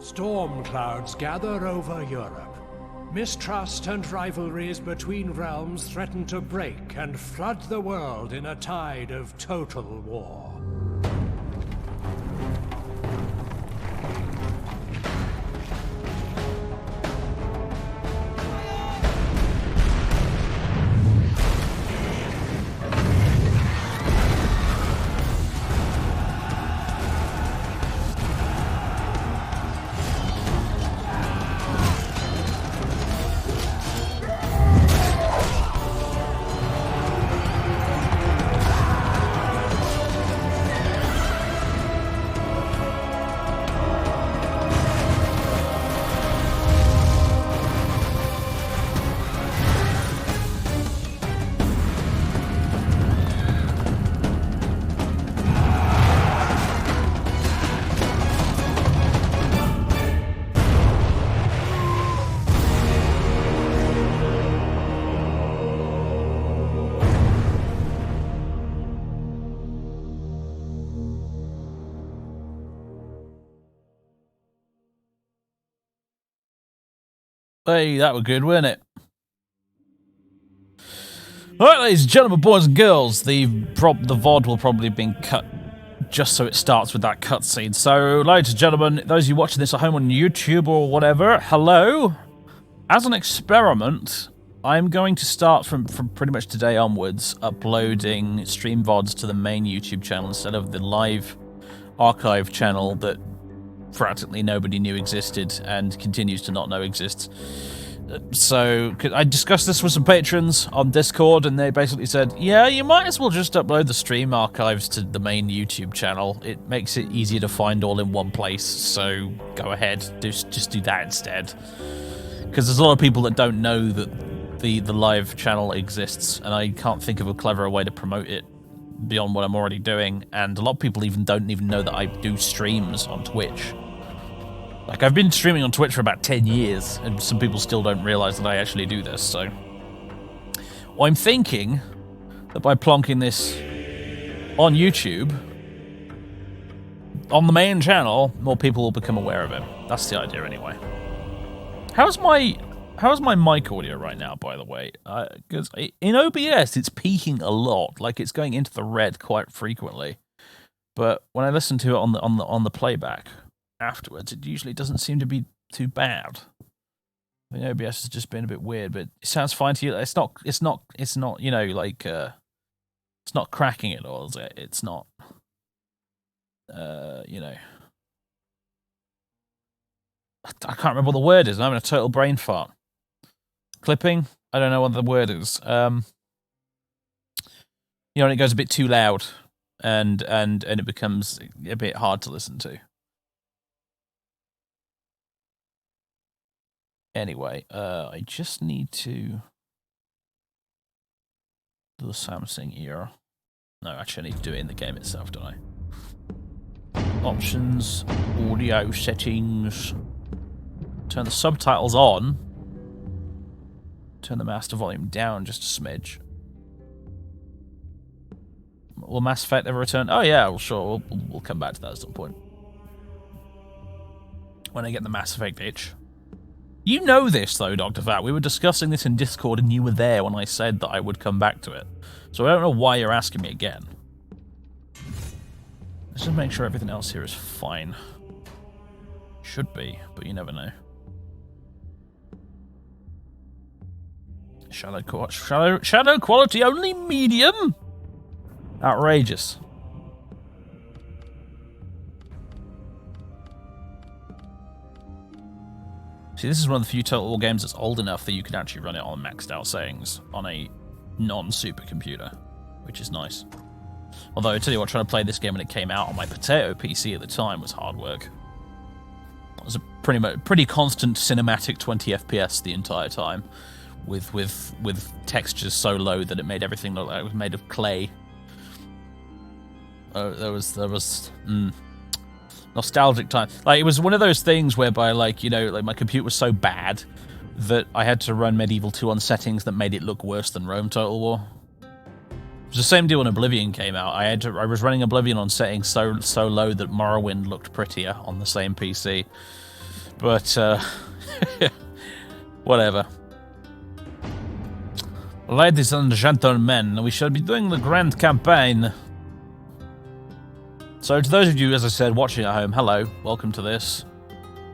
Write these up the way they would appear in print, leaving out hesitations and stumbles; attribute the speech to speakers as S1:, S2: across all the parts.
S1: Storm clouds gather over Europe. Mistrust and rivalries between realms threaten to break and flood the world in a tide of total war.
S2: Hey, that was good, wasn't it? Alright, ladies and gentlemen, boys and girls, the VOD will probably have been cut just so it starts with that cutscene. So, ladies and gentlemen, those of you watching this at home on YouTube or whatever, hello. As an experiment, I'm going to start from pretty much today onwards uploading stream VODs to the main YouTube channel instead of the live archive channel that practically nobody knew existed and continues to not know exists. So I discussed this with some patrons on Discord, and they basically said, yeah, you might as well just upload the stream archives to the main YouTube channel. It makes it easier to find all in one place, so go ahead, just do that instead. Because there's a lot of people that don't know that the live channel exists, and I can't think of a cleverer way to promote it beyond what I'm already doing, and a lot of people don't even know that I do streams on Twitch. Like, I've been streaming on Twitch for about 10 years, and some people still don't realise that I actually do this, so... Well, I'm thinking that by plonking this on YouTube, on the main channel, more people will become aware of it. That's the idea, anyway. How's my mic audio right now, by the way? Because in OBS, it's peaking a lot, like it's going into the red quite frequently. But when I listen to it on the playback afterwards, it usually doesn't seem to be too bad. I think OBS has just been a bit weird, but it sounds fine to you. It's not, you know, like, it's not cracking it all, is it? It's not, you know. I can't remember what the word is. I'm having a total brain fart. Clipping? I don't know what the word is. You know, and it goes a bit too loud, and it becomes a bit hard to listen to. Anyway, I just need to do the Samsung ear. No, actually, I need to do it in the game itself, don't I? Options, audio settings. Turn the subtitles on. Turn the master volume down just a smidge. Will Mass Effect ever return? Oh yeah, well, sure. We'll come back to that at some point. When I get the Mass Effect itch. You know this, though, Dr. Vat. We were discussing this in Discord, and you were there when I said that I would come back to it. So I don't know why you're asking me again. Let's just make sure everything else here is fine. Should be, but you never know. Shadow quality only medium? Outrageous. See, this is one of the few Total War games that's old enough that you can actually run it on maxed out settings on a non-supercomputer, which is nice. Although, I tell you what, trying to play this game when it came out on my potato PC at the time was hard work. It was a pretty constant cinematic 20 FPS the entire time, with textures so low that it made everything look like it was made of clay. There was nostalgic time. Like, it was one of those things whereby, like, you know, like my computer was so bad that I had to run Medieval 2 on settings that made it look worse than Rome Total War. It was the same deal when Oblivion came out. I was running Oblivion on settings so low that Morrowind looked prettier on the same PC. But, whatever. Ladies and gentlemen, we shall be doing the grand campaign. So to those of you, as I said, watching at home, hello, welcome to this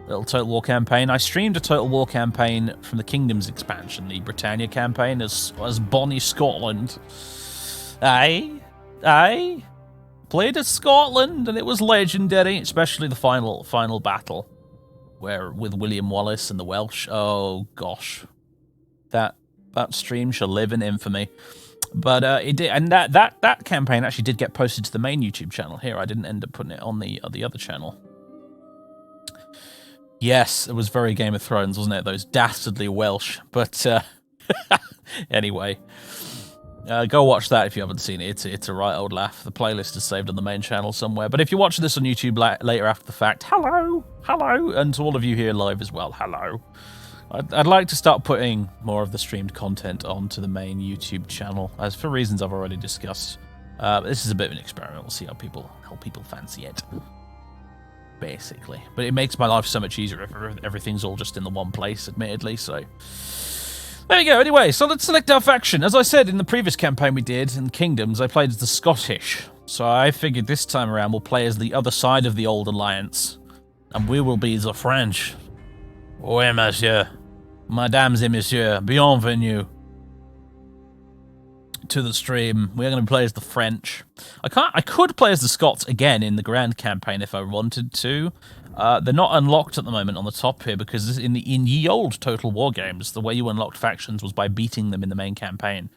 S2: little Total War campaign. I streamed a Total War campaign from the Kingdoms expansion, the Britannia campaign, as bonny Scotland. Aye. Played as Scotland, and it was legendary, especially the final battle, where with William Wallace and the Welsh. Oh gosh, that stream shall live in infamy. But it did, and that campaign actually did get posted to the main YouTube channel. Here, I didn't end up putting it on the other channel. Yes, it was very Game of Thrones, wasn't it? Those dastardly Welsh. But anyway, go watch that if you haven't seen it. It's a right old laugh. The playlist is saved on the main channel somewhere. But if you're watching this on YouTube later after the fact, hello, and to all of you here live as well, hello. I'd like to start putting more of the streamed content onto the main YouTube channel, as for reasons I've already discussed. This is a bit of an experiment. We'll see how people fancy it, basically. But it makes my life so much easier if everything's all just in the one place, admittedly. So there you go. Anyway, so let's select our faction. As I said in the previous campaign we did in Kingdoms, I played as the Scottish. So I figured this time around we'll play as the other side of the old alliance, and we will be the French. Oui, monsieur. Mesdames et messieurs, bienvenue to the stream. We're going to play as the French. I could play as the Scots again in the Grand Campaign if I wanted to. They're not unlocked at the moment on the top here because in ye old Total War games, the way you unlocked factions was by beating them in the main campaign.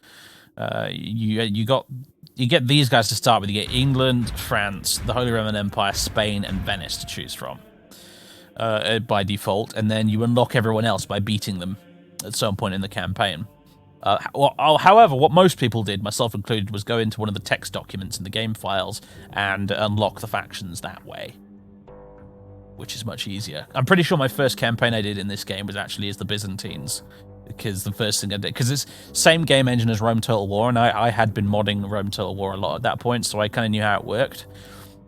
S2: You get these guys to start with. You get England, France, the Holy Roman Empire, Spain, and Venice to choose from. By default, and then you unlock everyone else by beating them at some point in the campaign. However, what most people did, myself included, was go into one of the text documents in the game files and unlock the factions that way, which is much easier. I'm pretty sure my first campaign I did in this game was actually as the Byzantines, because the first thing I did, because it's same game engine as Rome Total War, and I had been modding Rome Total War a lot at that point, so I kind of knew how it worked.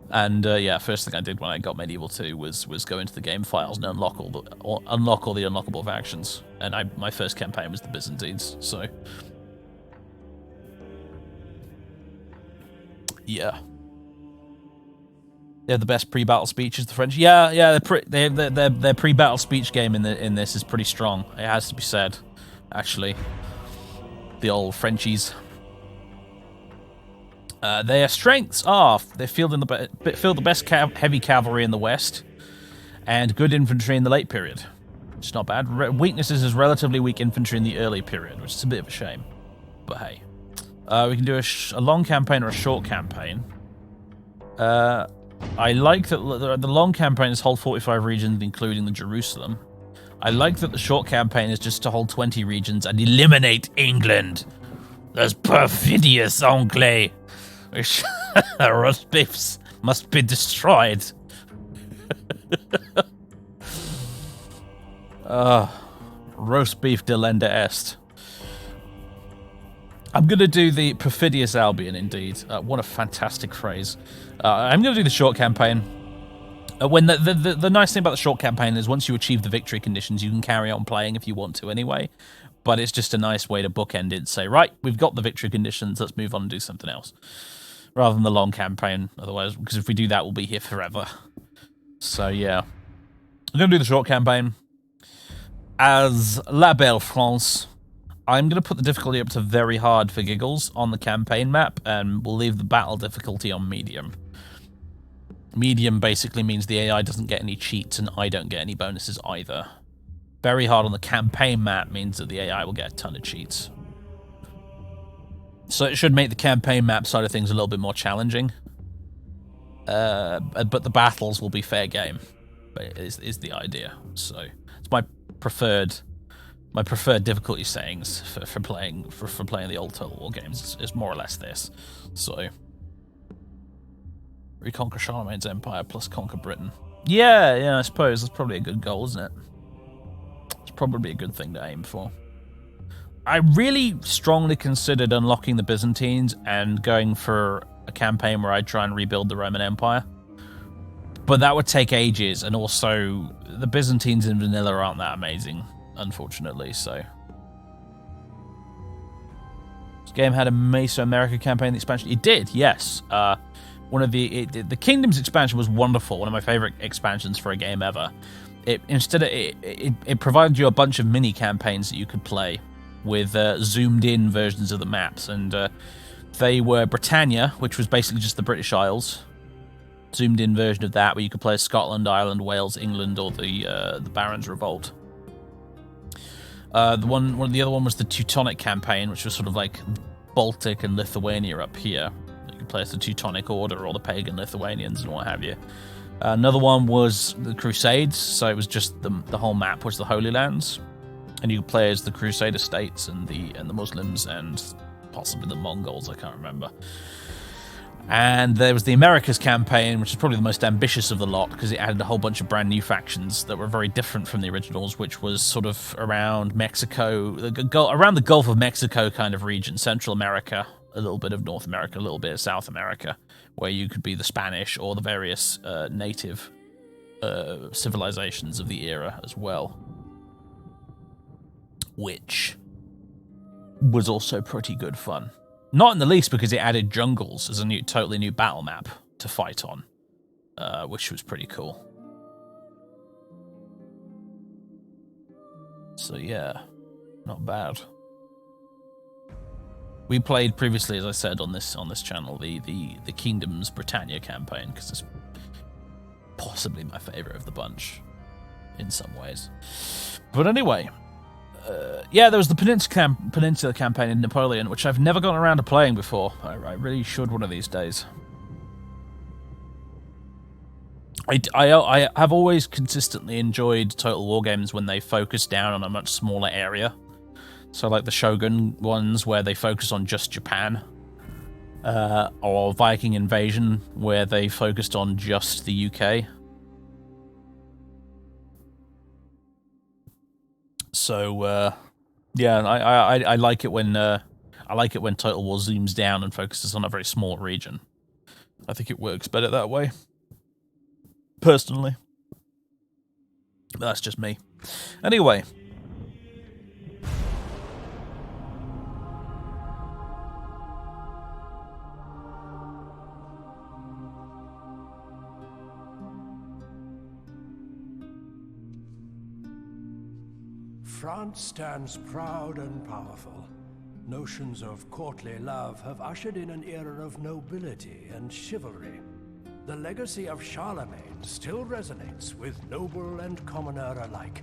S2: And yeah, first thing I did when I got Medieval 2 was go into the game files and unlock all the unlockable factions. And my first campaign was the Byzantines. So yeah, they have the best pre-battle speeches. The French, yeah, their pre-battle speech game in this is pretty strong. It has to be said, actually. The old Frenchies. Their strengths are they field the best heavy cavalry in the west, and good infantry in the late period. It's not bad. Weaknesses is relatively weak infantry in the early period, which is a bit of a shame. But hey, we can do a long campaign or a short campaign. I like that the long campaign is hold 45 regions, including the Jerusalem. I like that the short campaign is just to hold 20 regions and eliminate England. Those perfidious Anglais. Roast beefs must be destroyed. Roast beef delenda est. I'm going to do the perfidious Albion, indeed. What a fantastic phrase. I'm going to do the short campaign. When the nice thing about the short campaign is once you achieve the victory conditions, you can carry on playing if you want to anyway. But it's just a nice way to bookend it and say, right, we've got the victory conditions, let's move on and do something else. Rather than the long campaign, otherwise, because if we do that, we'll be here forever. So, yeah. I'm going to do the short campaign. As La Belle France, I'm going to put the difficulty up to very hard for giggles on the campaign map, and we'll leave the battle difficulty on medium. Medium basically means the AI doesn't get any cheats, and I don't get any bonuses either. Very hard on the campaign map means that the AI will get a ton of cheats. So it should make the campaign map side of things a little bit more challenging. But the battles will be fair game, is the idea. So it's my preferred difficulty settings for playing the old Total War games is more or less this. So reconquer Charlemagne's empire plus conquer Britain. Yeah, I suppose that's probably a good goal, isn't it? It's probably a good thing to aim for. I really strongly considered unlocking the Byzantines and going for a campaign where I try and rebuild the Roman Empire. But that would take ages, and also the Byzantines in vanilla aren't that amazing, unfortunately, so... This game had a Mesoamerica campaign expansion. It did, yes. One of the Kingdoms expansion was wonderful, one of my favorite expansions for a game ever. It provided you a bunch of mini campaigns that you could play with zoomed in versions of the maps, and they were Britannia, which was basically just the British Isles, zoomed in version of that, where you could play Scotland, Ireland, Wales, England, or the Barons' Revolt. The other one was the Teutonic campaign, which was sort of like Baltic and Lithuania up here. You could play as the Teutonic Order or the pagan Lithuanians and what have you. Another one was the Crusades, so it was just the whole map was the Holy Lands, and you could play as the Crusader states and the Muslims and possibly the Mongols. I can't remember. And there was the Americas campaign, which is probably the most ambitious of the lot because it added a whole bunch of brand new factions that were very different from the originals, which was sort of around Mexico, around the Gulf of Mexico kind of region, Central America, a little bit of North America, a little bit of South America, where you could be the Spanish or the various native civilizations of the era as well, which was also pretty good fun. Not in the least because it added jungles as a totally new battle map to fight on, which was pretty cool. So yeah, not bad. We played previously, as I said, on this channel, the Kingdoms Britannia campaign, because it's possibly my favourite of the bunch, in some ways. But anyway, yeah, there was the Peninsula campaign in Napoleon, which I've never gotten around to playing before. I really should one of these days. I have always consistently enjoyed Total War games when they focus down on a much smaller area. So like the Shogun ones where they focus on just Japan, or Viking Invasion where they focused on just the UK. So yeah, I like it when Total War zooms down and focuses on a very small region. I think it works better that way, personally. But that's just me. Anyway.
S1: France stands proud and powerful. Notions of courtly love have ushered in an era of nobility and chivalry. The legacy of Charlemagne still resonates with noble and commoner alike.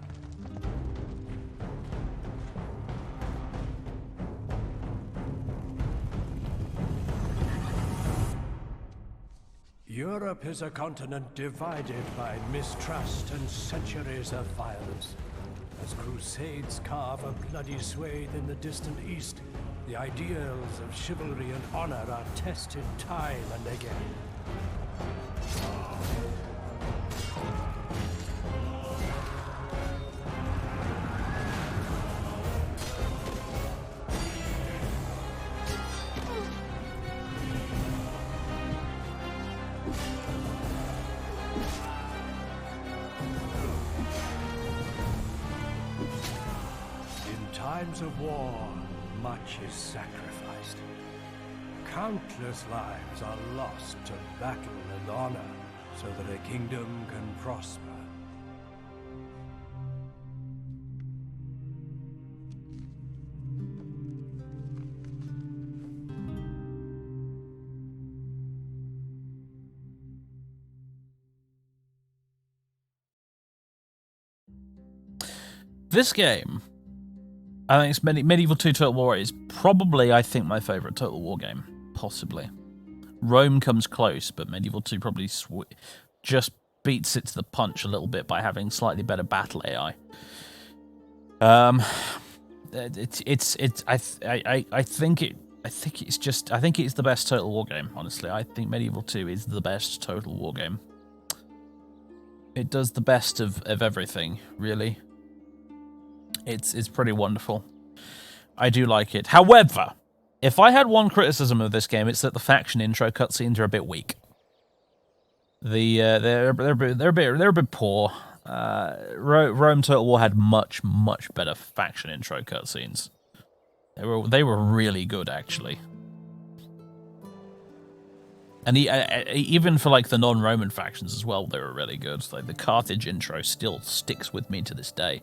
S1: Europe is a continent divided by mistrust and centuries of violence. As crusades carve a bloody swathe in the distant east, the ideals of chivalry and honor are tested time and again. Times of war, much is sacrificed. Countless lives are lost to battle and honor so that a kingdom can prosper.
S2: This game, I think it's Medieval 2 Total War is probably, I think, my favourite Total War game. Possibly. Rome comes close, but Medieval 2 probably just beats it to the punch a little bit by having slightly better battle AI. I think it's the best Total War game, honestly. I think Medieval 2 is the best Total War game. It does the best of everything, really. It's pretty wonderful. I do like it. However, if I had one criticism of this game, it's that the faction intro cutscenes are a bit weak. They're a bit poor. Rome Total War had much better faction intro cutscenes. They were really good, actually. And even for like the non-Roman factions as well, they were really good. Like the Carthage intro still sticks with me to this day.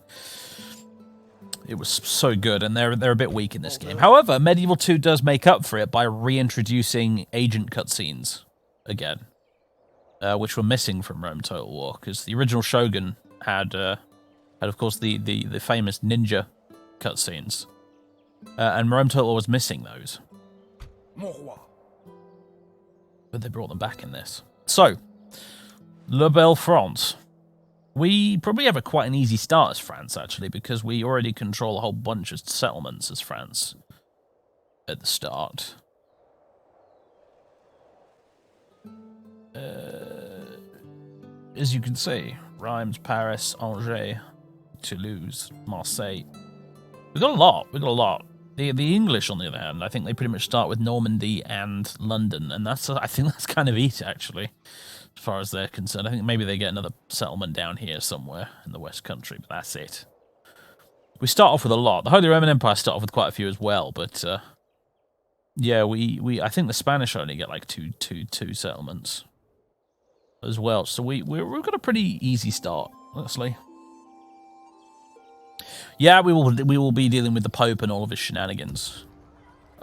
S2: It was so good, and they're a bit weak in this game. However, Medieval 2 does make up for it by reintroducing agent cutscenes again, which were missing from Rome Total War, because the original Shogun had of course the famous ninja cutscenes, and Rome Total War was missing those. But they brought them back in this. So, La Belle France. We probably have quite an easy start as France, actually, because we already control a whole bunch of settlements as France at the start. As you can see, Reims, Paris, Angers, Toulouse, Marseille. We've got a lot. The English, on the other hand, I think they pretty much start with Normandy and London, and I think that's kind of it, actually, as far as they're concerned. I think maybe they get another settlement down here somewhere in the West Country, but that's it. We start off with a lot. The Holy Roman Empire start off with quite a few as well, but yeah, I think the Spanish only get like two settlements as well. So we've got a pretty easy start, honestly. Yeah, we will be dealing with the Pope and all of his shenanigans.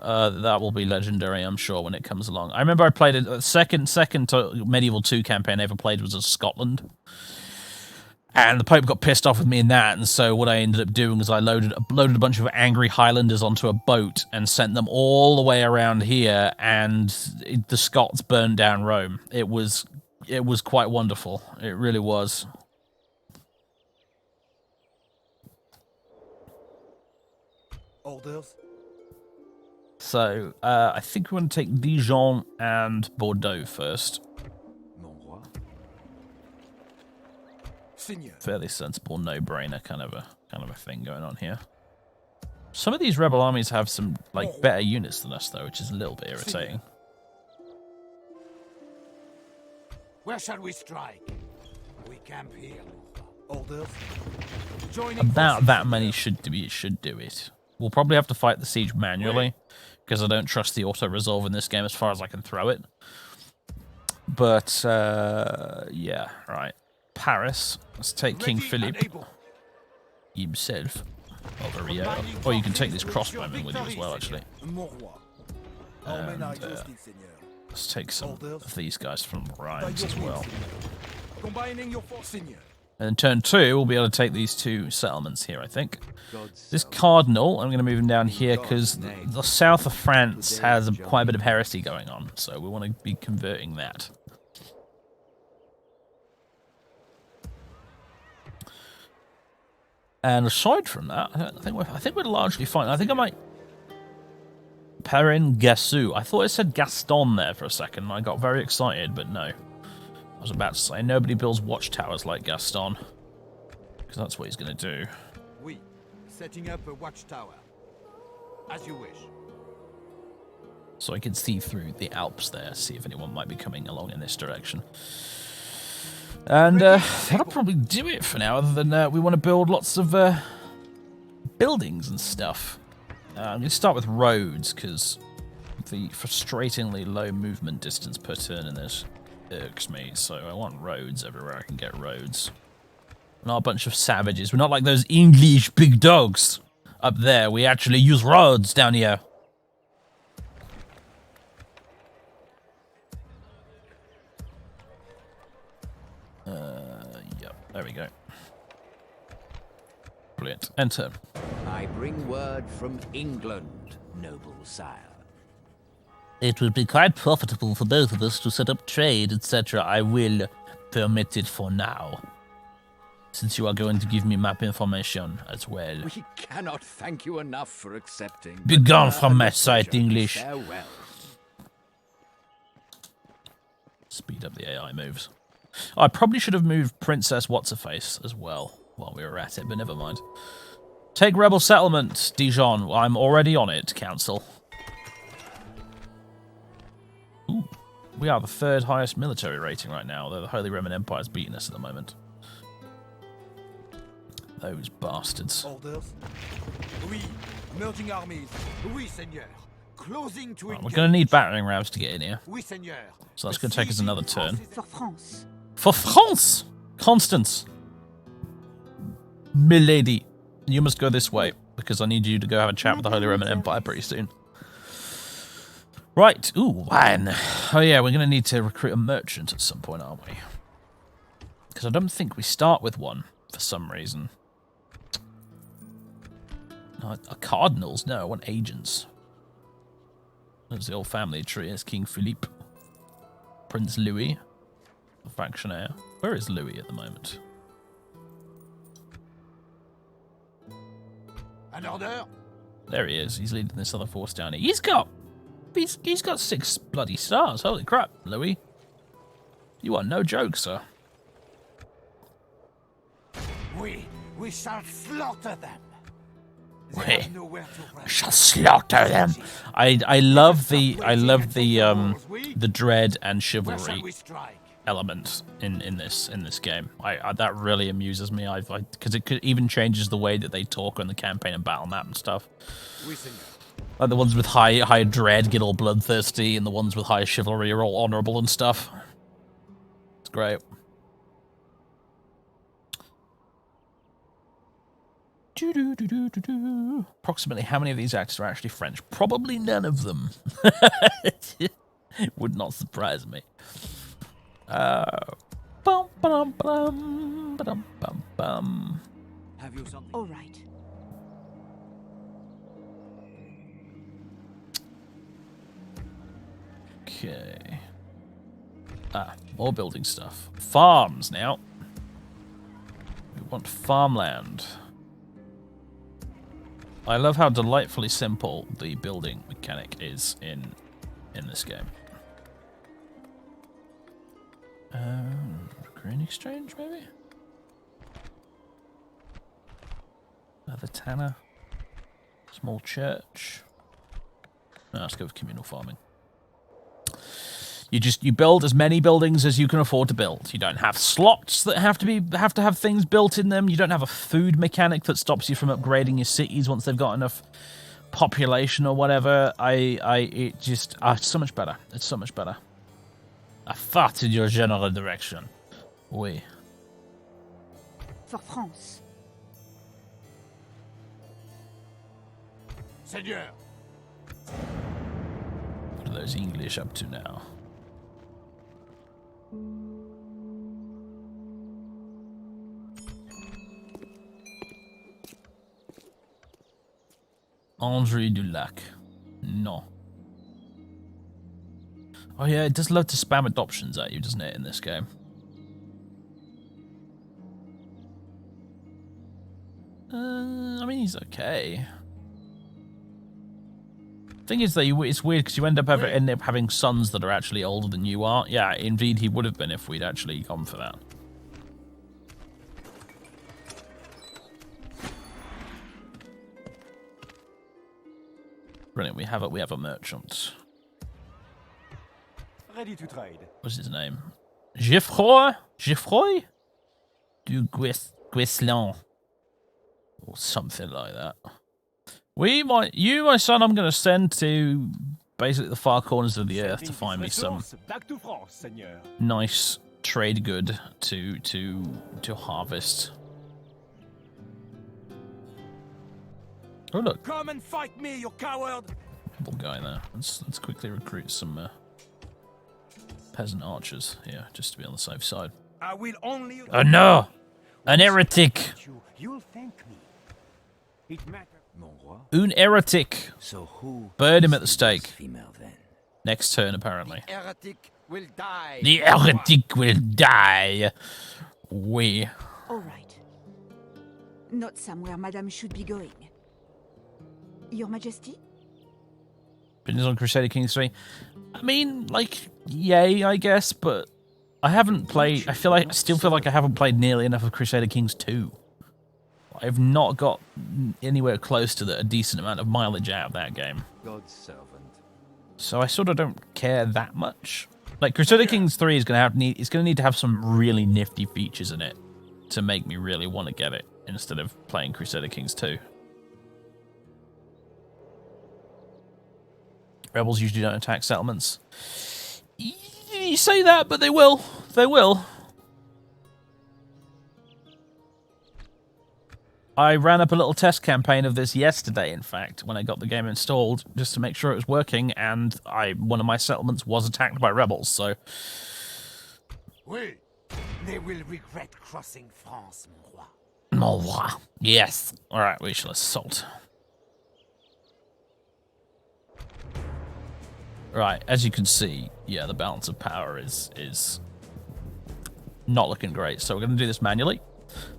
S2: That will be legendary, I'm sure, when it comes along. I remember I played it. Second Medieval 2 campaign I ever played was in Scotland, and the Pope got pissed off with me in that. And so what I ended up doing was I loaded a bunch of angry Highlanders onto a boat and sent them all the way around here, and the Scots burned down Rome. It was quite wonderful. It really was.
S3: Orders.
S2: So, I think we want to take Dijon and Bordeaux first.
S3: Mon roi. Seigneur.
S2: Fairly sensible, no-brainer kind of a thing going on here. Some of these rebel armies have some like better units than us, though, which is a little bit irritating.
S3: Where shall we strike? We camp here. Orders.
S2: About that many should do it. We'll probably have to fight the siege manually, because I don't trust the auto-resolve in this game as far as I can throw it. But, yeah, right. Paris. Let's take King Philip himself over here. Or you can take this crossbowman with you as well, actually. And, let's take some of these guys from Reims as well.
S3: Combining your force, Seigneur.
S2: And in turn 2, we'll be able to take these two settlements here, I think. This Cardinal, I'm going to move him down here because the south of France has quite a bit of heresy going on, so we want to be converting that. And aside from that, I think we're largely fine. I think I might... Perrin Gassou. I thought it said Gaston there for a second, and I got very excited, but no. I was about to say, nobody builds watchtowers like Gaston, because that's what he's going to do.
S3: Oui, setting up a watchtower. As you wish.
S2: So I can see through the Alps there, see if anyone might be coming along in this direction. And that'll probably do it for now, other than we want to build lots of buildings and stuff. I'm going to start with roads, because the frustratingly low movement distance per turn in this irks me, so I want roads everywhere I can get roads. We're not a bunch of savages. We're not like those English big dogs up there. We actually use roads down here. Yep, there we go. Brilliant. Enter.
S4: I bring word from England, noble sire.
S2: It would be quite profitable for both of us to set up trade, etc. I will permit it for now, since you are going to give me map information as well.
S4: We cannot thank you enough for accepting.
S2: Be gone from my sight, English.
S4: Farewell.
S2: Speed up the AI moves. I probably should have moved Princess What's-Her-Face as well while we were at it, but never mind. Take rebel settlement, Dijon. I'm already on it, Council. Ooh. We are the 3rd highest military rating right now, although the Holy Roman Empire is beating us at the moment. Those bastards.
S3: Orders? Oui. Merging armies. Oui, seigneur. Closing to
S2: Right, we're going to need battering rams to get in here.
S3: Oui, seigneur.
S2: So that's going to take us another turn.
S5: For France.
S2: For France! Constance! Milady. You must go this way, because I need you to go have a chat with the Holy Roman Empire pretty soon. Right. Ooh, wine. Oh yeah, we're going to need to recruit a merchant at some point, aren't we? Because I don't think we start with one, for some reason. No, cardinals? No, I want agents. There's the old family tree. There's King Philippe. Prince Louis. The factionaire. Where is Louis at the moment?
S3: An order?
S2: There he is. He's leading this other force down here. He's got 6 bloody stars. Holy crap, Louis. You are no joke, sir.
S3: We shall slaughter them.
S2: We shall slaughter them. I love the dread and chivalry element in this game. I that really amuses me. Because it even changes the way that they talk on the campaign and battle map and stuff. Like the ones with high dread get all bloodthirsty, and the ones with high chivalry are all honourable and stuff. It's great. Approximately how many of these actors are actually French? Probably none of them. Would not surprise me. Bum, ba-dum, ba-dum, ba-dum, bum, bum.
S3: Have you something?
S5: All right.
S2: Okay. More building stuff. Farms now. We want farmland. I love how delightfully simple the building mechanic is in this game. Green exchange, maybe? Another tanner. Small church. No, let's go with communal farming. You build as many buildings as you can afford to build. You don't have slots that have to have things built in them. You don't have a food mechanic that stops you from upgrading your cities once they've got enough population or whatever. It's so much better. It's so much better. I fart in your general direction. Oui.
S5: For France.
S3: Seigneur.
S2: What are those English up to now? Andre du Lac. No. Oh yeah, it does love to spam adoptions at you, doesn't it, in this game? I mean, he's okay. Thing is, though, it's weird because you end up having sons that are actually older than you are. Yeah, indeed, he would have been if we'd actually gone for that. Brilliant. We have a merchant.
S3: Ready to trade.
S2: What's his name? Geoffroy du Guesclin, or something like that. You, my son, I'm going to send to basically the far corners of the earth to find me some nice trade good to harvest. Oh look!
S3: Come and fight me, you coward!
S2: Little guy there. Let's quickly recruit some peasant archers here, just to be on the safe side.
S3: I will only.
S2: Oh no! An heretic!
S3: You'll thank me. It matters.
S2: Un heretic.
S3: So who?
S2: Burn him at the stake.
S3: Female then.
S2: Next turn, apparently.
S3: Heretic will die.
S2: The heretic will die. We.
S5: All right. Not somewhere Madame should be going. Your Majesty?
S2: Been on Crusader Kings 3. I mean, like, yay, I guess, but I haven't played. I still feel like I haven't played nearly enough of Crusader Kings 2. I've not got anywhere close to a decent amount of mileage out of that game.
S3: God's servant.
S2: So I sort of don't care that much. Like Crusader Kings 3 is going to need to have some really nifty features in it to make me really want to get it instead of playing Crusader Kings 2. Rebels usually don't attack settlements. You say that, but they will. They will. I ran up a little test campaign of this yesterday, in fact, when I got the game installed, just to make sure it was working, and one of my settlements was attacked by rebels, so...
S3: Oui. They will regret crossing France, mon roi.
S2: Mon roi. Yes. Alright, we shall assault. Right, as you can see, yeah, the balance of power is not looking great, so we're going to do this manually.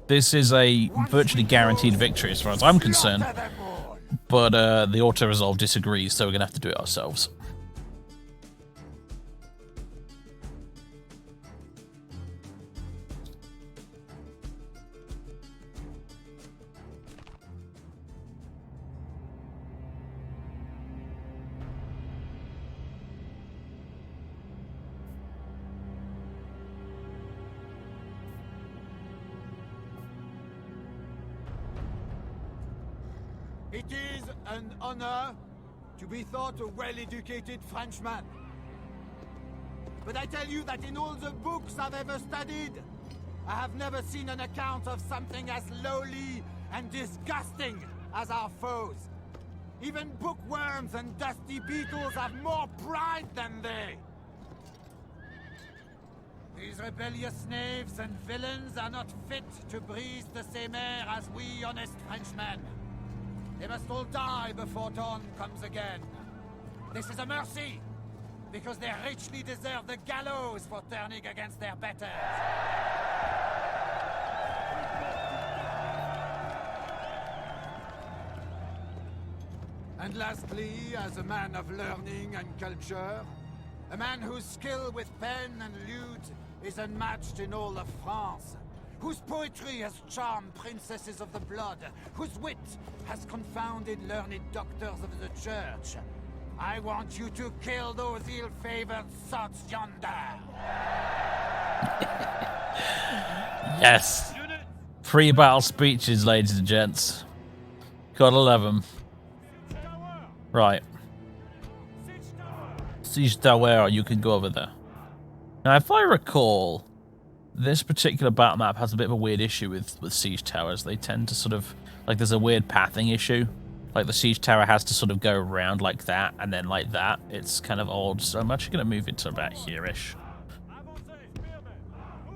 S2: This is a virtually guaranteed victory as far as I'm concerned, but the auto-resolve disagrees, so we're going to have to do it ourselves.
S3: It is an honor to be thought a well-educated Frenchman. But I tell you that in all the books I've ever studied, I have never seen an account of something as lowly and disgusting as our foes. Even bookworms and dusty beetles have more pride than they. These rebellious knaves and villains are not fit to breathe the same air as we honest Frenchmen. They must all die before dawn comes again. This is a mercy, because they richly deserve the gallows for turning against their betters. And lastly, as a man of learning and culture, a man whose skill with pen and lute is unmatched in all of France, whose poetry has charmed princesses of the blood, whose wit has confounded learned doctors of the church. I want you to kill those ill-favored sots yonder.
S2: Yes. Pre-battle speeches, ladies and gents. Gotta love them. Right. Siege Tower, you can go over there. Now, if I recall, this particular battle map has a bit of a weird issue with siege towers. They tend to sort of, like, there's a weird pathing issue. Like, the siege tower has to sort of go around like that, and then like that. It's kind of odd, so I'm actually going to move it to about here-ish.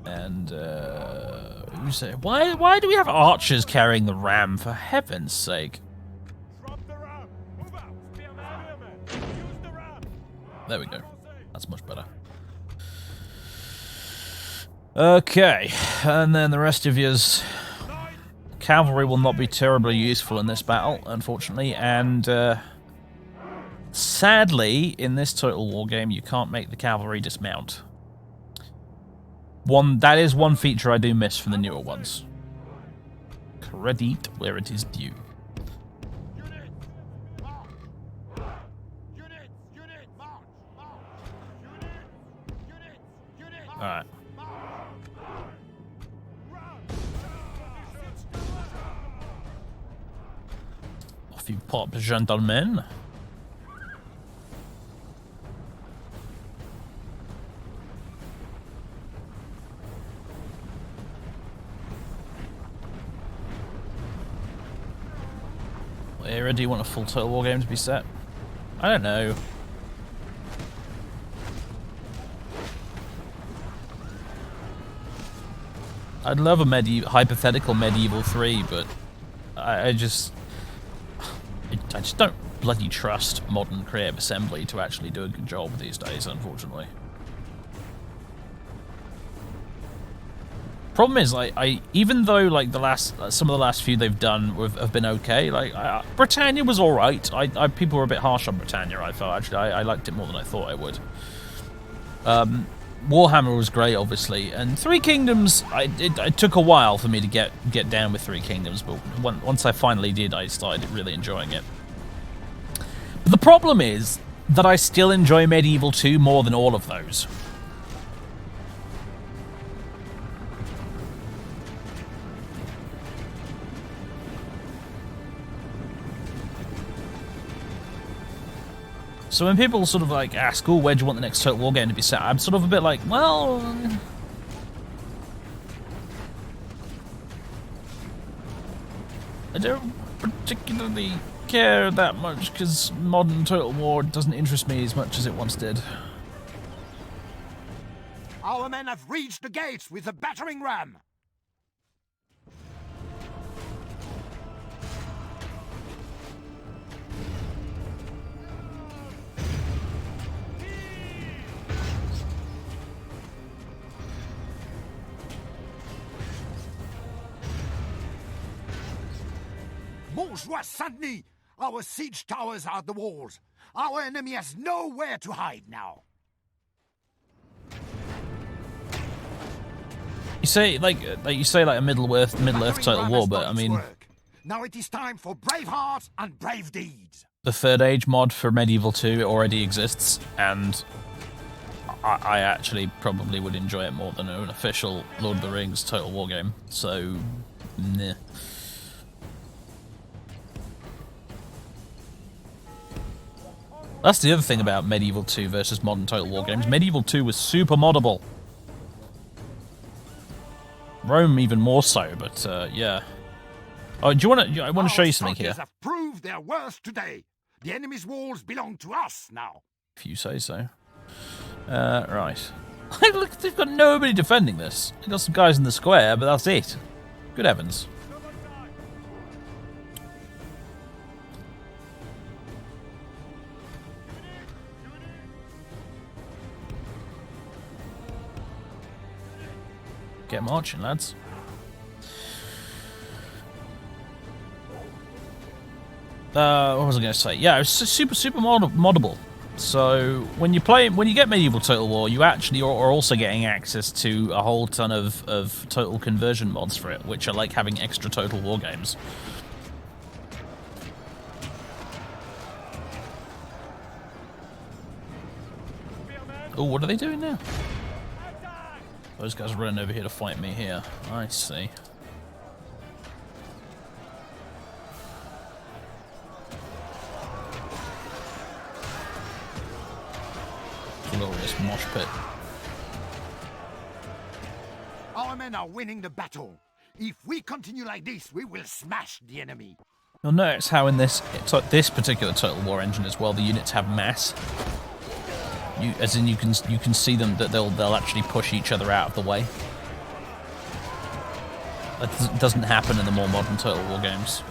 S2: And, why do we have archers carrying the ram, for heaven's sake? There we go. That's much better. Okay, and then the rest of yours. Cavalry will not be terribly useful in this battle, unfortunately, and sadly, in this Total War game, you can't make the cavalry dismount. That is one feature I do miss from the newer ones. Credit where it is due. Alright. Off you pop, gentlemen. What era do you want a full Total War game to be set? I don't know. I'd love a hypothetical medieval 3, but I just don't bloody trust modern creative assembly to actually do a good job these days, unfortunately. Problem is, even though like some of the last few they've done have been okay, like Britannia was all right. People were a bit harsh on Britannia. I felt actually I liked it more than I thought I would. Warhammer was great, obviously, and Three Kingdoms. It took a while for me to get down with Three Kingdoms, but once I finally did, I started really enjoying it. But the problem is that I still enjoy Medieval 2 more than all of those. So when people sort of like ask, oh, where do you want the next Total War game to be set? I'm sort of a bit like, well... I don't particularly care that much, because modern Total War doesn't interest me as much as it once did.
S3: Our men have reached the gates with the battering ram. Bourgeois Saint-Denis! Our siege towers are the walls. Our enemy has nowhere to hide now.
S2: You say like a Middle Earth Total War, but I mean,
S3: now it is time for brave hearts and brave deeds.
S2: The Third Age mod for Medieval 2 already exists, and I actually probably would enjoy it more than an official Lord of the Rings Total War game. So, nah. That's the other thing about Medieval 2 versus modern Total War games. Medieval 2 was super moddable. Rome even more so, but yeah. Oh, do you want to? I want to show you something here.
S3: Have proved their worth today. The enemy's walls belong to us now.
S2: If you say so. Right. Look, they've got nobody defending this. They've got some guys in the square, but that's it. Good heavens. Get marching, lads. What was I going to say? Yeah, it's super moddable. So when you get Medieval Total War, you actually are also getting access to a whole ton of total conversion mods for it, which are like having extra Total War games. Oh, what are they doing now? Those guys are running over here to fight me here. I see. Glorious mosh pit.
S3: Our men are winning the battle. If we continue like this, we will smash the enemy.
S2: You'll notice how in this particular Total War engine as well, the units have mass. As in, you can see them that they'll actually push each other out of the way. That doesn't happen in the more modern Total War games.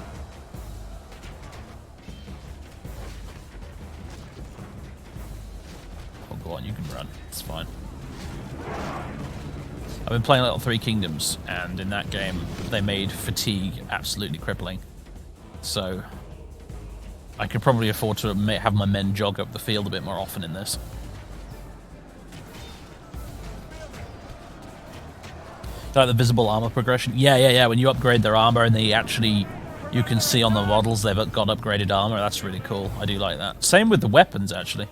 S2: Oh, go on, you can run. It's fine. I've been playing a lot of Three Kingdoms, and in that game, they made fatigue absolutely crippling. So, I could probably afford to have my men jog up the field a bit more often in this. Like the visible armor progression. Yeah. When you upgrade their armor and you can see on the models they've got upgraded armor. That's really cool. I do like that. Same with the weapons, actually.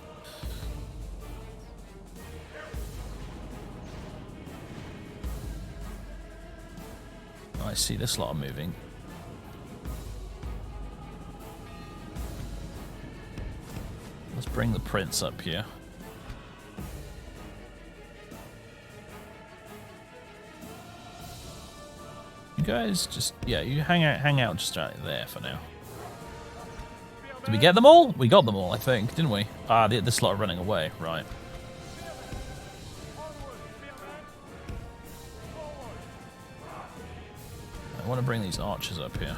S2: I see this lot moving. Let's bring the prince up here. You guys just, yeah, you hang out just right there for now. Did we get them all? We got them all, I think, didn't we? Ah, this lot are running away, right. I want to bring these archers up here.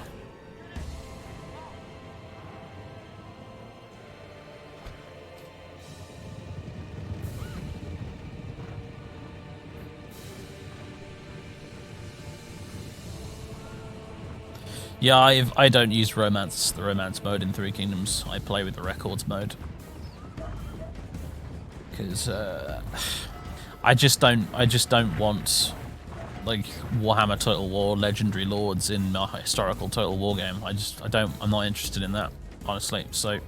S2: Yeah, I don't use the romance mode in Three Kingdoms. I play with the records mode because I just don't want like Warhammer Total War legendary lords in a historical Total War game. I'm not interested in that, honestly. So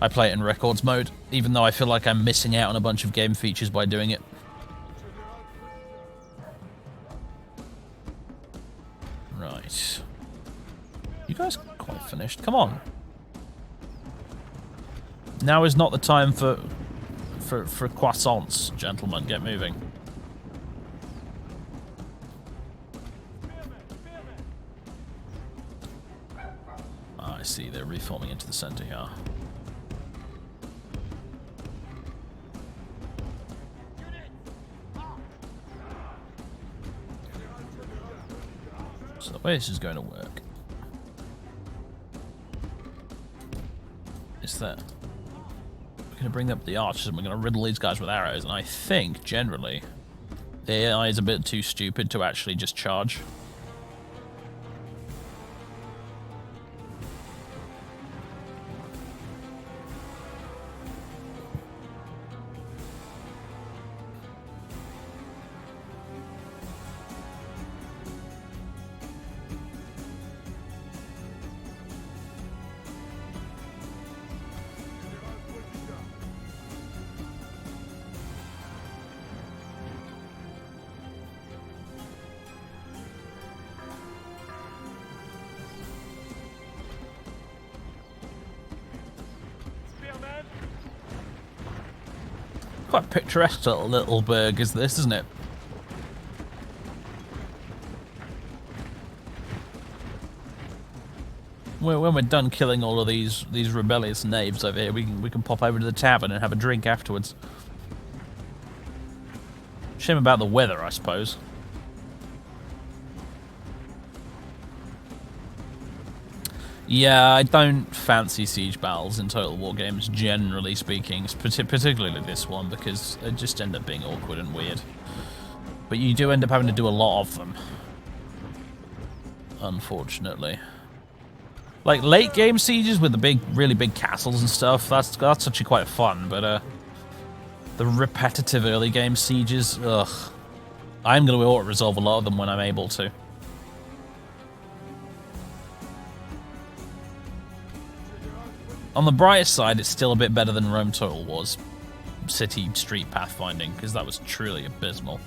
S2: I play it in records mode, even though I feel like I'm missing out on a bunch of game features by doing it. Right. You guys quite finished. Come on. Now is not the time for croissants, gentlemen. Get moving. I see, they're reforming into the center here. So the way this is going to work is that we're going to bring up the archers and we're going to riddle these guys with arrows, and I think, generally, the AI is a bit too stupid to actually just charge. Quite picturesque little burg is this, isn't it? When we're done killing all of these rebellious knaves over here, we can pop over to the tavern and have a drink afterwards. Shame about the weather, I suppose. Yeah, I don't fancy siege battles in Total War games, generally speaking, particularly this one, because they just end up being awkward and weird. But you do end up having to do a lot of them, unfortunately. Like late game sieges with the really big castles and stuff, that's actually quite fun, but the repetitive early game sieges, ugh. I'm going to auto-resolve a lot of them when I'm able to. On the brightest side, it's still a bit better than Rome Total War's city street pathfinding, because that was truly abysmal.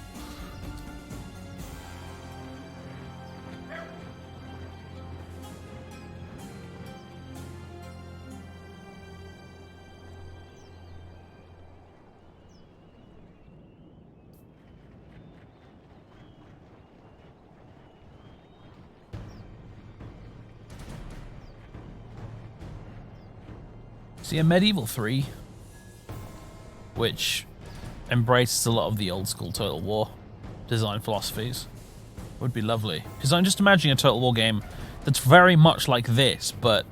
S2: See, a Medieval 3, which embraces a lot of the old school Total War design philosophies, would be lovely. Because I'm just imagining a Total War game that's very much like this, but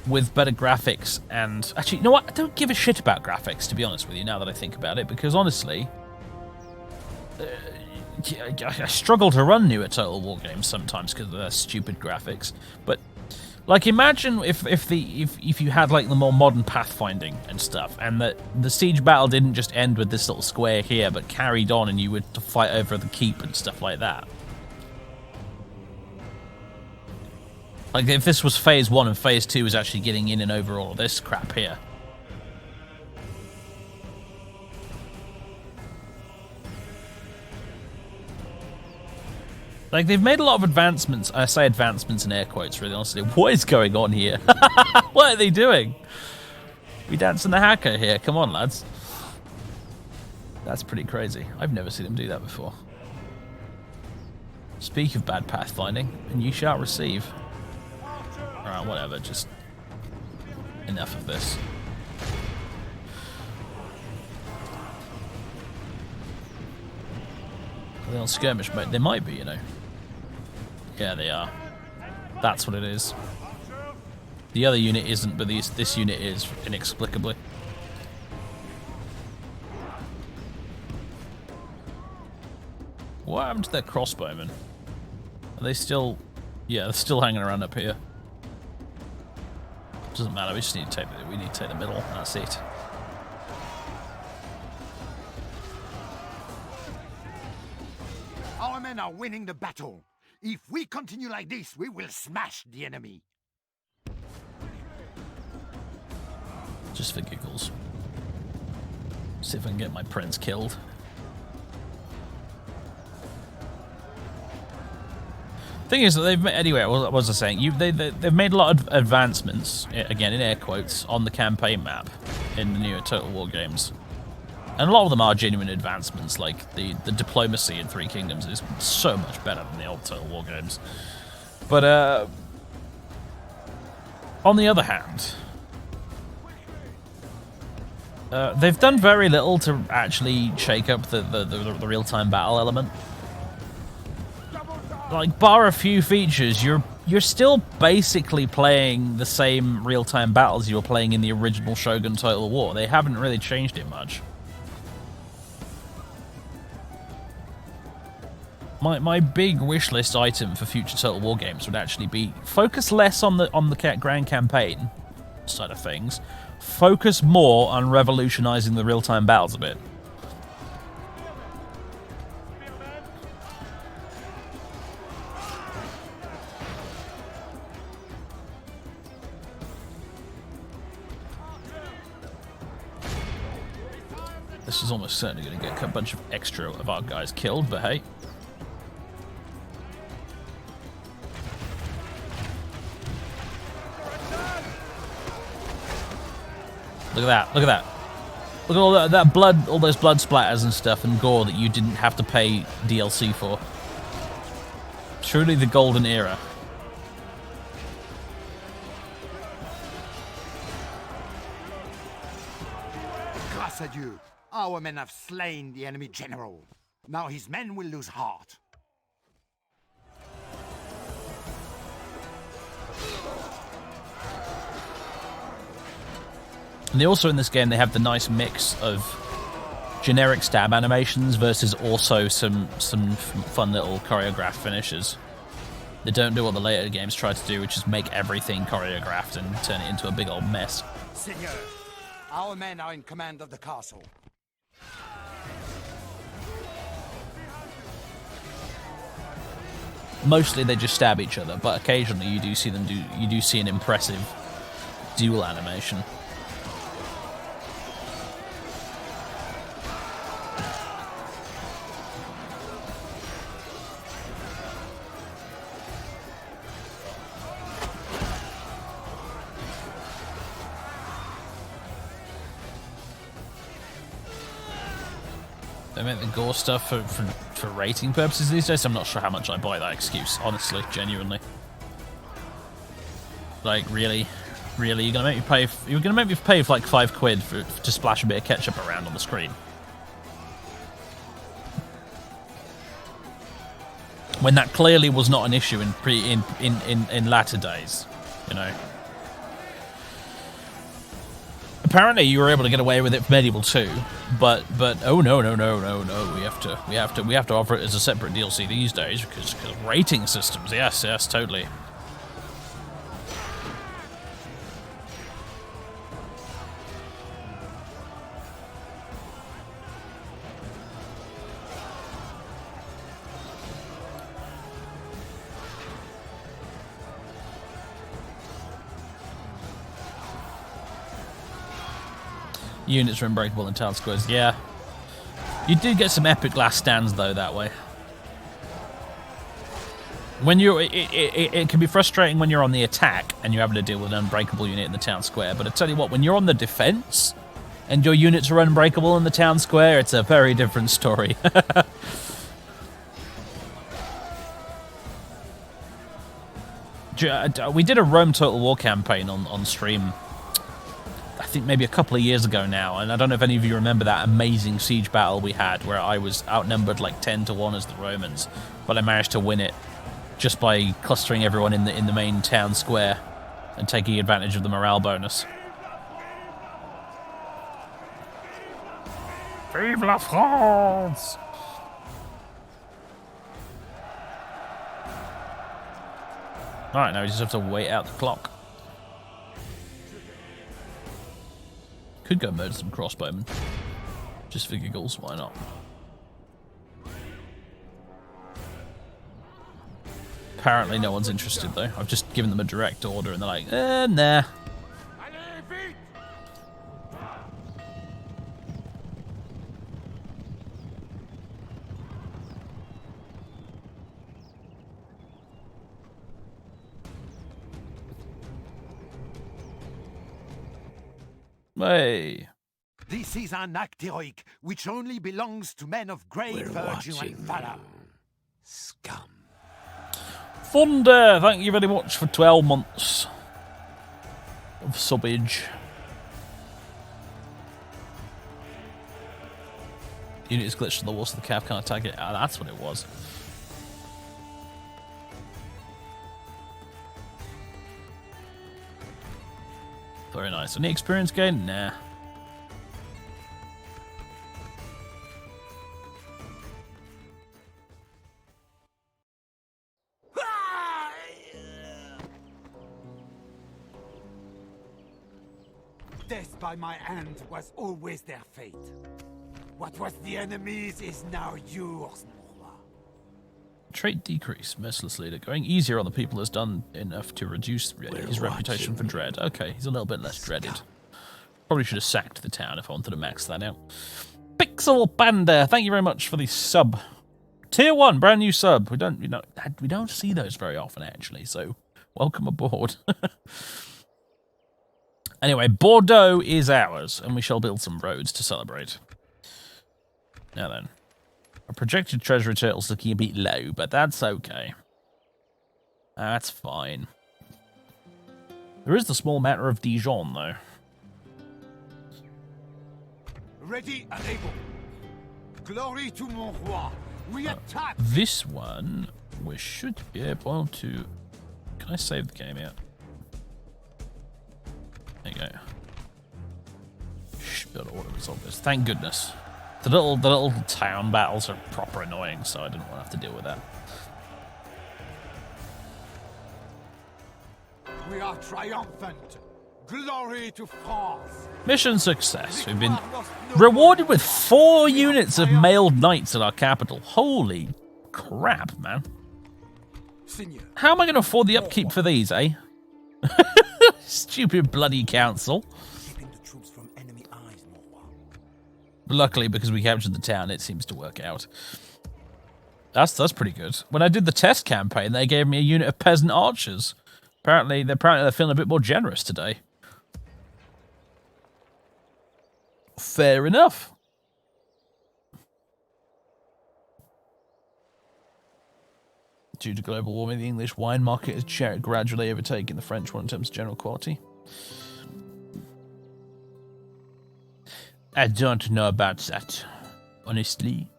S2: with better graphics and... Actually, you know what? I don't give a shit about graphics, to be honest with you, now that I think about it, because honestly... I struggle to run newer Total War games sometimes because of their stupid graphics, but... Like, imagine if you had, like, the more modern pathfinding and stuff, and that the siege battle didn't just end with this little square here, but carried on and you were to fight over the keep and stuff like that. Like, if this was Phase 1 and Phase 2 was actually getting in and over all of this crap here. Like, they've made a lot of advancements. I say advancements in air quotes, really, honestly. What is going on here? What are they doing? We dancing the hacker here. Come on, lads. That's pretty crazy. I've never seen them do that before. Speak of bad pathfinding, and you shall receive. Alright, whatever. Just enough of this. Are they on skirmish mode? They might be, you know. Yeah, they are. That's what it is. The other unit isn't, but this unit is, inexplicably. What happened to their crossbowmen? Are they still... Yeah, they're still hanging around up here. Doesn't matter, we just need to take the middle, that's it.
S3: Our men are winning the battle. If we continue like this, we will smash the enemy.
S2: Just for giggles. See if I can get my prince killed. Thing is that they've made, anyway. What was I saying? They've made a lot of advancements, again in air quotes, on the campaign map in the newer Total War games, and a lot of them are genuine advancements. Like the diplomacy in Three Kingdoms is so much better than the old Total War games. But on the other hand, they've done very little to actually shake up the real-time battle element. Like, bar a few features, you're still basically playing the same real-time battles you were playing in the original Shogun Total War. They haven't really changed it much. My big wish list item for future Total War games would actually be focus less on the grand campaign side of things, focus more on revolutionizing the real-time battles a bit. This is almost certainly going to get a bunch of extra of our guys killed, but hey. Look at that, look at that. Look at all that blood, all those blood splatters and stuff and gore that you didn't have to pay DLC for. Truly the golden era.
S3: Grâce à Dieu, our men have slain the enemy general. Now his men will lose heart.
S2: And they also, in this game, they have the nice mix of generic stab animations versus also some fun little choreographed finishes. They don't do what the later games try to do, which is make everything choreographed and turn it into a big old mess.
S3: Seigneur, our men are in command of the castle.
S2: Mostly they just stab each other, but occasionally you do see an impressive duel animation. They make the gore stuff for rating purposes these days. I'm not sure how much I buy that excuse, honestly, genuinely. Like, really, you're gonna make me pay? You're gonna make me pay for like £5 to splash a bit of ketchup around on the screen? When that clearly was not an issue in latter days, you know. Apparently, you were able to get away with it for Medieval 2, but oh no, we have to offer it as a separate DLC these days because rating systems. Yes, totally. Units are unbreakable in town squares. Yeah. You do get some epic last stands, though, that way. When you're... It can be frustrating when you're on the attack and you're having to deal with an unbreakable unit in the town square, but I tell you what, when you're on the defense and your units are unbreakable in the town square, it's a very different story. We did a Rome Total War campaign on stream, I think maybe a couple of years ago now, and I don't know if any of you remember that amazing siege battle we had where I was outnumbered like 10-1 as the Romans, but I managed to win it just by clustering everyone in the main town square and taking advantage of the morale bonus. Vive la France! Alright, now we just have to wait out the clock. Could go murder some crossbowmen. Just for giggles, why not? Apparently no one's interested though. I've just given them a direct order and they're like, nah. Hey.
S3: This is an act heroic, which only belongs to men of great virtue and valor. Scum.
S2: Thunder, thank you very much for 12 months of subbage. Unit is glitched to the wall so the cav can't attack it. Ah, that's what it was. Very nice. Any experience gain? Nah.
S3: Death by my hand was always their fate. What was the enemy's is now yours, Morwa.
S2: Trait decrease. Merciless leader. Going easier on the people has done enough to reduce his reputation for dread. Okay, he's a little bit less dreaded. Probably should have sacked the town if I wanted to max that out. Pixel Panda, thank you very much for the sub. Tier 1, brand new sub. We don't see those very often actually, so welcome aboard. Anyway, Bordeaux is ours, and we shall build some roads to celebrate. Now then, our projected treasury total's looking a bit low, but that's okay. That's fine. There is the small matter of Dijon, though.
S3: Ready and able. Glory to mon roi. We attack.
S2: This one, we should be able to... Can I save the game yet? There you go. Should be able to auto-resolve this. Thank goodness. The little town battles are proper annoying, so I didn't want to have to deal with that.
S3: We are triumphant. Glory to France.
S2: Mission success. We've been rewarded with 4 units of mailed knights at our capital. Holy crap, man. How am I going to afford the upkeep for these, eh? Stupid bloody council.
S3: Keeping the troops from enemy eyes, Morwa.
S2: Luckily, because we captured the town, it seems to work out. That's pretty good. When I did the test campaign, they gave me a unit of peasant archers. Apparently they're feeling a bit more generous today. Fair enough. Due to global warming, the English wine market is gradually overtaking the French one in terms of general quality. I don't know about that, honestly.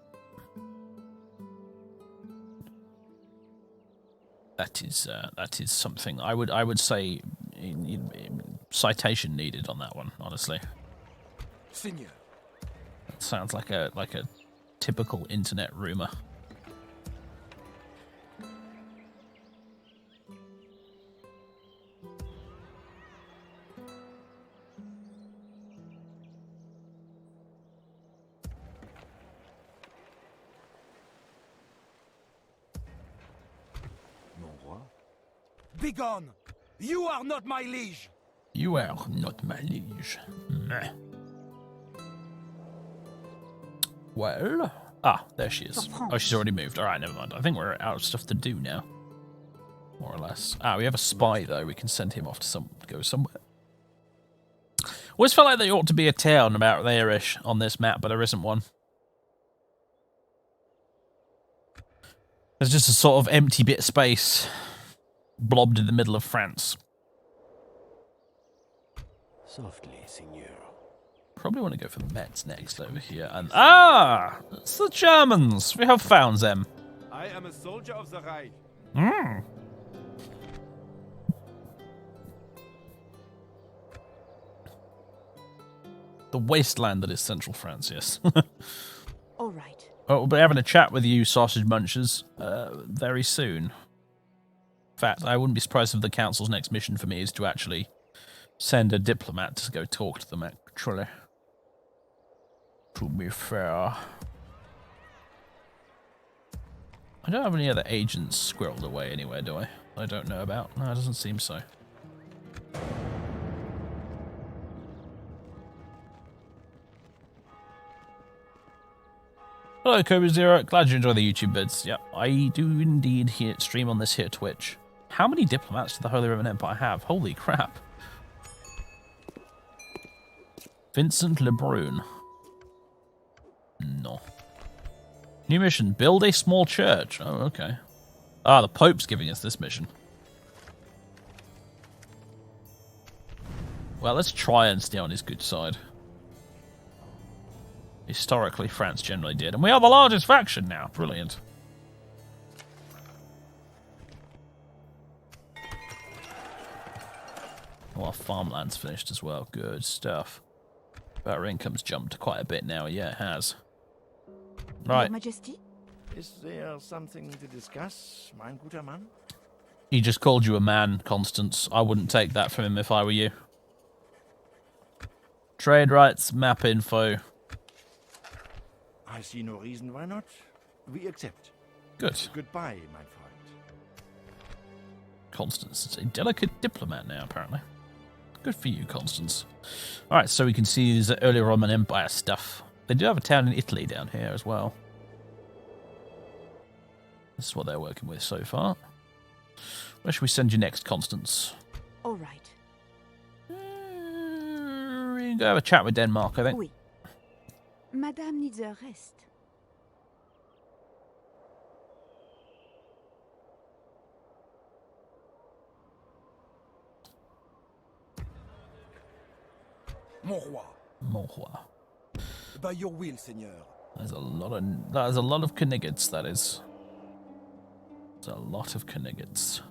S2: That is something I would say citation needed on that one, honestly.
S3: Seigneur.
S2: That sounds like a typical internet rumor.
S3: Begone! You are not my liege!
S2: You are not my liege. Meh. Well... Ah, there she is. Oh, she's already moved. Alright, never mind. I think we're out of stuff to do now. More or less. Ah, we have a spy, though. We can send him off to go somewhere. Always felt like there ought to be a town about there-ish on this map, but there isn't one. There's just a sort of empty bit of space blobbed in the middle of France.
S3: Softly, Seigneur.
S2: Probably want to go for the Mets next over here. And it's the Germans. We have found them.
S6: I am a soldier of the Reich.
S2: The wasteland that is central France, yes.
S5: All right.
S2: Oh, we'll be having a chat with you, sausage munchers, very soon. In fact, I wouldn't be surprised if the council's next mission for me is to actually send a diplomat to go talk to them, actually. To be fair. I don't have any other agents squirreled away anywhere, do I? I don't know about. No, it doesn't seem so. Hello, Kobe Zero. Glad you enjoy the YouTube vids. Yep, I do indeed stream on this here Twitch. How many diplomats do the Holy Roman Empire have? Holy crap. Vincent Lebrun. No. New mission. Build a small church. Oh, okay. Ah, the Pope's giving us this mission. Well, let's try and stay on his good side. Historically, France generally did. And we are the largest faction now. Brilliant. Oh, our farmland's finished as well. Good stuff. But our income's jumped quite a bit now. Yeah, it has. Right.
S5: Your Majesty?
S7: Is there something to discuss, mein guter Mann?
S2: He just called you a man, Constance. I wouldn't take that from him if I were you. Trade rights, map info.
S7: I see no reason why not. We accept.
S2: Good.
S7: Goodbye, mein Freund.
S2: Constance is a delicate diplomat now, apparently. Good for you, Constance. Alright, so we can see the early Roman Empire stuff. They do have a town in Italy down here as well. This is what they're working with so far. Where should we send you next, Constance?
S5: All right.
S2: We can go have a chat with Denmark, I think.
S5: Oui. Madame needs a rest.
S3: Mon roi.
S2: Mon roi.
S3: By your will, seigneur.
S2: That is a lot of Kniggards, that is. There's a lot of Kniggards.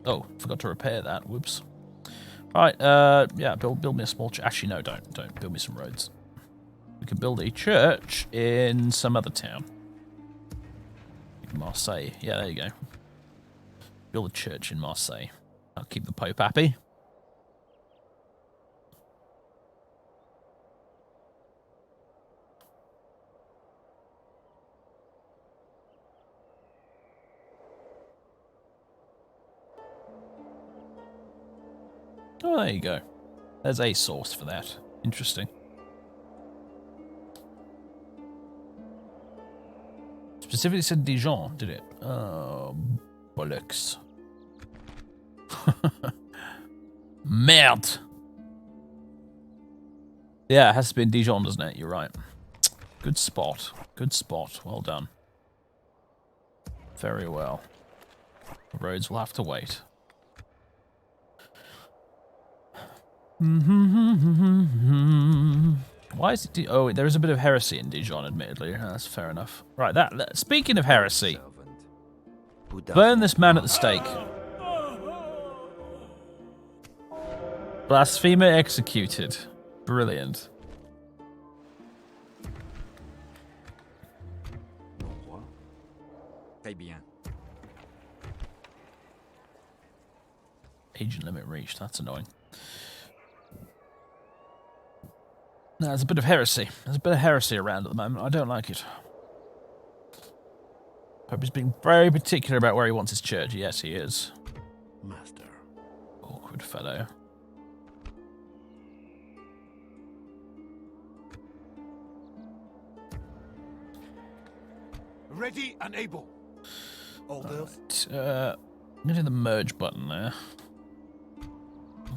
S2: Oh, forgot to repair that. Whoops. Right, yeah, build me a small church. Actually, no, don't. Build me some roads. We can build a church in some other town. Marseille. Yeah, there you go. Build a church in Marseille. I'll keep the Pope happy. Oh, there you go. There's a source for that. Interesting. Specifically said Dijon, did it? Oh, bollocks. Merde! Yeah, it has to be in Dijon, doesn't it? You're right. Good spot. Good spot. Well done. Very well. The roads will have to wait. Why is it? Oh, there is a bit of heresy in Dijon, admittedly. That's fair enough. Right, speaking of heresy, burn this man at the stake. Blasphemer executed. Brilliant.
S4: Très bien.
S2: Agent limit reached. That's annoying. No, there's a bit of heresy. There's a bit of heresy around at the moment. I don't like it. Pope is being very particular about where he wants his church. Yes, he is.
S7: Master.
S2: Awkward fellow.
S3: Ready and able. Orders.
S2: Right, I'm going to do the merge button there.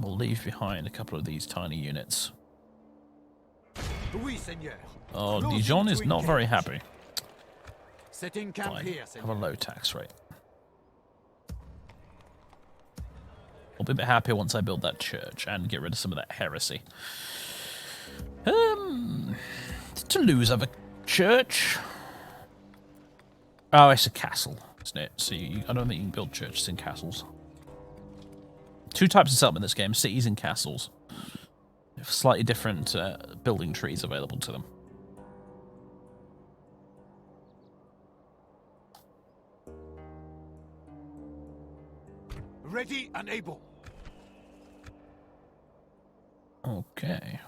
S2: We'll leave behind a couple of these tiny units.
S3: Oui, seigneur.
S2: Oh,
S3: No
S2: Dijon
S3: need
S2: is
S3: to
S2: not very
S3: engage.
S2: happy.
S3: Setting camp
S2: Fine.
S3: here,
S2: Have
S3: seigneur.
S2: a low tax rate. I'll be a bit happier once I build that church and get rid of some of that heresy. Toulouse have a church. Oh, it's a castle, isn't it? So I don't think you can build churches in castles. Two types of settlement in this game, cities and castles. They have slightly different building trees available to them.
S3: Ready and able.
S2: Okay.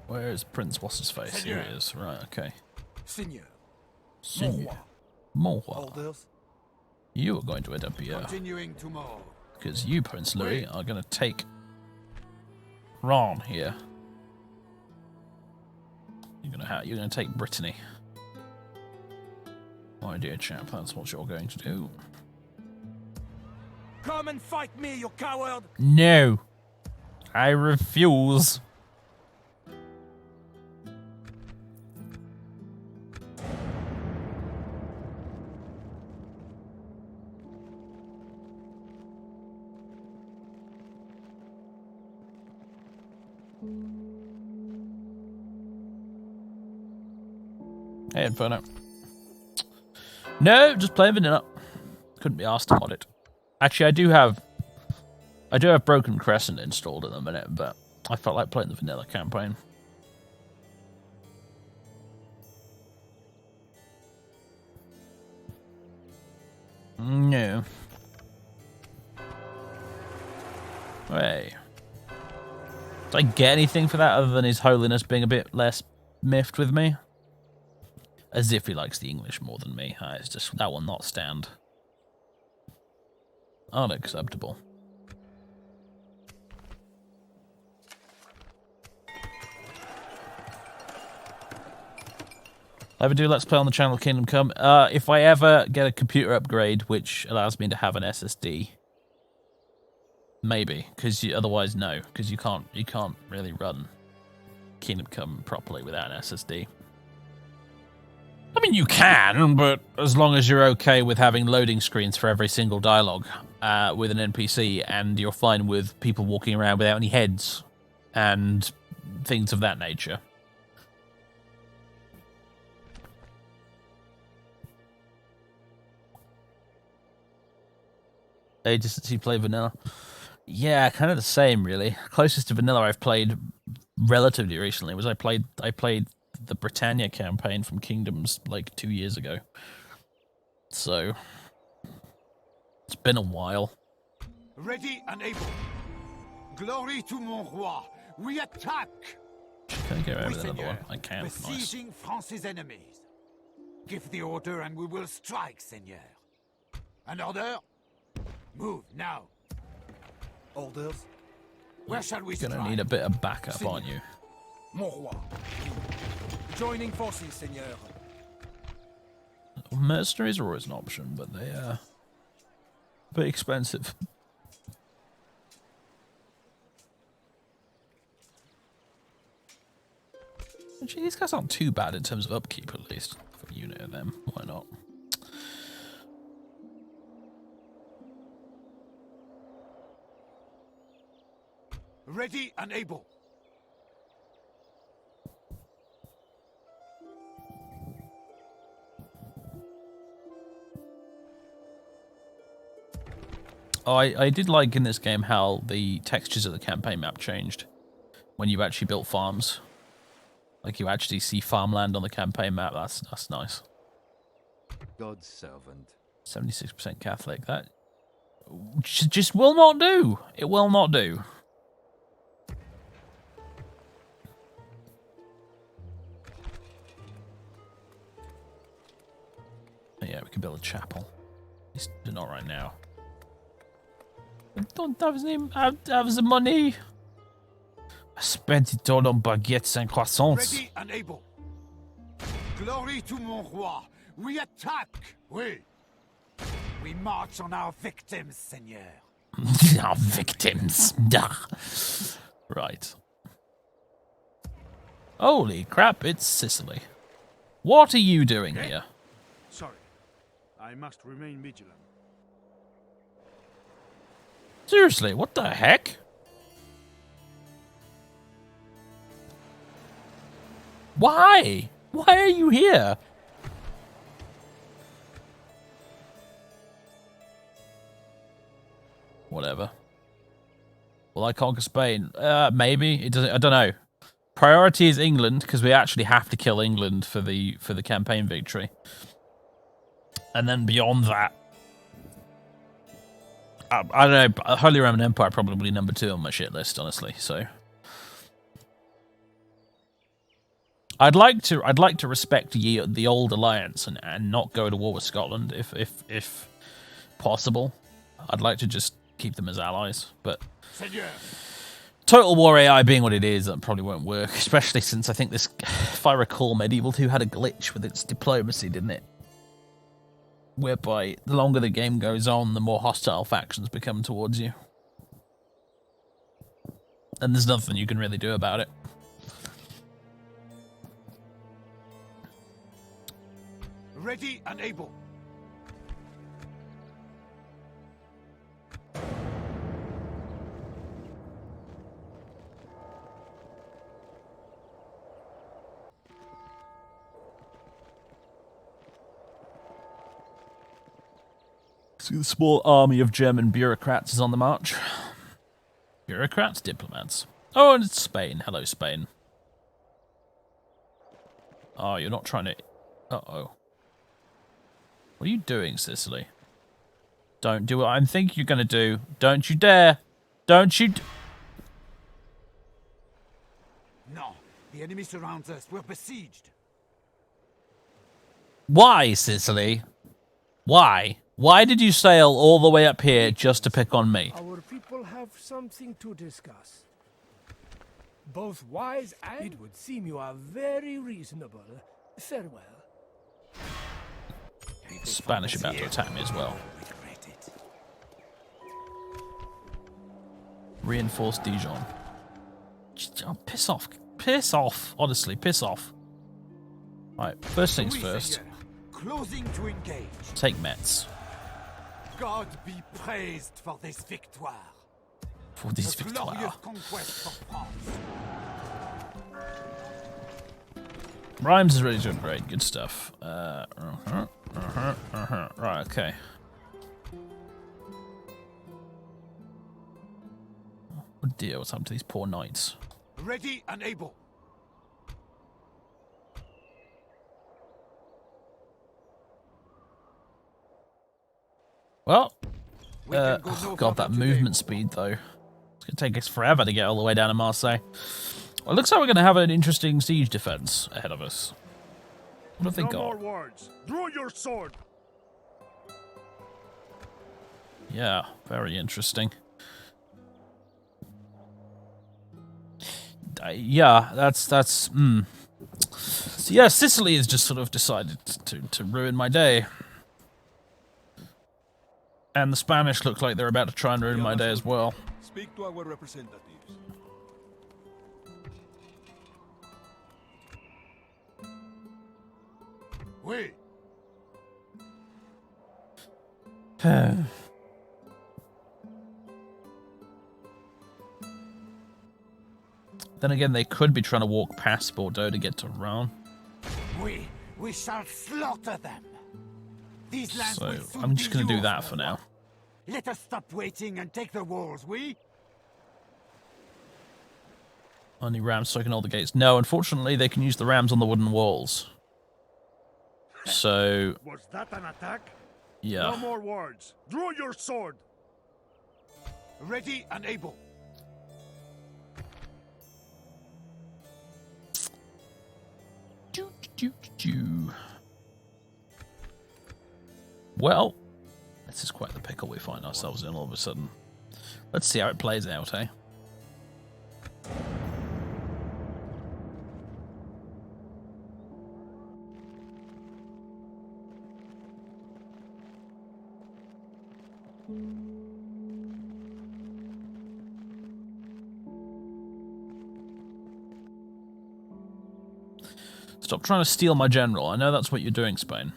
S2: Where's Prince What's-His-Face? Here he is. Right, okay.
S3: Seigneur.
S2: Seigneur. Mon roi.
S3: Orders.
S2: You are going to end up here.
S3: Continuing tomorrow.
S2: Because you, Prince Louis, are going to take Ron here. You're going to take Brittany. My dear chap, that's what you're going to do.
S6: Come and fight me, you coward!
S2: No. I refuse. Hey, Inferno. No, just playing vanilla. Couldn't be asked to mod it. Actually, I do have Broken Crescent installed in a minute, but I felt like playing the vanilla campaign. No. Hey. Did I get anything for that other than His Holiness being a bit less miffed with me? As if he likes the English more than me. It's just that will not stand. Unacceptable. Ever do Let's Play on the channel Kingdom Come? If I ever get a computer upgrade which allows me to have an SSD, maybe. Because otherwise, no. Because you can't really run Kingdom Come properly without an SSD. I mean, you can, but as long as you're okay with having loading screens for every single dialogue with an NPC, and you're fine with people walking around without any heads and things of that nature. Ages since you played vanilla. Yeah, kind of the same, really. Closest to vanilla I've played relatively recently was I played the Britannia campaign from Kingdoms like 2 years ago. So it's been a while.
S3: Ready and able. Glory to mon roi. We attack.
S2: Can I get rid of another one? I can. Nice.
S3: Besieging France's enemies. Give the order and we will strike, Seigneur. An order? Move now.
S6: Orders?
S3: Where shall we
S2: You're
S3: strike?
S2: gonna need a bit of backup, aren't you?
S6: Mon roi. Joining forces, Seigneur.
S2: Mercenaries are always an option, but they are a bit expensive. Actually, these guys aren't too bad in terms of upkeep, at least. For you know them, why not?
S3: Ready and able.
S2: Oh, I did like in this game how the textures of the campaign map changed when you actually built farms. Like you actually see farmland on the campaign map. That's nice.
S4: God's servant.
S2: 76% Catholic. That just will not do. It will not do. Yeah, we can build a chapel. At least not right now. I don't have the money. I spent it all on baguettes and croissants.
S3: Ready and able. Glory to mon roi. We attack. We march on our victims, Seigneur.
S2: Our victims. Right. Holy crap, it's Sicily. What are you doing here?
S7: Sorry. I must remain vigilant.
S2: Seriously, what the heck? Why? Why are you here? Whatever. Will I conquer Spain? Maybe. It doesn't. I don't know. Priority is England because we actually have to kill England for the campaign victory. And then beyond that, I don't know. Holy Roman Empire probably number 2 on my shit list, honestly. So I'd like to respect the old alliance and not go to war with Scotland if possible. I'd like to just keep them as allies, but Total War AI being what it is, that probably won't work. Especially since I think this, if I recall, Medieval 2 had a glitch with its diplomacy, didn't it? whereby the longer the game goes on, the more hostile factions become towards you. And there's nothing you can really do about it.
S3: Ready and able.
S2: So the small army of German bureaucrats is on the march. Bureaucrats? Diplomats. Oh, and it's Spain. Hello, Spain. Oh, you're not trying to... Uh-oh. What are you doing, Sicily? Don't do what I think you're going to do. Don't you dare. Don't you...
S3: No, the enemy surrounds us. We're besieged.
S2: Why, Sicily? Why? Why did you sail all the way up here just to pick on me?
S8: Our people have something to discuss. Both wise and it would seem you are very reasonable. Farewell.
S2: Spanish about to attack me as well. Reinforced Dijon. Oh, piss off. Piss off. Honestly, piss off. Right, first things first.
S3: Closing to engage.
S2: Take Metz.
S3: God be praised for this victoire.
S2: For this
S3: A glorious
S2: victoire.
S3: conquest for France.
S2: Rhymes is really doing great. Good stuff. Right, okay. Oh dear, what's happened to these poor knights?
S3: Ready and able.
S2: Well,
S3: We can go no
S2: oh god, that
S3: further today.
S2: movement speed though. It's gonna take us forever to get all the way down to Marseille. Well, it looks like we're gonna have an interesting siege defense ahead of us. What have they
S9: No
S2: got?
S9: more words. Draw your sword.
S2: Yeah, very interesting. Yeah, that's. So yeah, Sicily has just sort of decided to ruin my day. And the Spanish look like they're about to try and ruin my day as well.
S6: Speak to our representatives.
S3: Oui.
S2: Then again, they could be trying to walk past Bordeaux to get to Rouen.
S3: We shall slaughter them. These lands
S2: So
S3: will soon
S2: I'm just
S3: be
S2: going to do
S3: yours,
S2: that for
S3: my
S2: now.
S3: lord. Let us stop waiting and take the walls, we?
S2: Only rams so I can hold the gates. No, unfortunately, they can use the rams on the wooden walls. So,
S9: Was that an attack?
S2: yeah.
S9: No more words. Draw your sword.
S3: Ready and able.
S2: Well, this is quite the pickle we find ourselves in all of a sudden. Let's see how it plays out, eh? Stop trying to steal my general. I know that's what you're doing, Spain.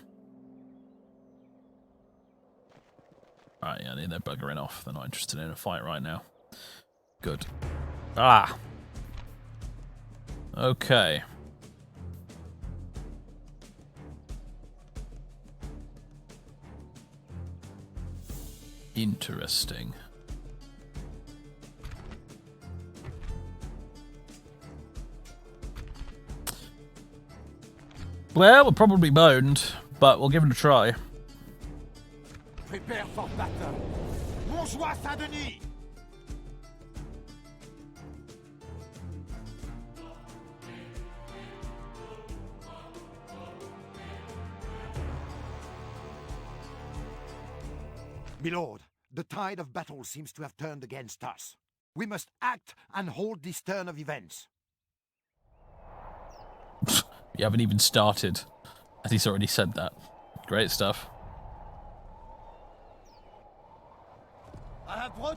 S2: Alright, yeah, they're buggering off. They're not interested in a fight right now. Good. Ah! Okay. Interesting. Well, we're probably boned, but we'll give it a try.
S3: Prepare for battle. Montjoie Saint-Denis.
S10: Milord, the tide of battle seems to have turned against us. We must act and hold this turn of events.
S2: You haven't even started, as he's already said that. Great stuff.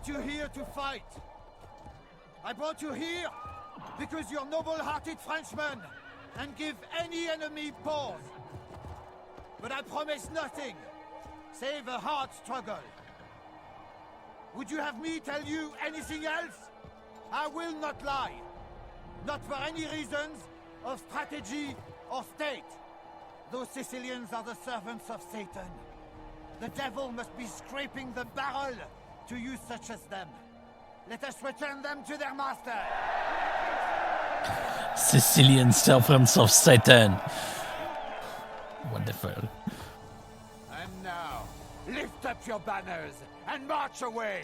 S3: brought you here to fight. I brought you here because you're noble-hearted Frenchmen and give any enemy pause. But I promise nothing, save a hard struggle. Would you have me tell you anything else? I will not lie. Not for any reasons of strategy or state. Those Sicilians are the servants of Satan. The devil must be scraping the barrel to use such as them. Let us return them to their master.
S2: Sicilian servants of Satan. Wonderful.
S3: And now, lift up your banners and march away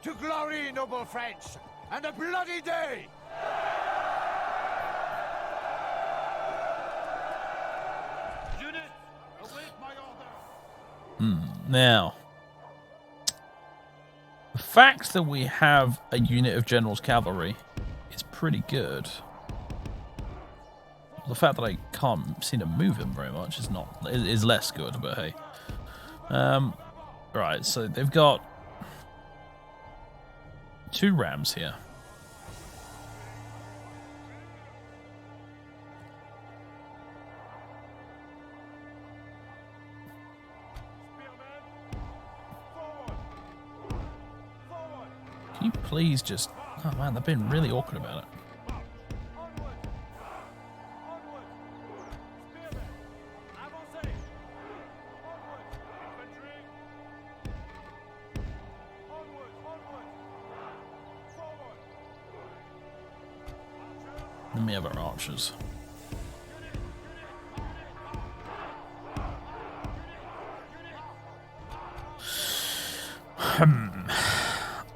S3: to glory, noble French, and a bloody day! Unit, await my order!
S2: Now, the fact that we have a unit of General's cavalry is pretty good. The fact that I can't seem to move him very much is less good, but hey. Right, so they've got 2 rams here. Can you please just... Oh man, they've been really awkward about it. Then we have our archers.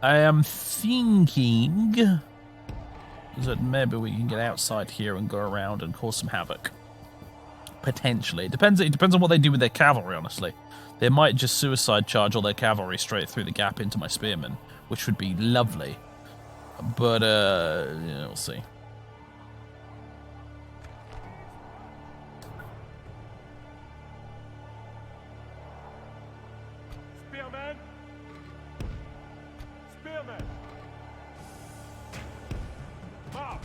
S2: I am thinking that maybe we can get outside here and go around and cause some havoc. Potentially. It depends on what they do with their cavalry, honestly. They might just suicide charge all their cavalry straight through the gap into my spearmen, which would be lovely. But, yeah, we'll see.
S9: Spearman! Spearman! March!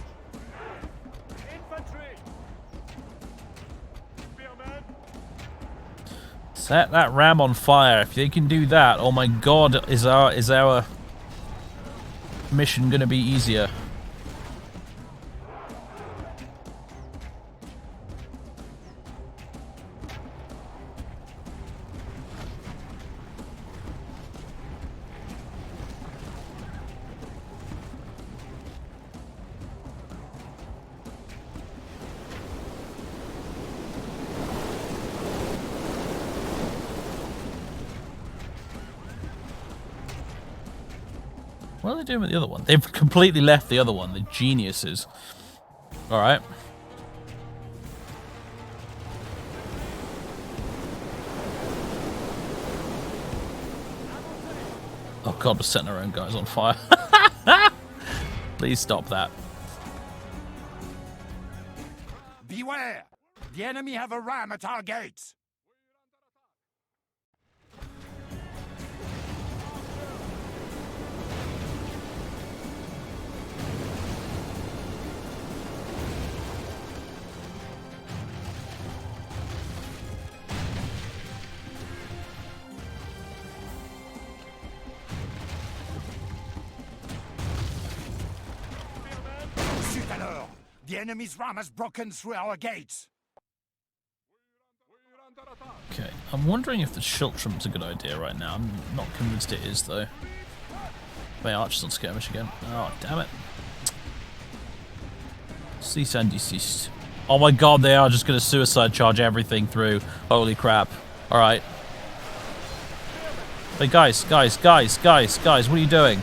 S9: Infantry! Spearman!
S2: Set that ram on fire. If they can do that, oh my god, is our mission gonna be easier? What are they doing with the other one? They've completely left the other one. The geniuses. Alright. Oh god, we're setting our own guys on fire. Please stop that.
S3: Beware! The enemy have a ram at our gates! The enemy's ram has broken through our gates.
S2: Okay, I'm wondering if the Schiltram's a good idea right now. I'm not convinced it is, though. My archers on skirmish again. Oh, damn it. Cease and desist. Oh my god, they are just going to suicide charge everything through. Holy crap. Alright. Hey, guys, what are you doing?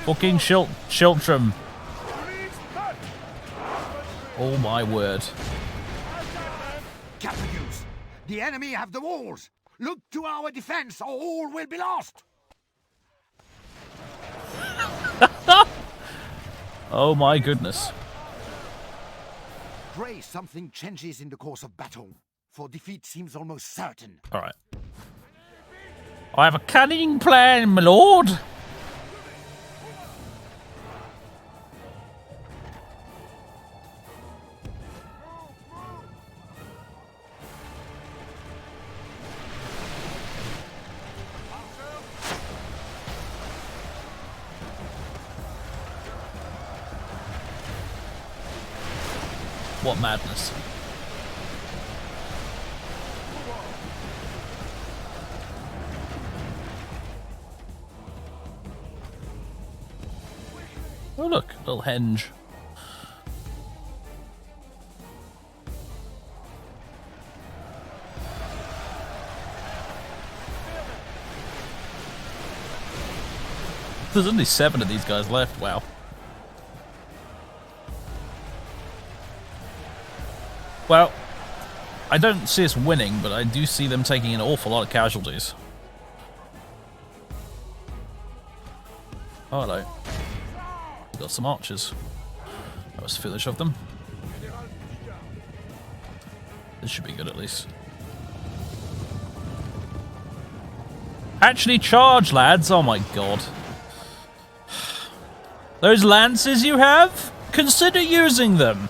S2: Fucking Schiltram. Oh my word.
S10: Capitals! The enemy have the walls! Look to our defense or all will be lost!
S2: Oh my goodness.
S10: Pray something changes in the course of battle, for defeat seems almost certain.
S2: Alright. I have a cunning plan, my lord. What madness. Oh look, little henge. There's only 7 of these guys left, wow. Well, I don't see us winning, but I do see them taking an awful lot of casualties. Oh, hello. Got some archers. That was foolish of them. This should be good at least. Actually charge, lads! Oh my god. Those lances you have? Consider using them!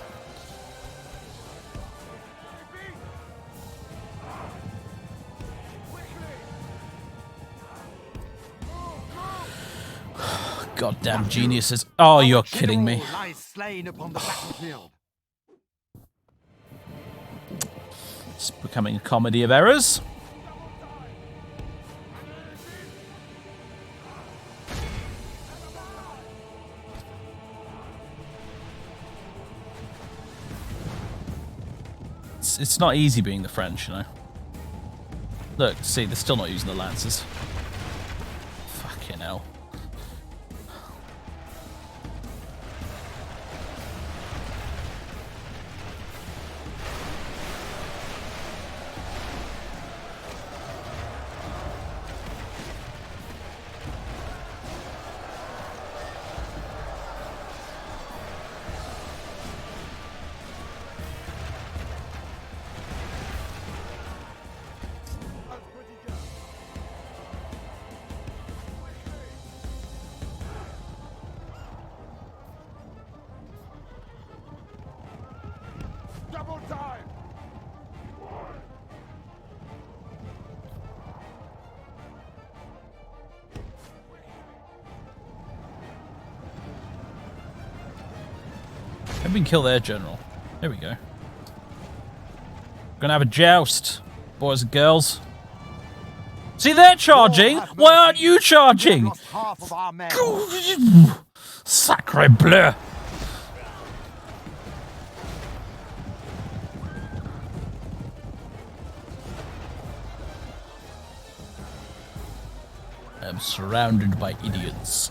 S2: Goddamn geniuses. Oh, you're kidding me.
S10: Lies slain upon the battlefield.
S2: It's becoming a comedy of errors. It's not easy being the French, you know. Look, see, they're still not using the lances. Fucking hell.
S3: Double time!
S2: Maybe we can kill their general. There we go. Gonna have a joust, boys and girls. See, they're charging! Why aren't you charging?
S10: Half of our men.
S2: Sacre bleu! I'm surrounded by idiots.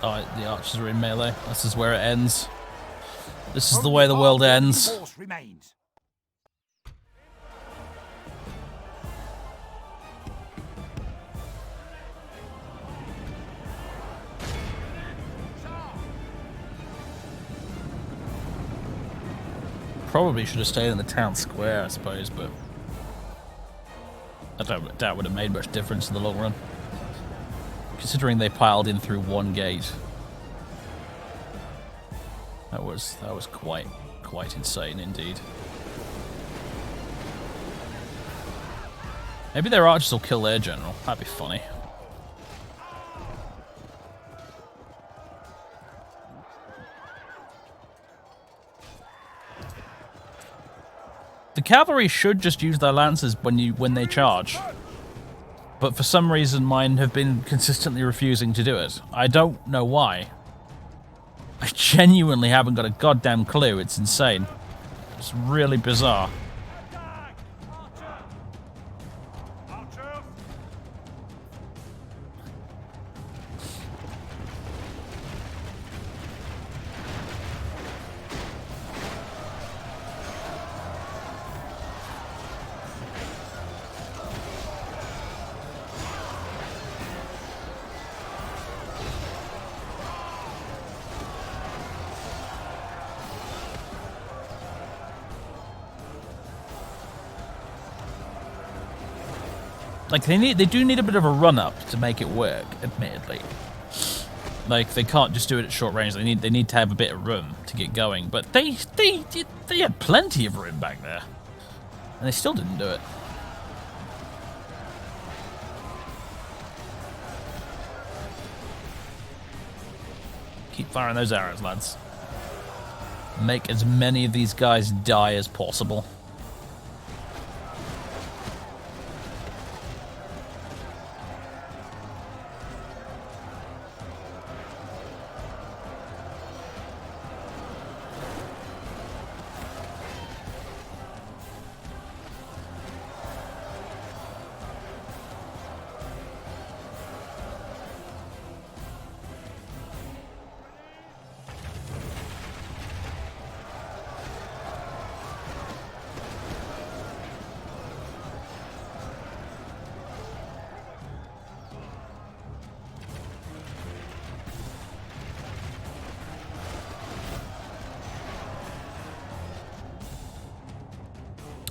S2: Oh, the archers are in melee. This is where it ends. This is the way the world ends.
S10: Force remains.
S2: Probably should have stayed in the town square, I suppose, but I doubt it would have made much difference in the long run. Considering they piled in through one gate. That was quite insane indeed. Maybe their archers will kill their general. That'd be funny. The cavalry should just use their lances when they charge. But for some reason mine have been consistently refusing to do it. I don't know why. I genuinely haven't got a goddamn clue. It's insane. It's really bizarre. Like, they do need a bit of a run-up to make it work, admittedly. Like, they can't just do it at short range. They need to have a bit of room to get going. But they had plenty of room back there, and they still didn't do it. Keep firing those arrows, lads. Make as many of these guys die as possible.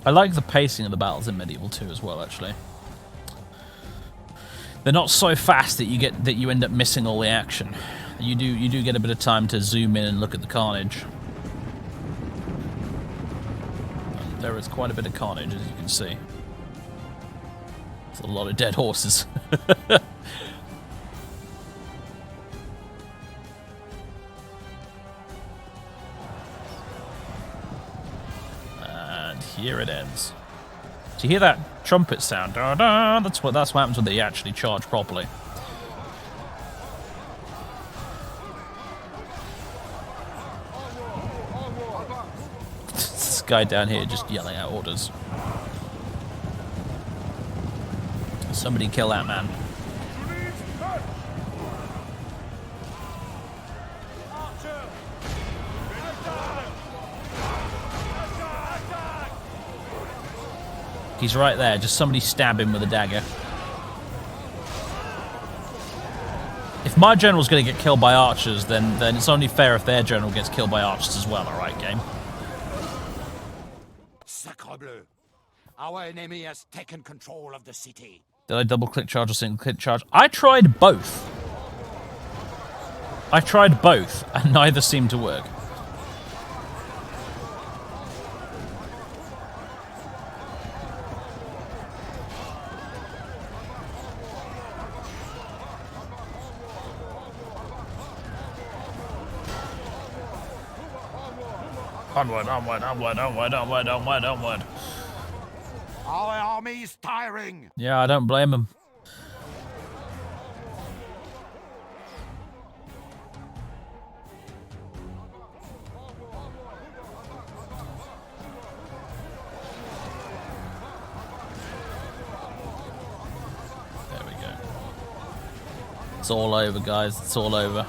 S2: I like the pacing of the battles in Medieval 2 as well, actually. They're not so fast that you end up missing all the action. You do get a bit of time to zoom in and look at the carnage. And there is quite a bit of carnage, as you can see. There's a lot of dead horses. Here it ends. So you hear that trumpet sound? Da, da, that's what happens when they actually charge properly. This guy down here just yelling out orders. Somebody kill that man. He's right there. Just somebody stab him with a dagger. If my general's going to get killed by archers, then it's only fair if their general gets killed by archers as well, alright, game?
S10: Sacre bleu. Our enemy has taken control of the city.
S2: Did I double-click charge or single-click charge? I tried both. I tried both, and neither seemed to work. Onward, onward, onward, onward, onward, onward, onward.
S10: Our army is tiring.
S2: Yeah, I don't blame him. There we go. It's all over, guys. It's all over.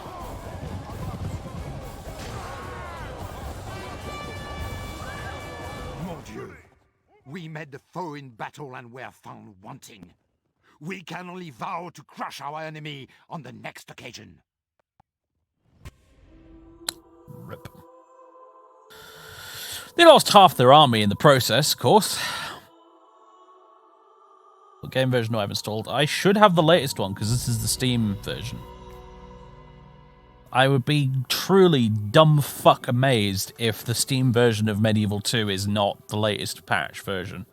S10: We met the foe in battle and were found wanting. We can only vow to crush our enemy on the next occasion.
S2: Rip. They lost half their army in the process, of course. What game version do I have installed? I should have the latest one, because this is the Steam version. I would be truly dumb fuck amazed if the Steam version of Medieval 2 is not the latest patch version.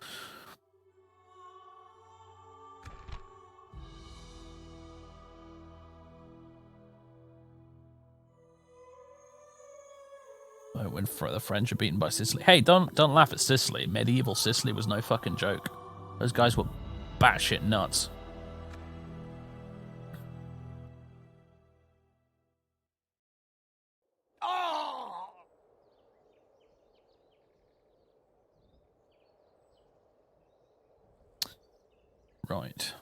S2: Oh, when the French are beaten by Sicily. Hey, don't laugh at Sicily. Medieval Sicily was no fucking joke. Those guys were batshit nuts. Right.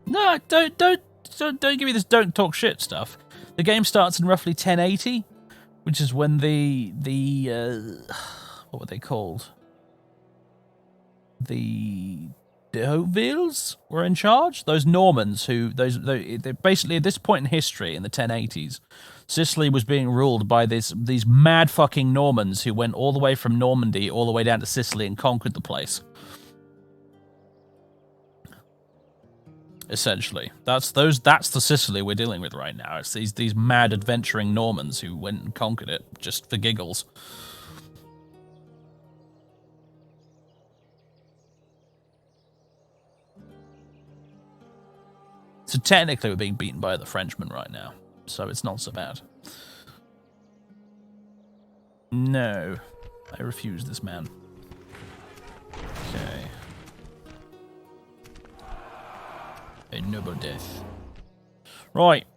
S2: No, don't give me this don't talk shit stuff. The game starts in roughly 1080, which is when the what were they called? The de Hautevilles were in charge. Those Normans who they basically at this point in history in the 1080s, Sicily was being ruled by these mad fucking Normans who went all the way from Normandy all the way down to Sicily and conquered the place. Essentially, that's the Sicily we're dealing with right now. It's these mad adventuring Normans who went and conquered it just for giggles. So technically we're being beaten by the Frenchmen right now, so it's not so bad. No, I refuse this man. Okay. A noble death. Right.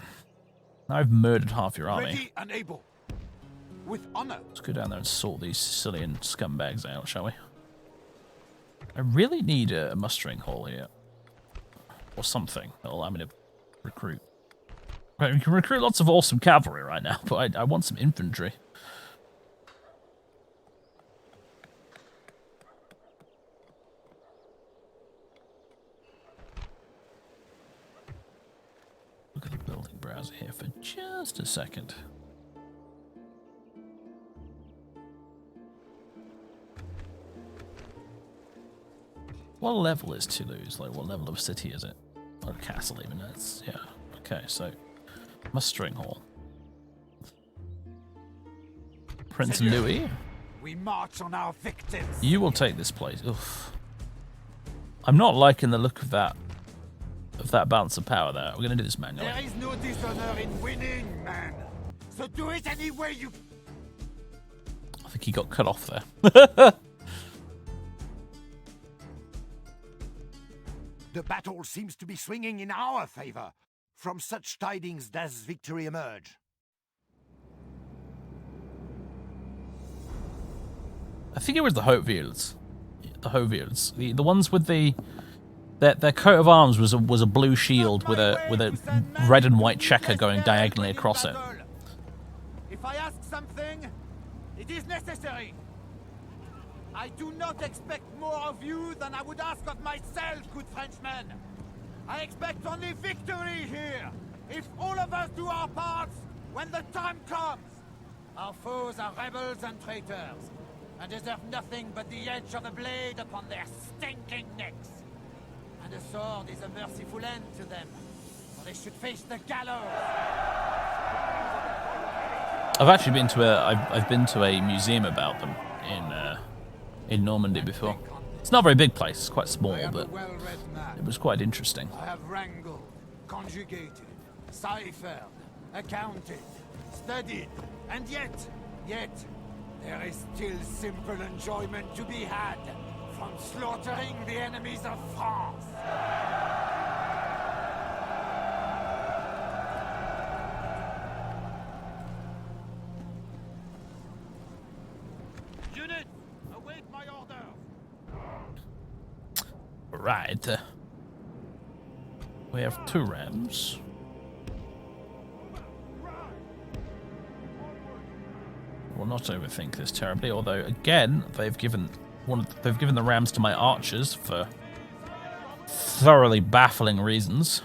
S2: Now I've murdered half your army.
S3: Ready and able. With honor.
S2: Let's go down there and sort these Sicilian scumbags out, shall we? I really need a mustering hall here. Or something that'll allow me to recruit. Right, we can recruit lots of awesome cavalry right now, but I want some infantry. Look at the building browser here for just a second. What level is Toulouse? Like, what level of city is it? Or castle, even. That's, yeah. Okay, so mustering hall. Prince Louis.
S3: We march on our victims.
S2: You will take this place. Oof. I'm not liking the look of that balance of power there. We're gonna do this manually.
S3: There is no dishonor in winning, man. So do it any way you.
S2: I think he got cut off there.
S10: The battle seems to be swinging in our favor. From such tidings does victory emerge.
S2: I think it was the Hautevilles. The Hautevilles. The ones with their coat of arms was a blue shield with a red and white checker going diagonally across it.
S3: If I ask something, it is necessary. I do not expect more of you than I would ask of myself, good Frenchmen. I expect only victory here, if all of us do our parts when the time comes. Our foes are rebels and traitors, and deserve nothing but the edge of a blade upon their stinking necks. And a sword is a merciful end to them, for they should face the gallows.
S2: I've actually been to a museum about them in Normandy before. It's not a very big place, it's quite small, but it was quite interesting.
S3: I have wrangled, conjugated, ciphered, accounted, studied, and yet, there is still simple enjoyment to be had from slaughtering the enemies of France. Unit, await my order.
S2: Right. We have 2 rams. We'll not overthink this terribly, although again they've given the rams to my archers for thoroughly baffling reasons.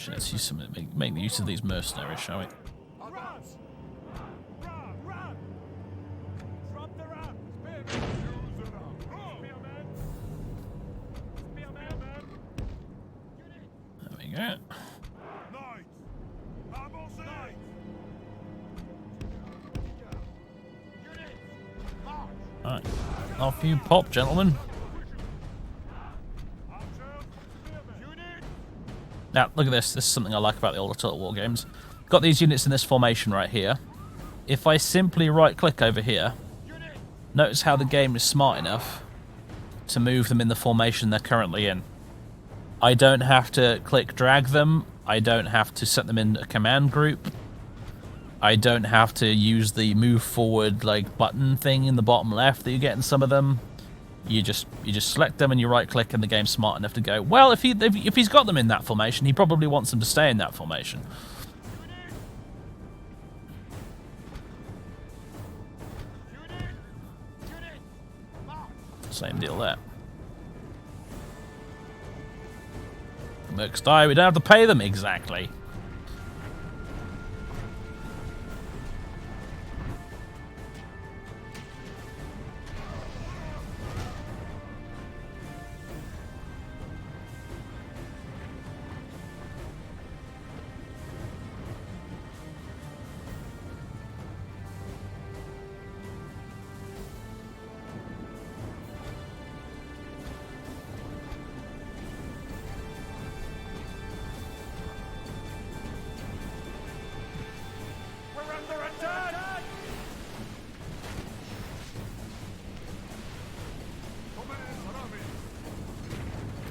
S2: Let's use some, make use of these mercenaries, shall we? There we go. Alright, off you pop, gentlemen. Now, look at this. This is something I like about the older Total War games. Got these units in this formation right here. If I simply right-click over here, notice how the game is smart enough to move them in the formation they're currently in. I don't have to click drag them. I don't have to set them in a command group. I don't have to use the move forward like button thing in the bottom left that you get in some of them. You just select them and you right click, and the game's smart enough to go, well, if he's got them in that formation, he probably wants them to stay in that formation. Same deal there. The mercs die, we don't have to pay them exactly.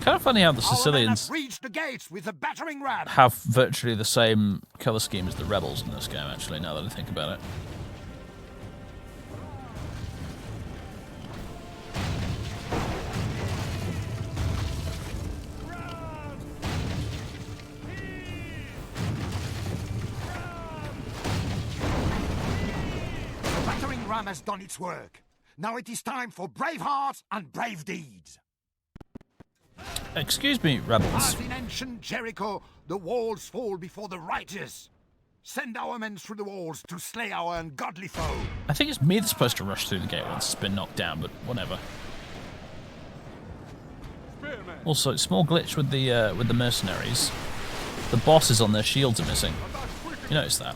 S2: Kind of funny how the Sicilians
S10: reached the gates with a battering ram.
S2: have virtually the same colour scheme as the rebels in this game, actually, now that I think about it.
S10: The battering ram has done its work. Now it is time for brave hearts and brave deeds.
S2: Excuse me, rebels.
S10: As in ancient Jericho, the walls fall before the righteous. Send our men through the walls to slay our ungodly foe.
S2: I think it's me that's supposed to rush through the gate once it's been knocked down, but whatever. Also, small glitch with the mercenaries. The bosses on their shields are missing. You notice that?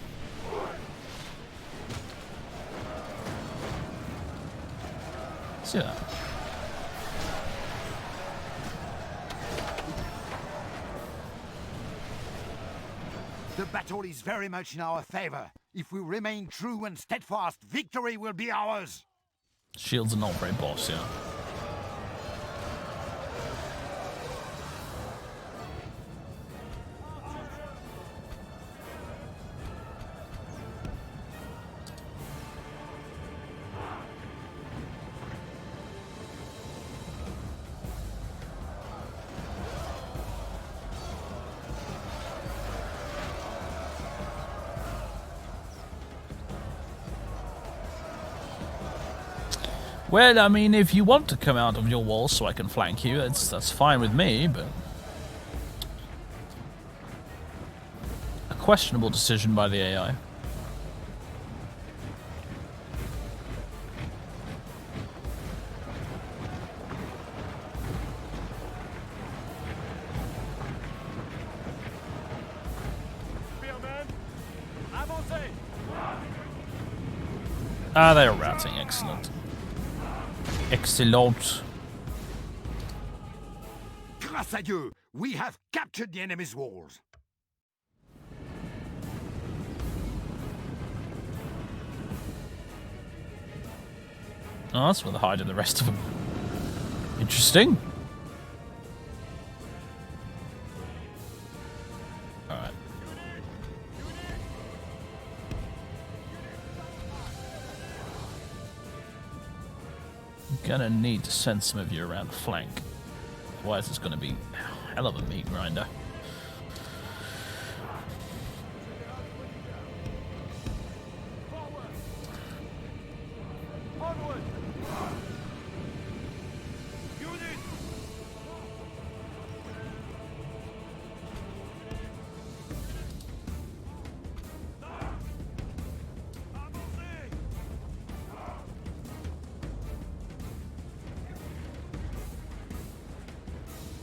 S2: See that?
S10: The battle is very much in our favor. If we remain true and steadfast, victory will be ours.
S2: Shields are not very boss, yeah. Well, I mean, if you want to come out of your walls so I can flank you, that's fine with me, but... a questionable decision by the AI. Ah, they're routing, excellent. Excellent.
S10: Grâce à Dieu, we have captured the enemy's walls.
S2: Oh, that's where they're hiding the rest of them. Interesting. Alright. Gonna need to send some of you around the flank. Otherwise it's gonna be a hell of a meat grinder.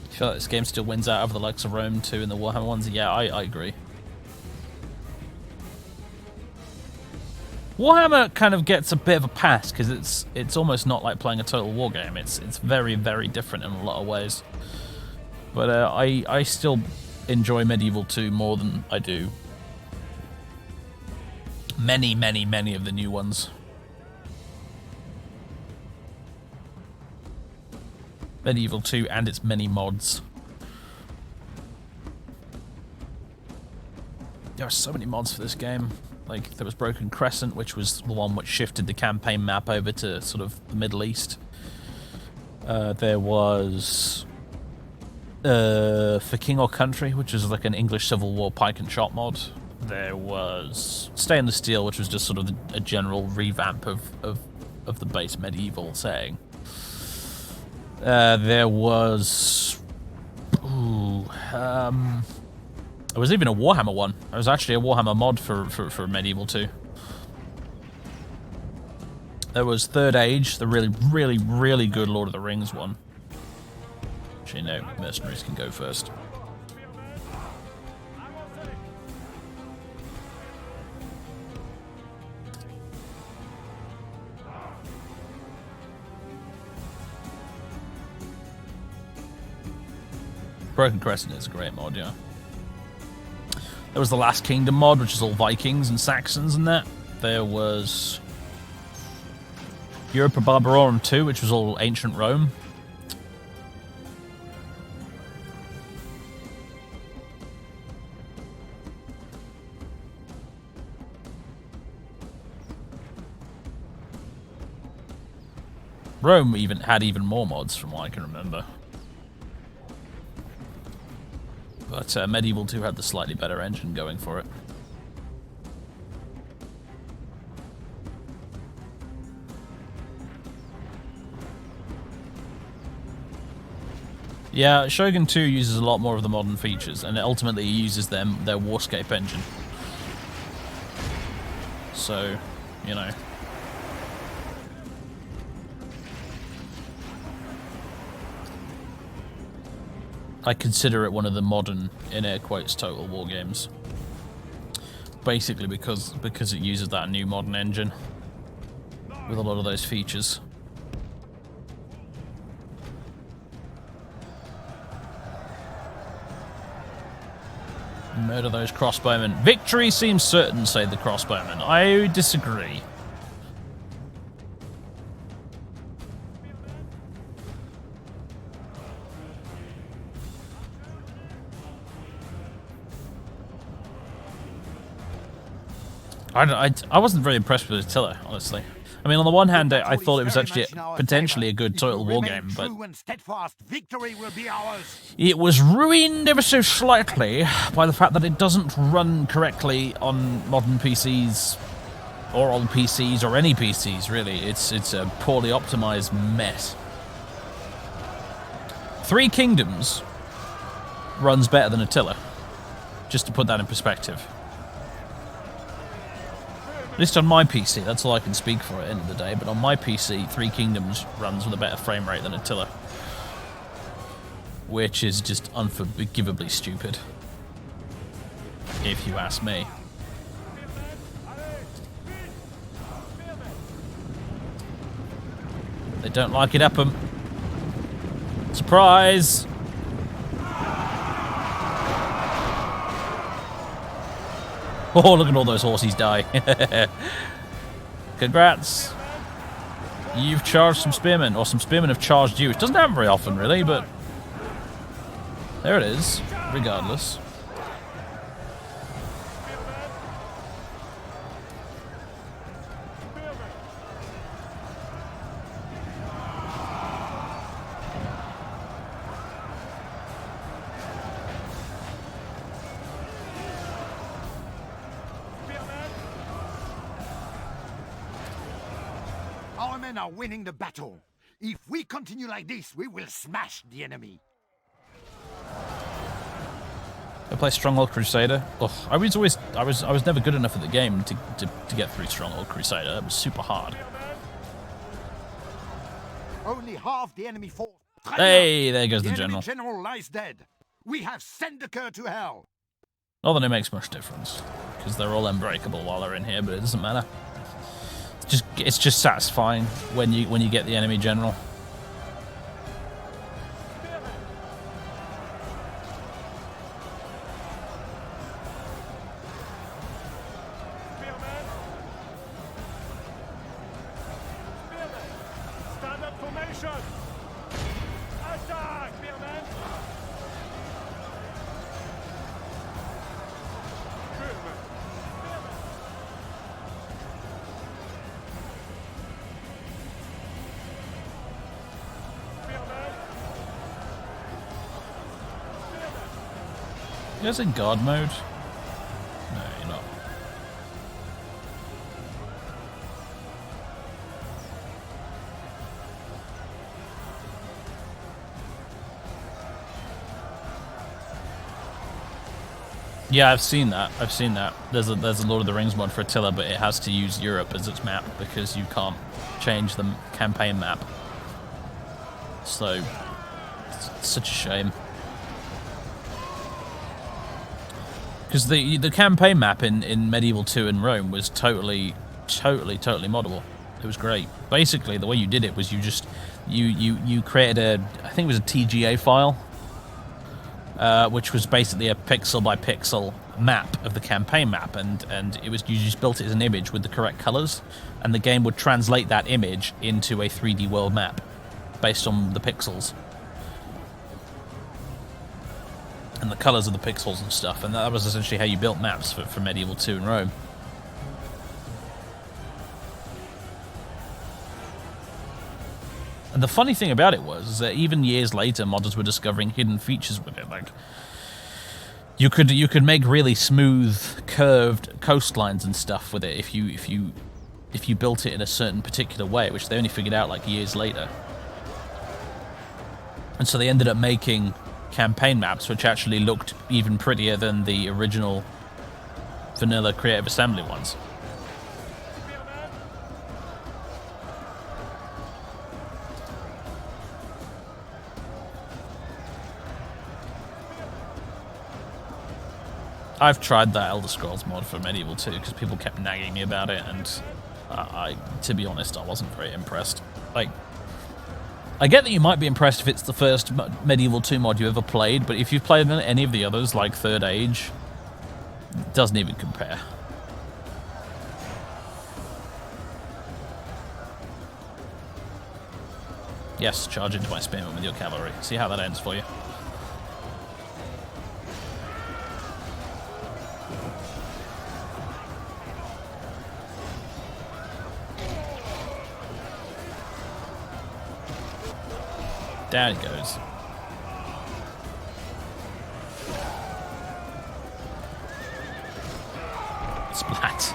S2: I feel like this game still wins out over the likes of Rome 2 and the Warhammer ones. Yeah, I agree. Warhammer kind of gets a bit of a pass because it's almost not like playing a Total War game. It's very, very different in a lot of ways. But I still enjoy Medieval 2 more than I do many, many, many of the new ones. Medieval 2 and its many mods. There are so many mods for this game. Like, there was Broken Crescent, which was the one which shifted the campaign map over to sort of the Middle East. There was for King or Country, which is like an English Civil War pike and shot mod. There was Stainless Steel, which was just sort of a general revamp of the base medieval setting. There was... there was even a Warhammer one. There was actually a Warhammer mod for Medieval 2. There was Third Age, the really good Lord of the Rings one. Actually, no, Mercenaries can go first. Broken Crescent is a great mod, yeah. There was the Last Kingdom mod, which is all Vikings and Saxons and that. There was Europa Barbarorum 2, which was all ancient Rome. Rome even had even more mods from what I can remember. But Medieval 2 had the slightly better engine going for it. Yeah, Shogun 2 uses a lot more of the modern features, and it ultimately uses their Warscape engine. So, you know. I consider it one of the modern, in air quotes, Total War games. Basically because it uses that new modern engine with a lot of those features. Murder those crossbowmen. Victory seems certain, say the crossbowmen. I disagree. I wasn't very impressed with Attila, honestly. I mean, on the one hand, I thought it was actually potentially a good Total War game, but it was ruined ever so slightly by the fact that it doesn't run correctly on modern PCs, or old PCs, or any PCs, really. It's a poorly optimized mess. Three Kingdoms runs better than Attila, just to put that in perspective. At least on my PC, that's all I can speak for at the end of the day, but on my PC, Three Kingdoms runs with a better frame rate than Attila. Which is just unforgivably stupid, if you ask me. They don't like it up 'em. Surprise! Oh, look at all those horses die. Congrats. You've charged some spearmen, or some spearmen have charged you. It doesn't happen very often, really, but there it is, regardless.
S10: Are winning the battle. If we continue like this, we will smash the enemy.
S2: I play Stronghold Crusader. Oh, I was never good enough at the game to get through Stronghold Crusader. It was super hard.
S10: Only half the enemy force.
S2: Hey, there goes the general.
S10: The general lies dead. We have sent the cur to hell.
S2: Not that it makes much difference, because they're all unbreakable while they're in here, but it doesn't matter. It's just satisfying when you get the enemy general.
S9: Stand up formation. Attack, spearman.
S2: You guys in guard mode? No, you're not. Yeah, I've seen that. I've seen that. There's a Lord of the Rings mod for Attila, but it has to use Europe as its map because you can't change the campaign map. So it's such a shame. Because the campaign map in Medieval 2 in Rome was totally moddable. It was great. Basically, the way you did it was you created I think it was a TGA file, which was basically a pixel by pixel map of the campaign map, and it was you just built it as an image with the correct colors, and the game would translate that image into a 3D world map based on the pixels and the colors of the pixels and stuff, and that was essentially how you built maps for Medieval 2 in Rome. And the funny thing about it was that even years later, modders were discovering hidden features with it. Like you could make really smooth, curved coastlines and stuff with it if you built it in a certain particular way, which they only figured out like years later. And so they ended up making campaign maps which actually looked even prettier than the original vanilla Creative Assembly ones. I've tried that Elder Scrolls mod for Medieval 2 because people kept nagging me about it, and to be honest, I wasn't very impressed. Like, I get that you might be impressed if it's the first Medieval 2 mod you ever played, but if you've played any of the others, like Third Age, it doesn't even compare. Yes, charge into my spearman with your cavalry. See how that ends for you. Down it goes. Splat.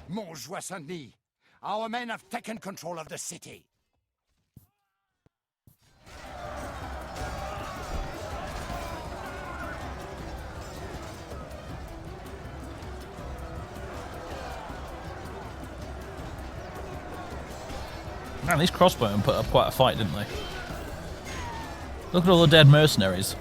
S10: Montjoie Saint-Denis, our men have taken control of the city.
S2: Man, these crossbowmen put up quite a fight, didn't they? Look at all the dead mercenaries.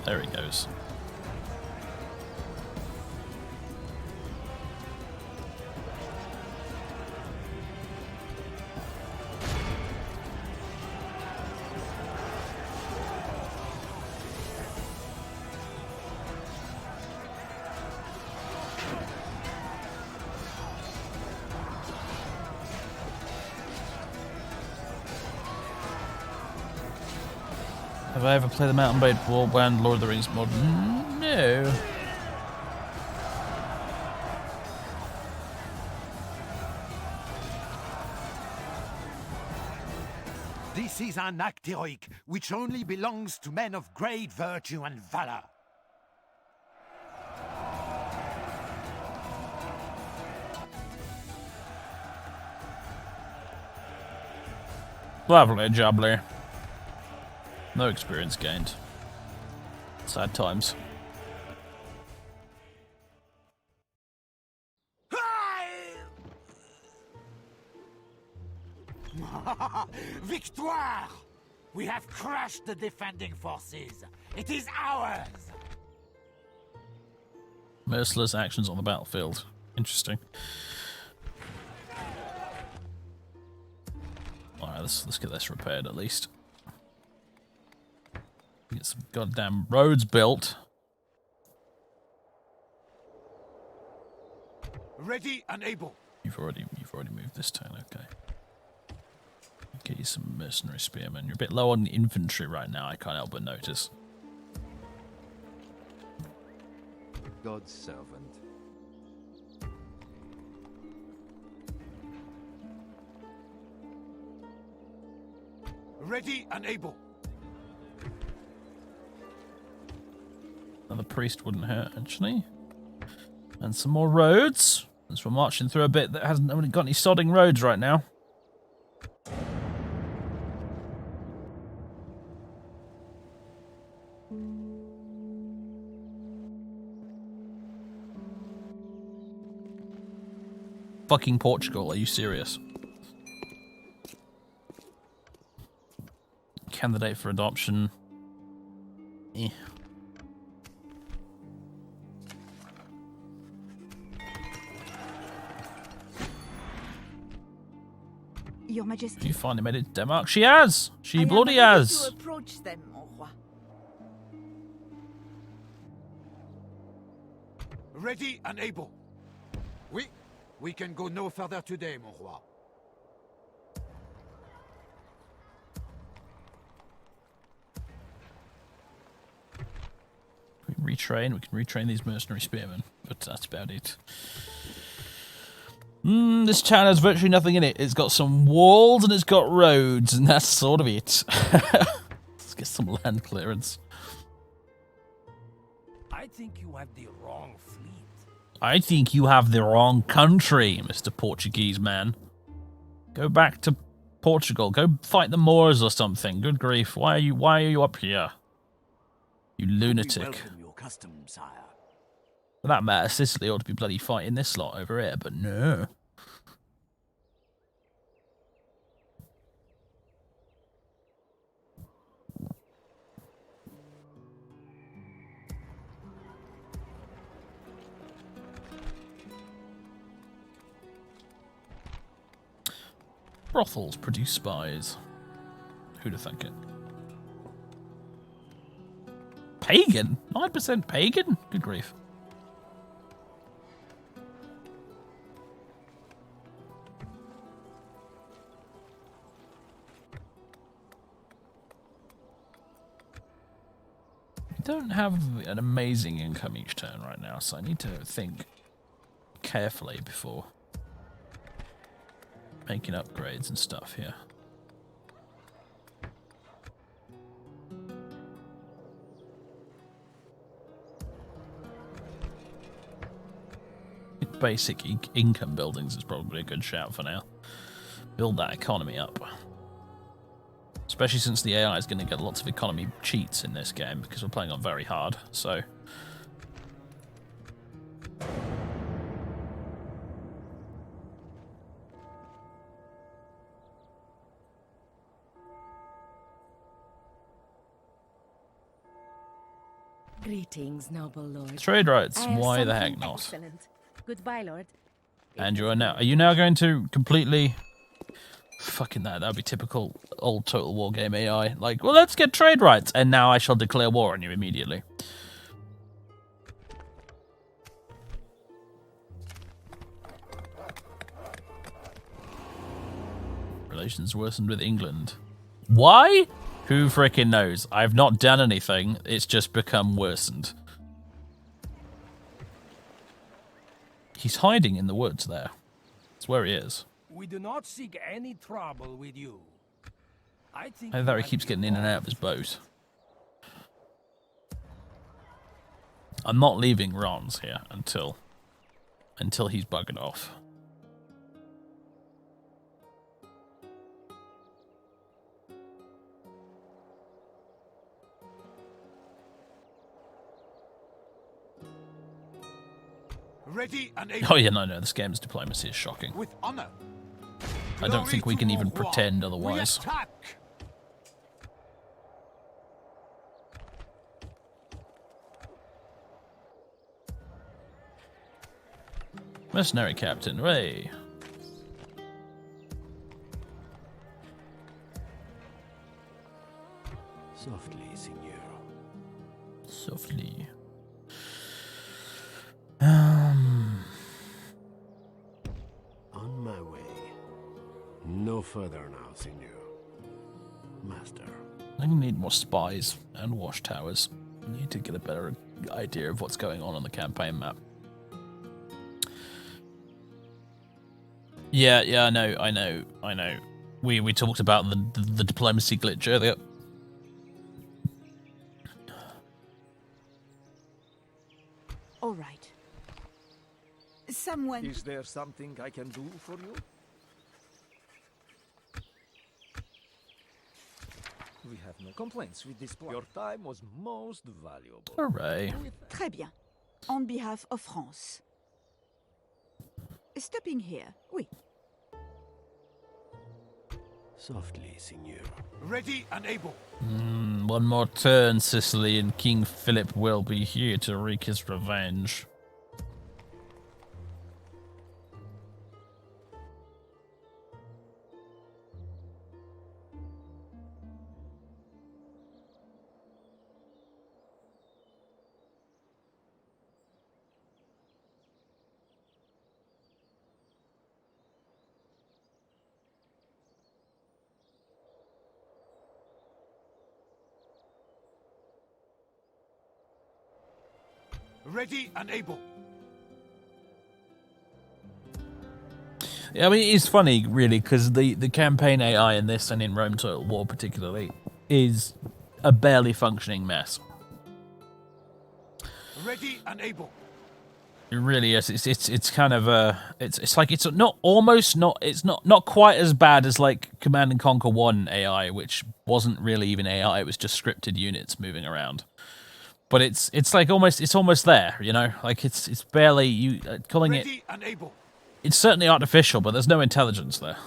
S2: There he goes. Have I ever played the Mountain Blade Warband Lord of the Rings mod? No.
S10: This is an act heroic which only belongs to men of great virtue and valor.
S2: Lovely jubbly. No experience gained. Sad times.
S10: Victoire! We have crushed the defending forces. It is ours!
S2: Merciless actions on the battlefield. Interesting. Alright, let's get this repaired at least. Get some goddamn roads built.
S3: Ready and able.
S2: You've already moved this town, okay. Get you some mercenary spearmen. You're a bit low on infantry right now, I can't help but notice.
S4: God's servant.
S3: Ready and able.
S2: Another priest wouldn't hurt, actually. And some more roads. As we're marching through a bit that hasn't got any sodding roads right now. Fucking Portugal, are you serious? Candidate for adoption. Eh.
S5: Your Majesty.
S2: You finally made it to Denmark? She has! She
S5: I
S2: bloody
S5: am ready
S2: has!
S5: to approach them, mon roi.
S3: Ready and able. We can go no further today, mon roi.
S2: We can retrain these mercenary spearmen, but that's about it. This town has virtually nothing in it. It's got some walls and it's got roads, and that's sort of it. Let's get some land clearance.
S8: I think you have the wrong fleet.
S2: I think you have the wrong country, Mr. Portuguese man. Go back to Portugal. Go fight the Moors or something. Good grief. Why are you up here? You lunatic.
S8: Welcome your custom, sire.
S2: For that matter, Sicily ought to be bloody fighting this lot over here, but no. Brothels produce spies. Who'd have thunk it? Pagan? 9% pagan? Good grief. We don't have an amazing income each turn right now, so I need to think carefully before making upgrades and stuff here. Basic income buildings is probably a good shout for now. Build that economy up. Especially since the AI is going to get lots of economy cheats in this game because we're playing on very hard, so...
S11: Greetings, noble lord.
S2: Trade rights,
S11: I have
S2: why the heck
S11: something
S2: not?
S11: Excellent. Goodbye, lord.
S2: And are you now going to completely... Fucking that would be typical old Total War game AI. Like, well, let's get trade rights, and now I shall declare war on you immediately. Relations worsened with England. Why? Who frickin' knows? I've not done anything, it's just become worsened. He's hiding in the woods there. That's where he is.
S8: We do not seek any trouble with you. I think
S2: Either that or he keeps getting in and out of his boat. I'm not leaving Rons here until he's buggered off.
S3: Ready and able.
S2: Oh yeah, no, this game's diplomacy is shocking.
S3: With honor.
S2: I don't think we can even
S3: Glory to
S2: pretend
S3: war. We
S2: otherwise.
S3: attack.
S2: Mercenary captain, way.
S8: Softly, signor.
S2: Softly.
S8: On my way. No further now, signor.
S1: master.
S2: I need more spies and watchtowers. I need to get a better idea of what's going on the campaign map. Yeah, I know. We talked about the diplomacy glitch earlier.
S5: All right. Someone...
S6: Is there something I can do for you? We have no complaints with this plan. Your time was most valuable.
S2: Hooray.
S5: Très bien. On behalf of France. Stopping here, oui.
S1: Softly, Signor.
S3: Ready and able.
S2: One more turn, Sicily, and King Philip will be here to wreak his revenge.
S3: Ready and able.
S2: Yeah, I mean, it's funny, really, because the campaign AI in this and in Rome Total War particularly is a barely functioning mess.
S3: Ready and able.
S2: It really is. It's kind of it's like it's not quite as bad as like Command and Conquer 1 AI, which wasn't really even AI. It was just scripted units moving around. But it's like almost there, you know. Like it's barely you calling
S3: Ready and able.
S2: It's certainly artificial, but there's no intelligence there.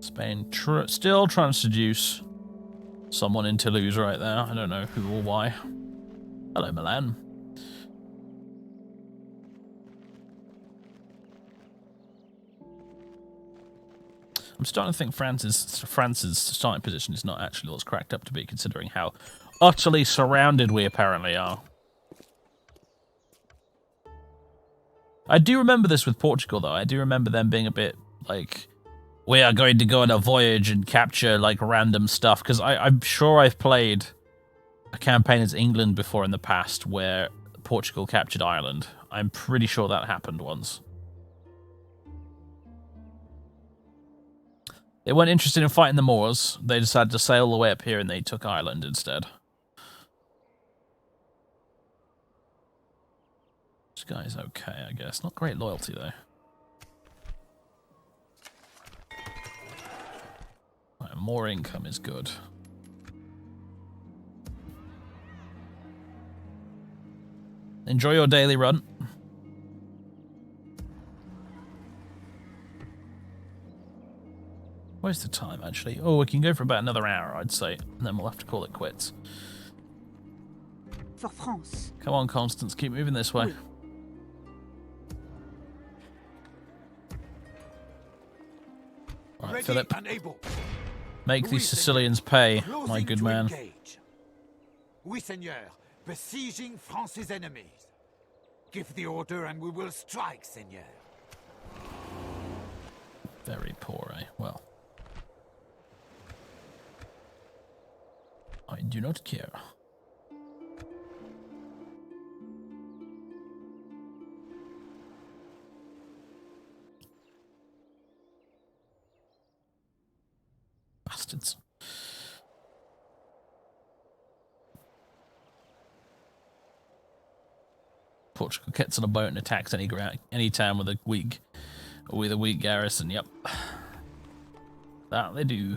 S2: Spain still trying to seduce someone in Toulouse right there. I don't know who or why. Hello, Milan. I'm starting to think France's starting position is not actually what's cracked up to be, considering how utterly surrounded we apparently are. I do remember this with Portugal, though. I do remember them being a bit like, we are going to go on a voyage and capture like random stuff, because I'm sure I've played a campaign as England before in the past where Portugal captured Ireland. I'm pretty sure that happened once. They weren't interested in fighting the Moors. They decided to sail all the way up here and they took Ireland instead. This guy's okay, I guess. Not great loyalty, though. Right, more income is good. Enjoy your daily run. Where's the time, actually? Oh, we can go for about another hour, I'd say, and then we'll have to call it quits.
S5: For France.
S2: Come on, Constance, keep moving this way.
S5: Oui.
S2: Right,
S3: Ready
S2: Philip.
S3: and able.
S2: Make
S3: Oui,
S2: these Sicilians pay,
S3: Closing
S2: my good
S3: to
S2: man.
S3: engage. Oui, Seigneur. Besieging France's enemies. Give the order and we will strike, Seigneur.
S2: Very poor, eh? Well. I do not care. Bastards. Portugal gets on a boat and attacks any town with a weak garrison. Yep, that they do.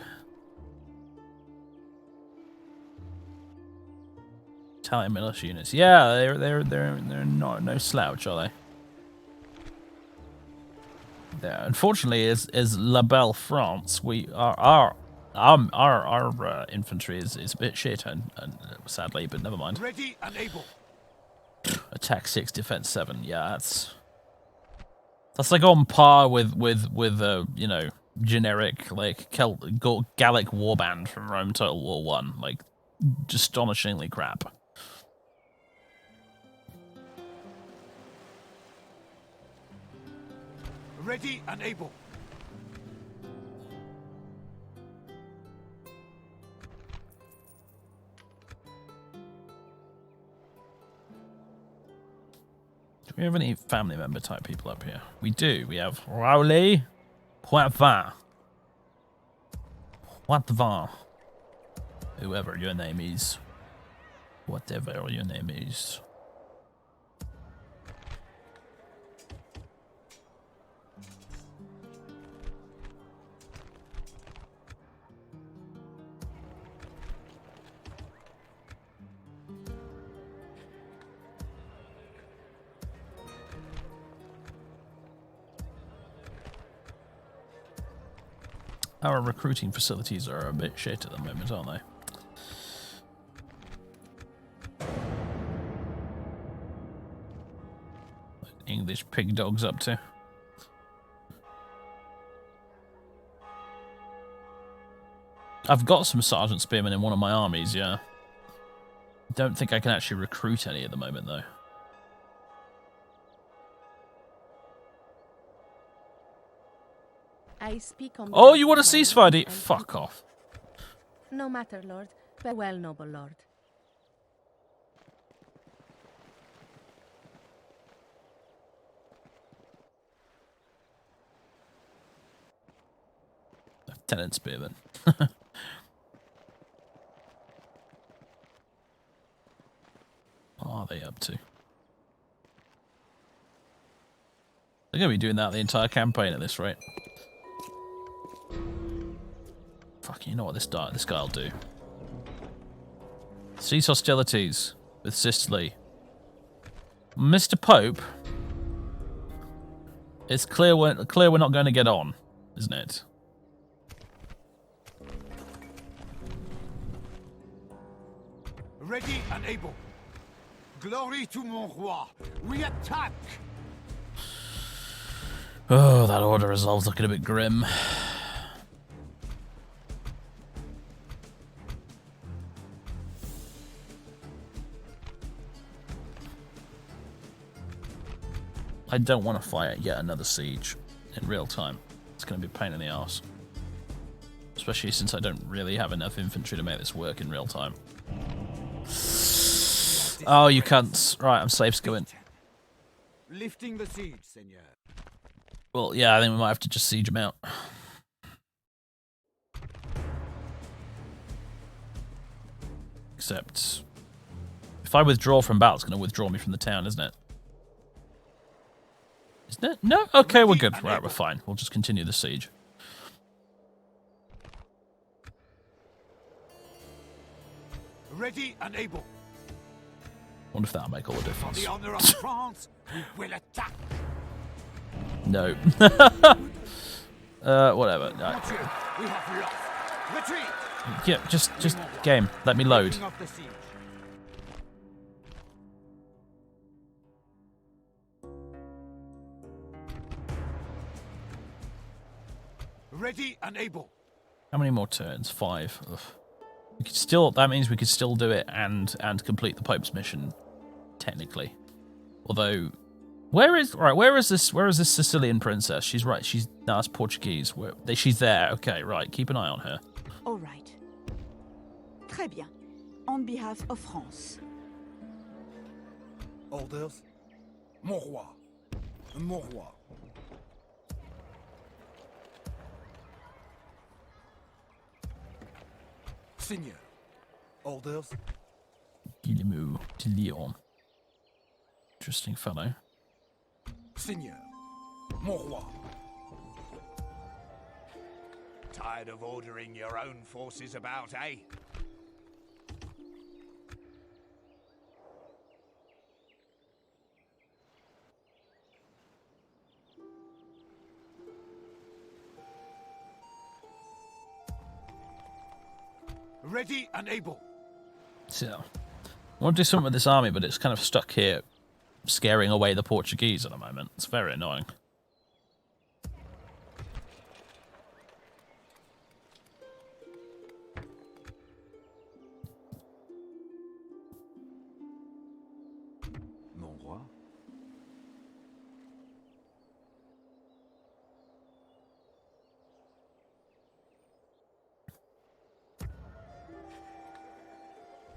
S2: Italian militia units. Yeah, they're not no slouch, are they? There. Unfortunately, as La Belle France, our infantry is a bit shit, and sadly, but never mind.
S3: Ready and able.
S2: Attack 6, defense 7. Yeah, That's like on par with you know, generic like Gallic warband from Rome Total War 1. Like, astonishingly crap.
S3: Ready and able.
S2: Do we have any family member type people up here? We do. We have Rowley, Poitvin, whoever your name is. Whatever your name is. Our recruiting facilities are a bit shit at the moment, aren't they? What English pig dogs up to? I've got some Sergeant Spearmen in one of my armies, yeah. Don't think I can actually recruit any at the moment, though.
S11: I speak on
S2: Oh, you want a ceasefire? Fuck off.
S11: No matter, Lord. Farewell, noble Lord.
S2: Lieutenant Spearman. What are they up to? They're going to be doing that the entire campaign at this rate. Fuck, you know what this guy'll do. Cease hostilities with Sicily. Mr. Pope, it's clear we're not going to get on, isn't it?
S3: Ready and able. Glory to mon roi. We attack.
S2: Oh, that order resolve's looking a bit grim. I don't want to fight yet another siege in real time. It's going to be a pain in the arse. Especially since I don't really have enough infantry to make this work in real time. Oh, you cunts. Right, I'm safe going.
S3: Lifting the siege, Seigneur.
S2: Well, yeah, I think we might have to just siege them out. Except, if I withdraw from battle, it's going to withdraw me from the town, isn't it? Isn't it? No? Okay, we're good. Right, we're fine. We'll just continue the siege.
S3: Ready and able.
S2: Wonder if that'll make all the difference.
S3: For the honor of France, we will attack.
S2: No. Whatever. No.
S3: We have lost. Retreat.
S2: Yeah, just game. Let me load.
S3: Ready and able.
S2: How many more turns? 5. Ugh. We could still. That means we could still do it and complete the Pope's mission, technically. Although, where is this Sicilian princess? She's right. No, it's Portuguese. She's there. Okay, right. Keep an eye on her.
S5: All right. Très bien. On behalf of France.
S3: Orders. Mon roi. Mon roi. Seigneur. Orders.
S2: Guillemot de Lyon. Interesting fellow.
S3: Seigneur. Mon roi.
S10: Tired of ordering your own forces about, eh?
S3: Ready and able.
S2: So, I want to do something with this army, but it's kind of stuck here, scaring away the Portuguese at the moment. It's very annoying.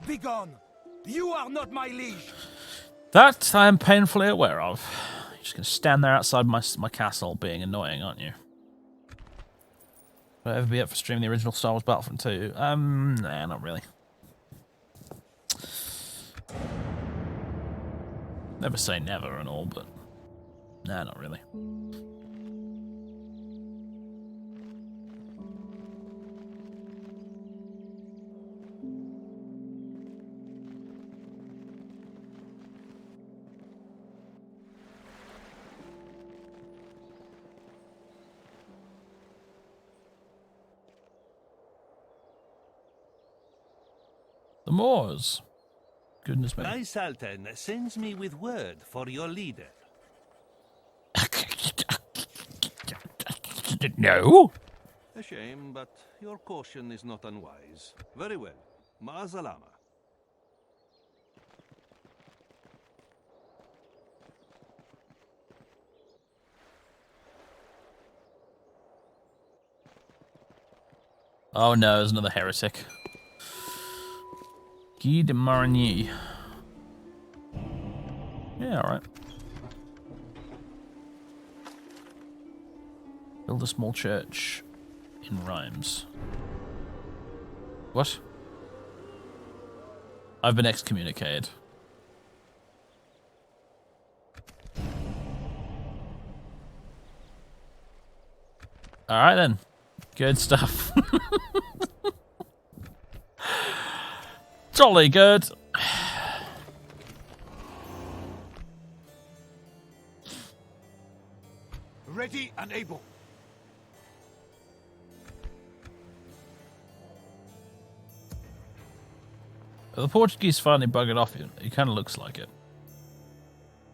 S8: Begone! You are not my liege!
S2: That I am painfully aware of. You're just going to stand there outside my castle being annoying, aren't you? Will I ever be up for streaming the original Star Wars Battlefront 2? Nah, not really. Never say never and all, but nah, not really. The Moors. Goodness me.
S12: My Sultan sends me with word for your leader.
S2: No?
S12: A shame, but your caution is not unwise. Very well. Ma'azalama.
S2: Oh no, there's another heretic. Guy de Marigny. Yeah, alright. Build a small church in Rhymes. What? I've been excommunicated. Alright then. Good stuff. Jolly good.
S3: Ready and able.
S2: The Portuguese finally buggered off. It kind of looks like it.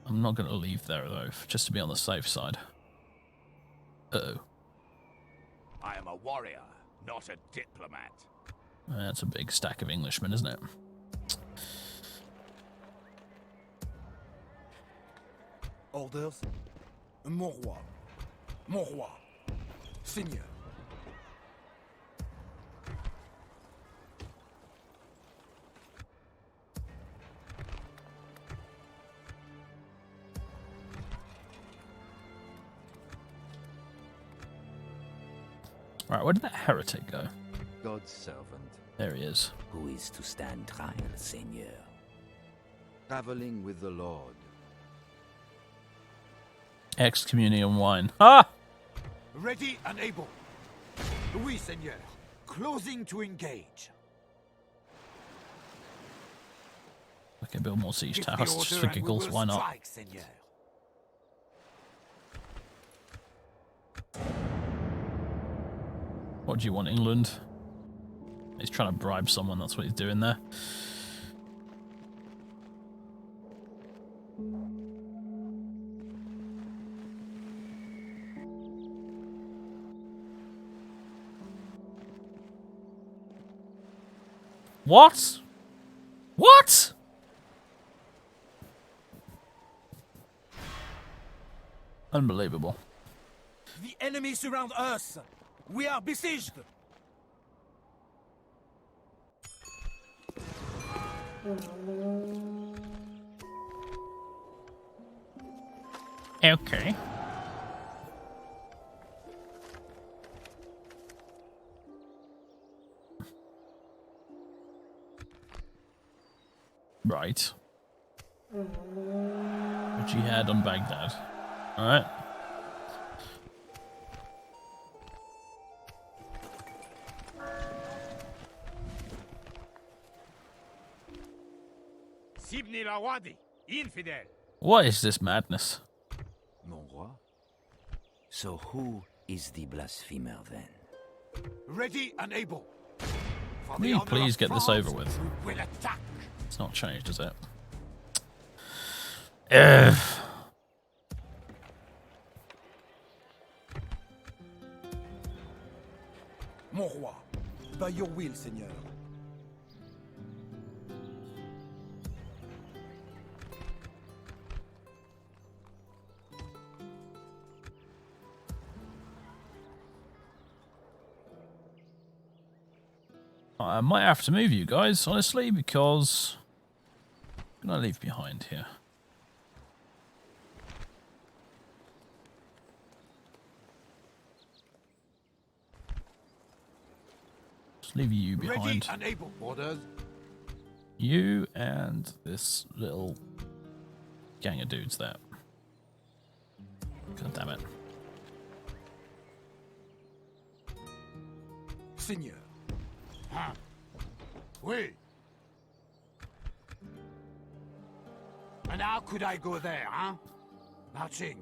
S2: I'm not going to leave there though, just to be on the safe side. Uh-oh.
S10: I am a warrior, not a diplomat.
S2: That's a big stack of Englishmen, isn't it?
S8: Orders? Mon roi. Mon roi. Seigneur.
S2: Alright, where did that heretic go?
S4: God's servant.
S2: There he is.
S4: Who is to stand trial, Seigneur? Traveling with the Lord.
S2: Excommunion wine. Ah!
S3: Ready and able. Oui, Seigneur. Closing to engage.
S2: Okay, build more siege
S3: Give the
S2: towers just
S3: order
S2: for
S3: and we
S2: giggles.
S3: will
S2: Why not?
S3: strike, Seigneur.
S2: What do you want, England? He's trying to bribe someone, that's what he's doing there. What? What? Unbelievable.
S8: The enemy surround us. We are besieged.
S2: Okay. Right. Jihad on Baghdad. Alright.
S10: Sibni Lawadi, infidel.
S2: What is this madness?
S4: Mon roi? So who is the blasphemer then?
S3: Ready and able. For
S2: Can
S3: the
S2: you
S3: honor
S2: please
S3: of
S2: get this
S3: France,
S2: over with?
S3: we will attack.
S2: It's not changed, is it? Ugh.
S8: Mon roi. By your will, Seigneur.
S2: I might have to move you guys, honestly, because I'm going to leave behind here. Just leave you behind.
S3: Ready and able. Orders.
S2: You and this little gang of dudes there. God damn it.
S3: Seigneur. Huh? Oui. And how could I go there, huh? Marching.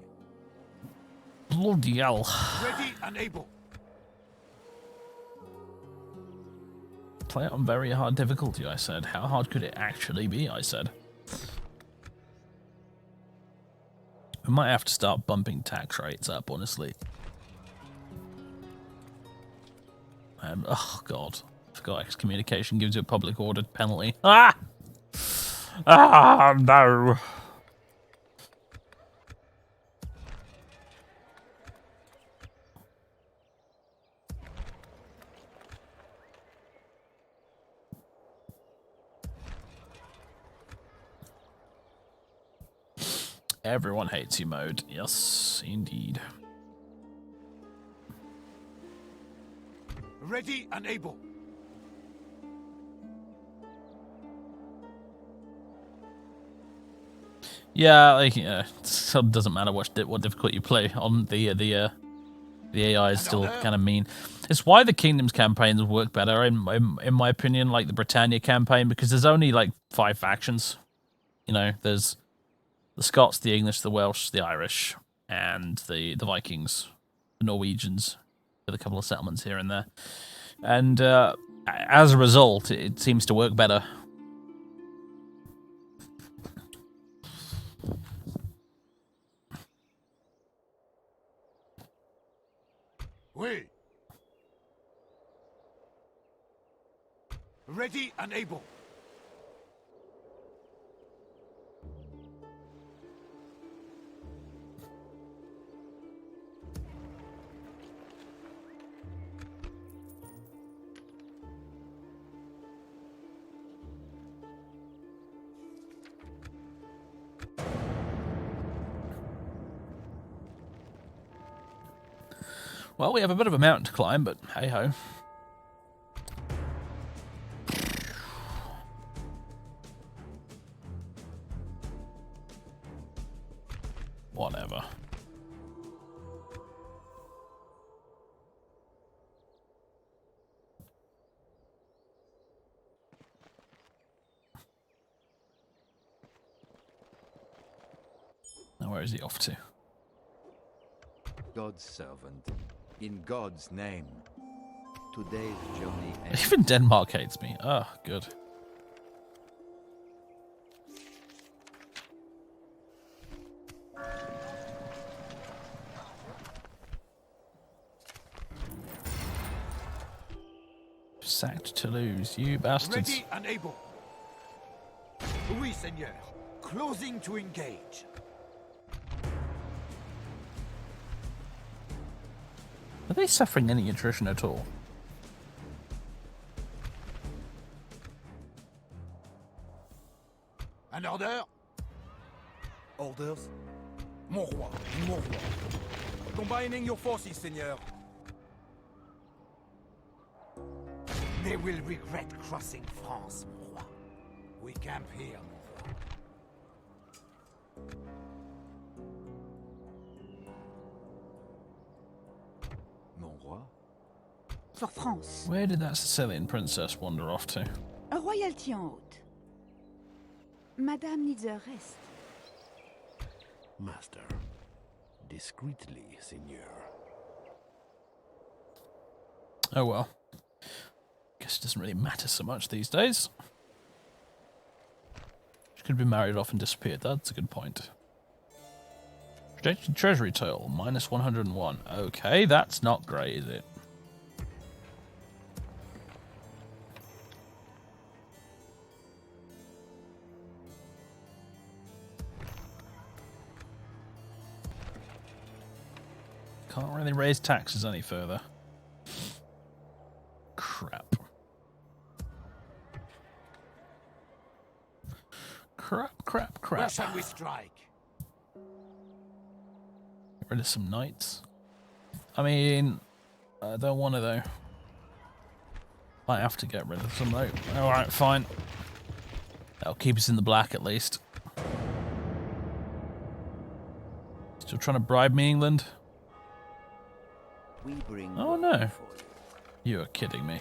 S2: Bloody hell.
S3: Ready and able.
S2: Play it on very hard difficulty, I said. How hard could it actually be, I said. We might have to start bumping tax rates up, honestly. Oh, God. I forgot excommunication gives you a public order penalty. Ah! Ah, no. Everyone hates you mode. Yes, indeed.
S3: Ready and able.
S2: Yeah, like, it doesn't matter what difficulty you play on the AI is still kind of mean. It's why the Kingdoms campaigns work better in my opinion, like the Britannia campaign, because there's only like 5 factions. You know, there's the Scots, the English, the Welsh, the Irish, and the Vikings, the Norwegians, with a couple of settlements here and there. And as a result, it seems to work better.
S3: Oui. Ready and able.
S2: Well, we have a bit of a mountain to climb, but hey-ho. Whatever. Now where is he off to?
S13: God's servant, in God's name. Today's journey ends.
S2: Even Denmark hates me. Oh, good. Sacked Toulouse, you bastards.
S3: Ready and able. Oui, Seigneur. Closing to engage.
S2: Are they suffering any attrition at all?
S3: An order?
S6: Orders? Mon roi, mon roi. Combining your forces, Seigneur.
S3: They will regret crossing France, mon roi. We camp here, mon roi.
S13: Mon roi?
S5: For France.
S2: Where did that Sicilian princess wander off to?
S5: A royalty en haute. Madame needs a rest.
S7: Master, discreetly, Seigneur.
S2: Oh well. Guess it doesn't really matter so much these days. She could be married off and disappeared. That's a good point. Projected treasury total, minus 101. Okay, that's not great, is it? Can't really raise taxes any further. Crap. crap.
S3: Where shall we strike?
S2: Get rid of some knights. I mean, I don't want to though. Might have to get rid of some though. Alright, fine. That'll keep us in the black at least. Still trying to bribe me, England?
S4: We bring
S2: Oh no. You are kidding me.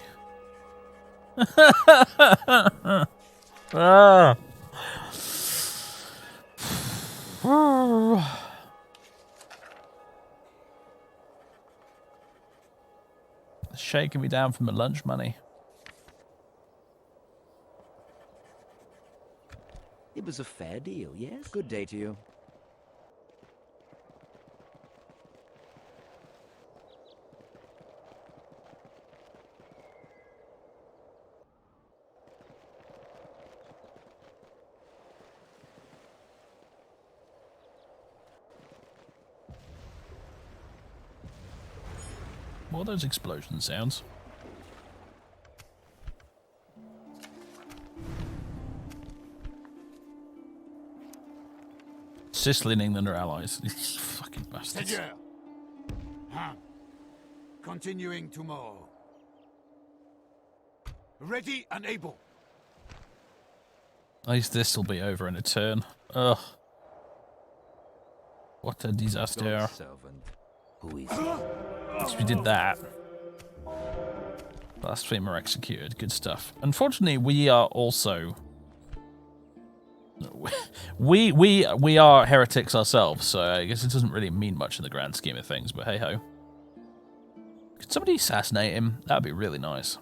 S2: Ah. Shaking me down from my lunch money.
S4: It was a fair deal, yes?
S13: Good day to you.
S2: What are those explosion sounds? Sicily and England are allies. These fucking bastards.
S3: Seigneur. Huh. Continuing tomorrow. Ready and able.
S2: At least this will be over in a turn. Ugh. What a disaster.
S4: God's servant. Who is he?
S2: At least we did that. Blasphemer executed. Good stuff. Unfortunately, we are also... We are heretics ourselves, so I guess it doesn't really mean much in the grand scheme of things, but hey-ho. Could somebody assassinate him? That would be really nice.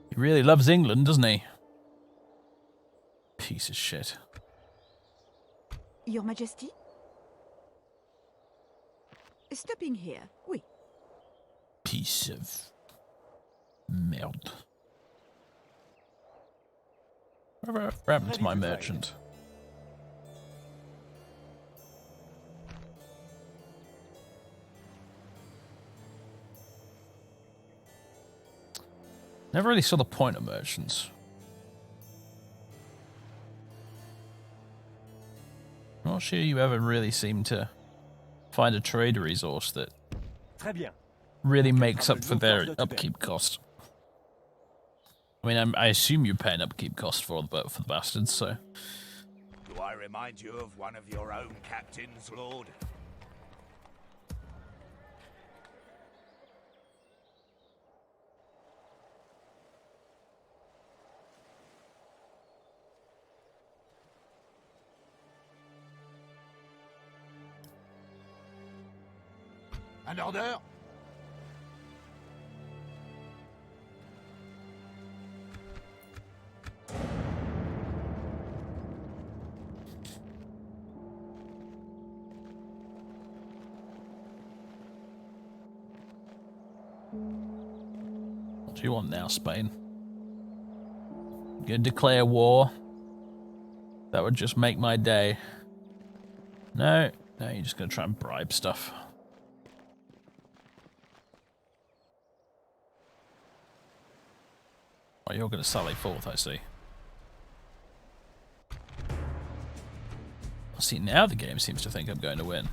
S2: He really loves England, doesn't he? Piece of shit.
S5: Your Majesty? Stopping here, oui.
S2: Piece of... merde. Whatever happened to my merchant? Never really saw the point of merchants. Not sure you ever really seem to find a trade resource that really makes up for their upkeep cost. I mean, I assume you're paying upkeep cost for the bastards, so...
S10: Do I remind you of one of your own captains, Lord? An order?
S2: What do you want now, Spain? You gonna declare war? That would just make my day. No, you're just gonna try and bribe stuff. Oh, you're gonna sally forth, I see. See, now the game seems to think I'm going to win.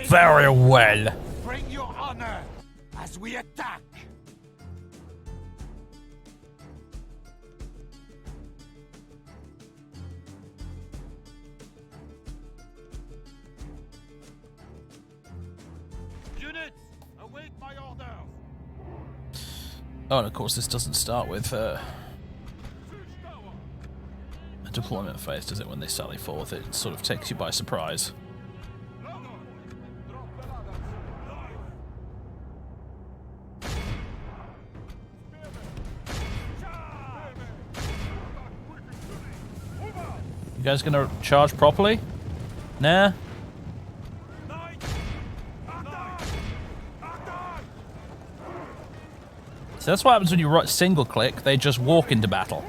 S2: Very well.
S10: Bring your honor as we attack.
S3: Units, await my orders.
S2: Oh, and of course this doesn't start with a deployment phase, does it, when they sally forth? It sort of takes you by surprise. You guys gonna charge properly? Nah? So that's what happens when you single click, they just walk into battle.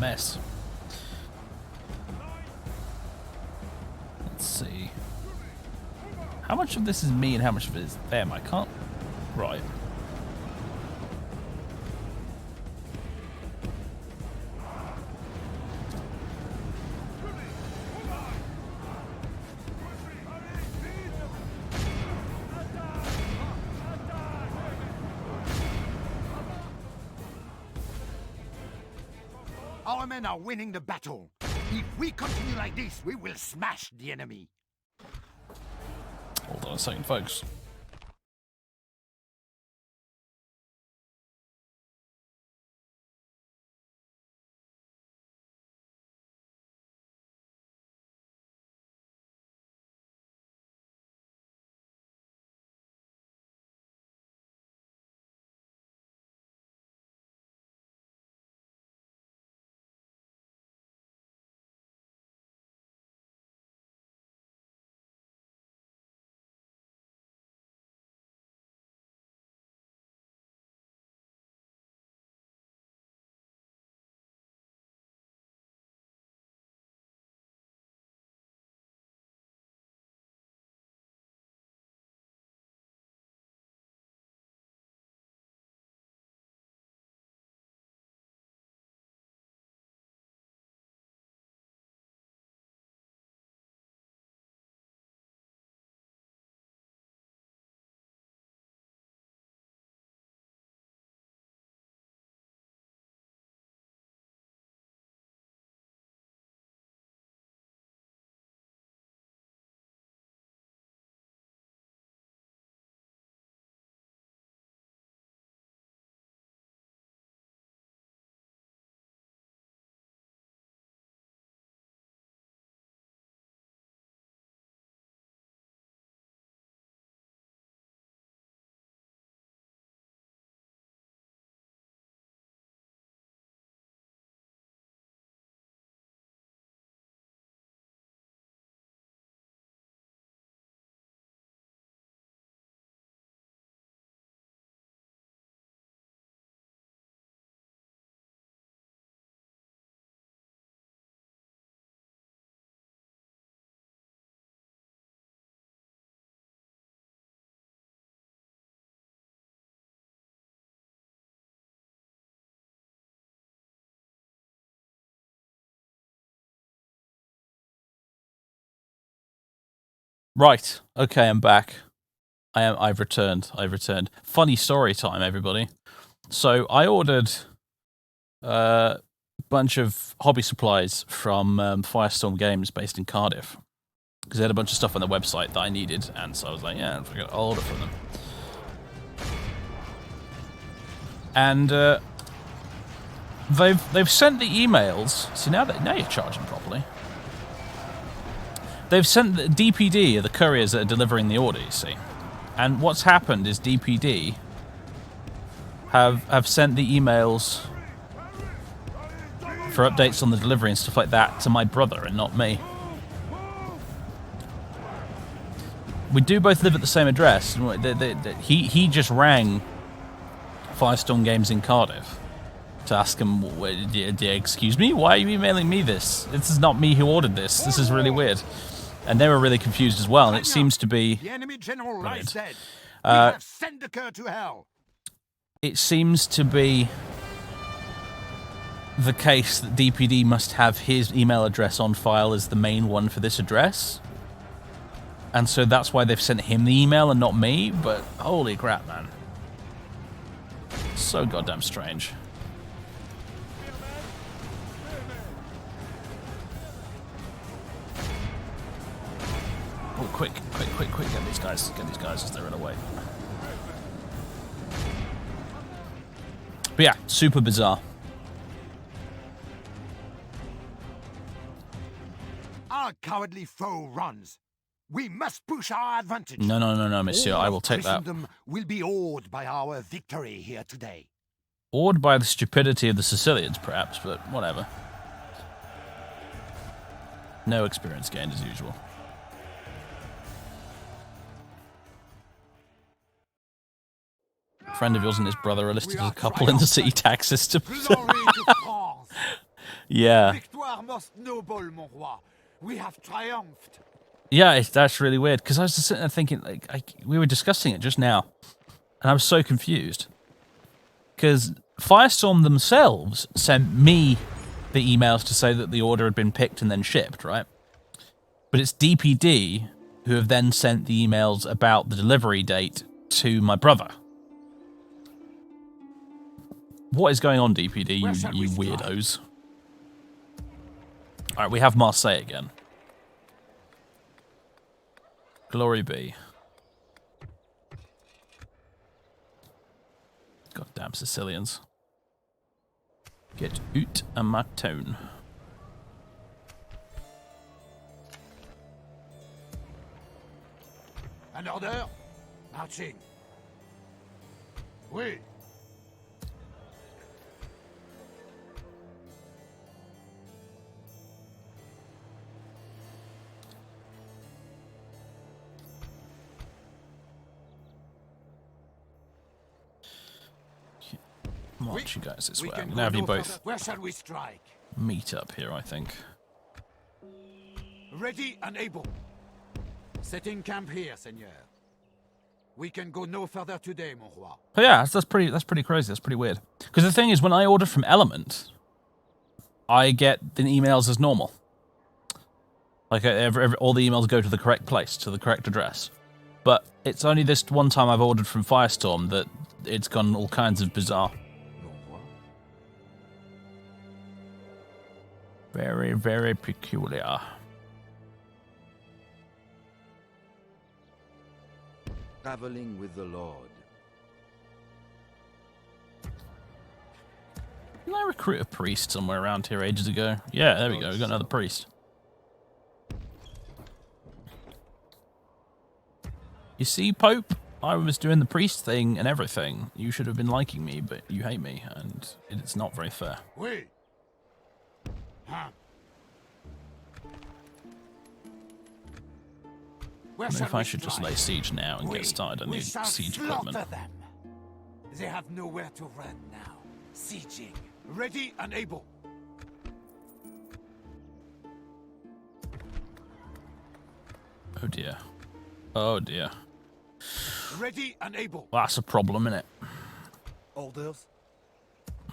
S2: mess. Let's see. How much of this is me and how much of it is them? I can't... Right.
S10: Our men are winning the battle. If we continue like this, we will smash the enemy.
S2: Hold on a second, folks. Right. Okay, I'm back. I've returned. Funny story time, everybody. So I ordered a bunch of hobby supplies from Firestorm Games based in Cardiff because they had a bunch of stuff on their website that I needed, and so I was like, yeah, I'll order from them. And they've sent the emails. See, now you're charging properly. They've sent the DPD, are the couriers that are delivering the order, you see. And what's happened is DPD have sent the emails for updates on the delivery and stuff like that to my brother and not me. We do both live at the same address. He just rang Firestorm Games in Cardiff to ask him, excuse me, why are you emailing me this? This is not me who ordered this. This is really weird. And they were really confused as well, and it seems to be...
S10: The enemy general lies dead. We have sent the cur to hell.
S2: It seems to be the case that DPD must have his email address on file as the main one for this address. And so that's why they've sent him the email and not me, but holy crap, man. So goddamn strange. Oh, quick, get these guys as they run away. But yeah, super bizarre.
S10: Our cowardly foe runs. We must push our advantage.
S2: No, monsieur, I will take that.
S10: Christendom will be awed by our victory here today.
S2: Awed by the stupidity of the Sicilians, perhaps, but whatever. No experience gained as usual. A friend of yours and his brother are listed as a couple in the city tax system. Yeah.
S3: Victoire most noble, mon roi. We have triumphed.
S2: Yeah, that's really weird, because I was just sitting there thinking, like, we were discussing it just now, and I was so confused. Because Firestorm themselves sent me the emails to say that the order had been picked and then shipped, right? But it's DPD who have then sent the emails about the delivery date to my brother. What is going on, DPD, you weirdos? Alright, we have Marseille again. Glory be. Goddamn Sicilians. Get out of my town.
S3: An order? Marching. Oui.
S2: March you guys this way. I'm gonna have you both
S3: Where shall we strike?
S2: meet up here, I think.
S3: Ready and able. Setting camp here, Seigneur. We can go no further today, mon roi.
S2: But yeah, that's pretty crazy. That's pretty weird. Because the thing is, when I order from Element, I get the emails as normal. Like all the emails go to the correct place, to the correct address. But it's only this one time I've ordered from Firestorm that it's gone all kinds of bizarre. Very, very peculiar.
S13: Traveling with the Lord.
S2: Didn't I recruit a priest somewhere around here ages ago? Yeah, there we go. We got another priest. You see, Pope? I was doing the priest thing and everything. You should have been liking me, but you hate me, and it's not very fair.
S3: Oui. Huh.
S2: I don't know if I should just lay siege now and get started on new siege equipment.
S3: Them. They have nowhere to run now. Sieging. Ready and able.
S2: Oh dear. Oh dear.
S3: Ready and able.
S2: Well, that's a problem, isn't it?
S3: Orders.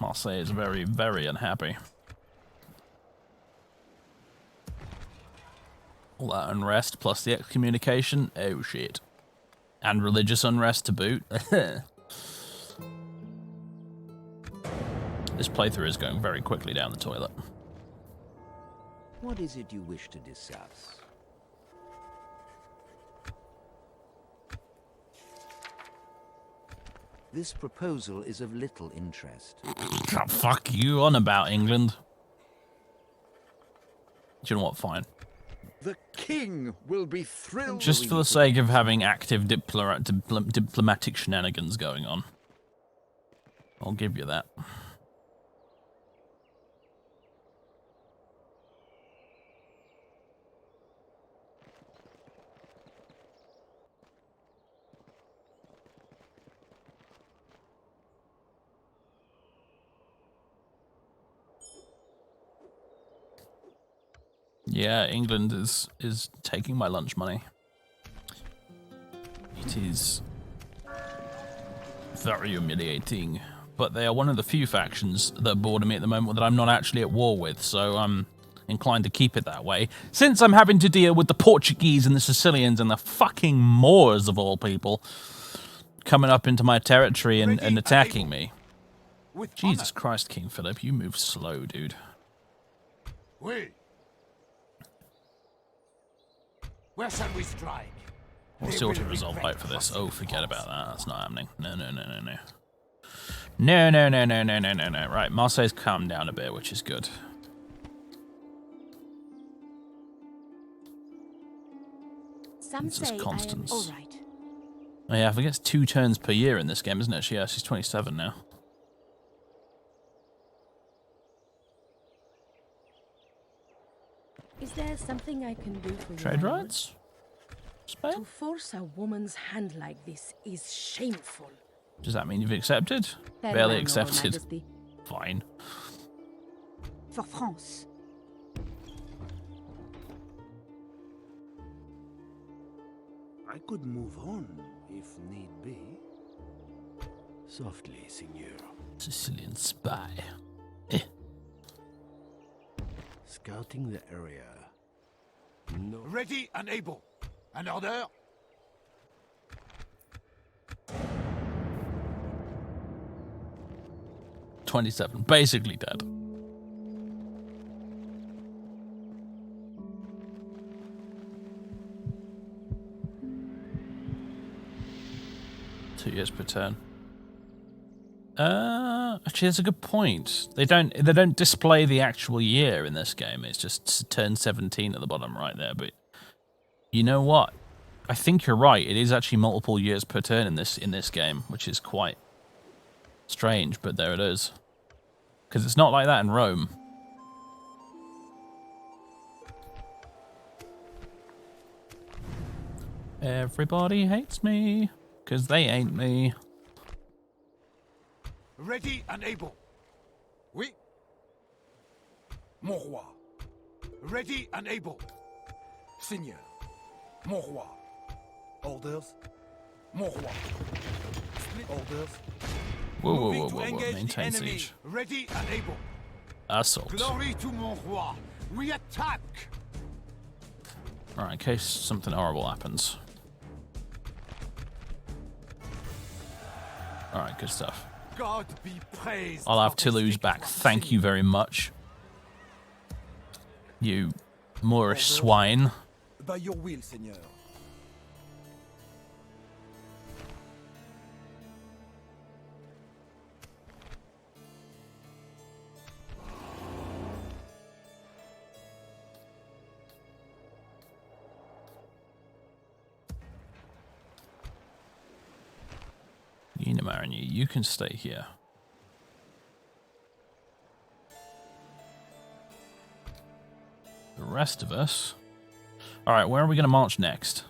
S2: Marseille is very, very unhappy. All that unrest plus the excommunication. Oh shit. And religious unrest to boot. This playthrough is going very quickly down the toilet.
S4: What is it you wish to discuss? This proposal is of little interest.
S2: Oh, fuck you on about England. Do you know what? Fine.
S13: The king will be thrilled.
S2: Just for the sake of having active diplomatic shenanigans going on. I'll give you that. Yeah, England is taking my lunch money. It is very humiliating. But they are one of the few factions that border me at the moment that I'm not actually at war with, so I'm inclined to keep it that way. Since I'm having to deal with the Portuguese and the Sicilians and the fucking Moors of all people coming up into my territory and attacking me. Jesus Christ, King Philip, you move slow, dude.
S3: Oui. Where shall we strike?
S2: What's the auto-resolve like for this? Oh, forget about that. That's not happening. No, no, no, no, no. No, no, no, no, no, no, no, no. Right, Marseille's calmed down a bit, which is good.
S11: Some say
S2: Constance.
S11: all right.
S2: Oh yeah, I think it's 2 turns per year in this game, isn't it? Yeah, she's 27 now.
S11: Is there something I can do for you?
S2: Trade rights? Spain?
S11: To force a woman's hand like this is shameful.
S2: Does that mean you've accepted?
S11: Very
S2: Barely
S11: well,
S2: accepted.
S11: Majesty.
S2: Fine.
S5: For France.
S7: I could move on, if need be. Softly, Signor.
S2: Sicilian spy.
S7: Scouting the area. No.
S3: Ready and able. An order?
S2: $27, basically dead. Two years per turn. Actually, that's a good point. They don't display the actual year in this game. It's just turn 17 at the bottom right there. But you know what? I think you're right. It is actually multiple years per turn in this game, which is quite strange. But there it is. Because it's not like that in Rome. Everybody hates me because they ain't me.
S3: Ready and able. Oui.
S8: Mon roi.
S3: Ready and able.
S8: Seigneur. Mon roi. Orders. Mon roi. Orders.
S2: Whoa. Maintain siege.
S3: Ready and able.
S2: Assault.
S3: Glory to mon roi. We attack.
S2: Alright, in case something horrible happens. Alright, good stuff.
S3: God be praised.
S2: I'll have Toulouse back. Thank you very much. You Moorish swine.
S8: By your will, Seigneur.
S2: Marigny, you can stay here. The rest of us... Alright, where are we going to march next?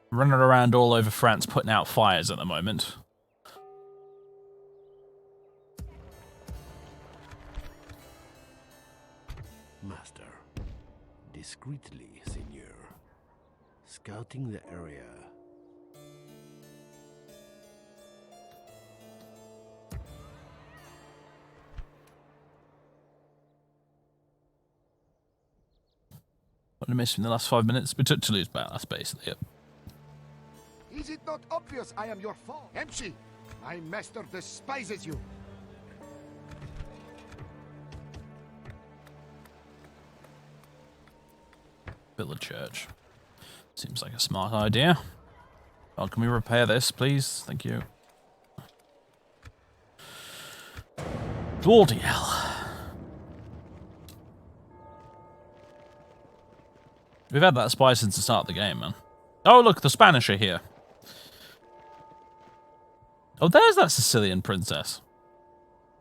S2: Running around all over France putting out fires at the moment.
S7: Master. Discreetly, Seigneur. Scouting the area.
S2: What did I miss in the last 5 minutes? We took Toulouse back, that's basically it.
S10: Is it not obvious I am your foe? Empty! My master despises you.
S2: Build a church. Seems like a smart idea. Oh, can we repair this, please? Thank you. Bloody hell. We've had that spy since the start of the game, man. Oh, look, the Spanish are here. Oh, there's that Sicilian princess.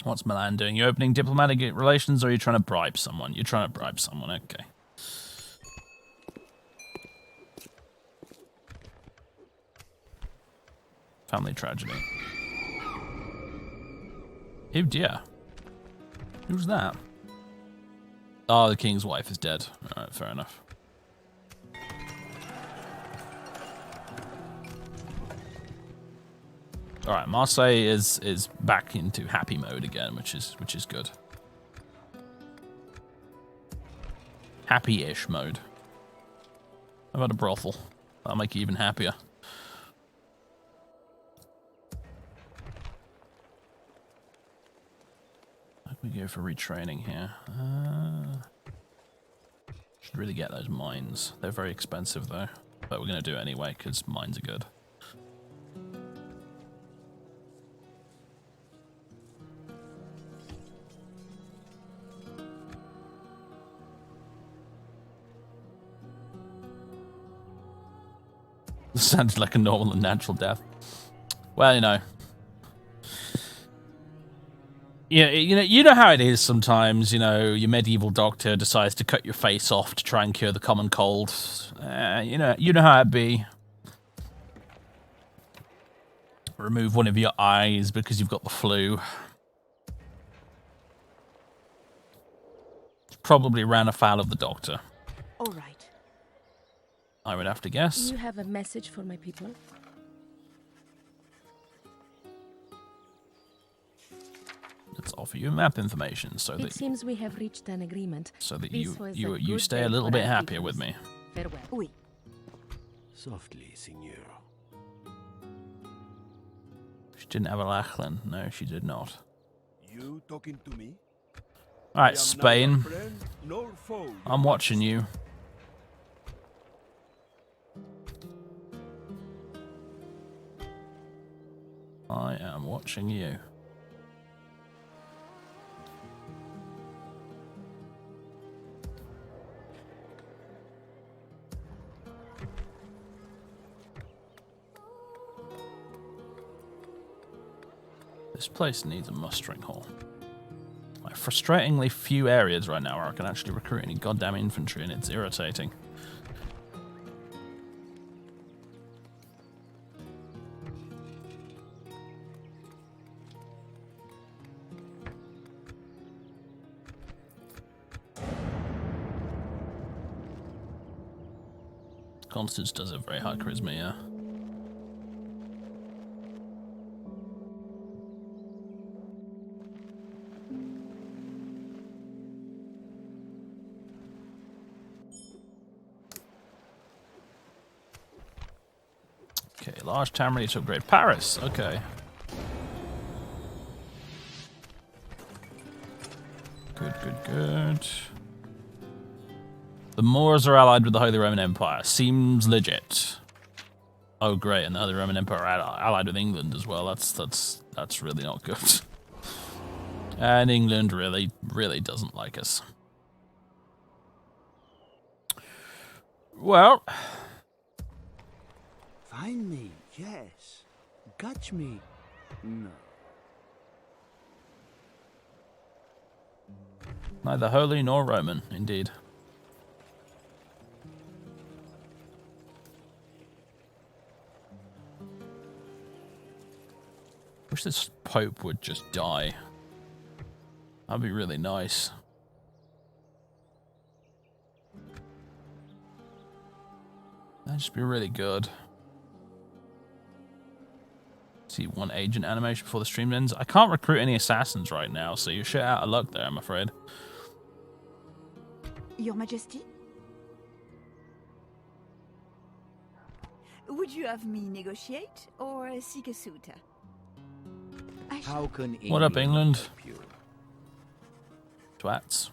S2: What's Milan doing? You opening diplomatic relations or are you trying to bribe someone? You're trying to bribe someone, okay. Family tragedy. Oh dear. Who's that? Oh, the king's wife is dead. Alright, fair enough. Alright, Marseille is back into happy mode again, which is good. Happy-ish mode. How about a brothel? That'll make you even happier. How can we go for retraining here? Should really get those mines. They're very expensive though, but we're going to do it anyway because mines are good. Sounded like a normal and natural death. Well, you know. Yeah, you know how it is sometimes. You know, your medieval doctor decides to cut your face off to try and cure the common cold. You know how it be. Remove one of your eyes because you've got the flu. probably ran afoul of the doctor.
S5: All right.
S2: I would have to guess.
S11: You have a message for my people?
S2: Let's offer you map information so
S11: It
S2: that
S11: seems we have reached an agreement.
S2: so that
S11: This was
S2: you
S11: a
S2: you
S11: good
S2: stay
S11: day
S2: a little
S11: for
S2: bit
S11: our
S2: happier
S11: peoples.
S2: with me.
S11: Farewell.
S5: Oui.
S4: Softly, Signor.
S2: She didn't have a Lachlan. No, she did not.
S7: You talking to me?
S2: All right, Spain. I'm watching you. I am watching you. This place needs a mustering hall. Like, frustratingly few areas right now where I can actually recruit any goddamn infantry, and it's irritating. Constance does have very high charisma, yeah. Okay, large town ready to upgrade. Paris, okay. Good, good, good. The Moors are allied with the Holy Roman Empire. Seems legit. Oh, great, and the Holy Roman Empire are allied with England as well. That's really not good. And England really doesn't like us. Well,
S4: Find me, yes. Catch me, no.
S2: neither holy nor Roman, indeed. Wish this Pope would just die. That'd be really nice. That'd just be really good. See, one agent animation before the stream ends. I can't recruit any assassins right now, so you're shit out of luck there, I'm afraid.
S5: Your Majesty?
S14: Would you have me negotiate or seek a suitor?
S13: How can
S2: What up, England?
S13: help you?
S2: Twats.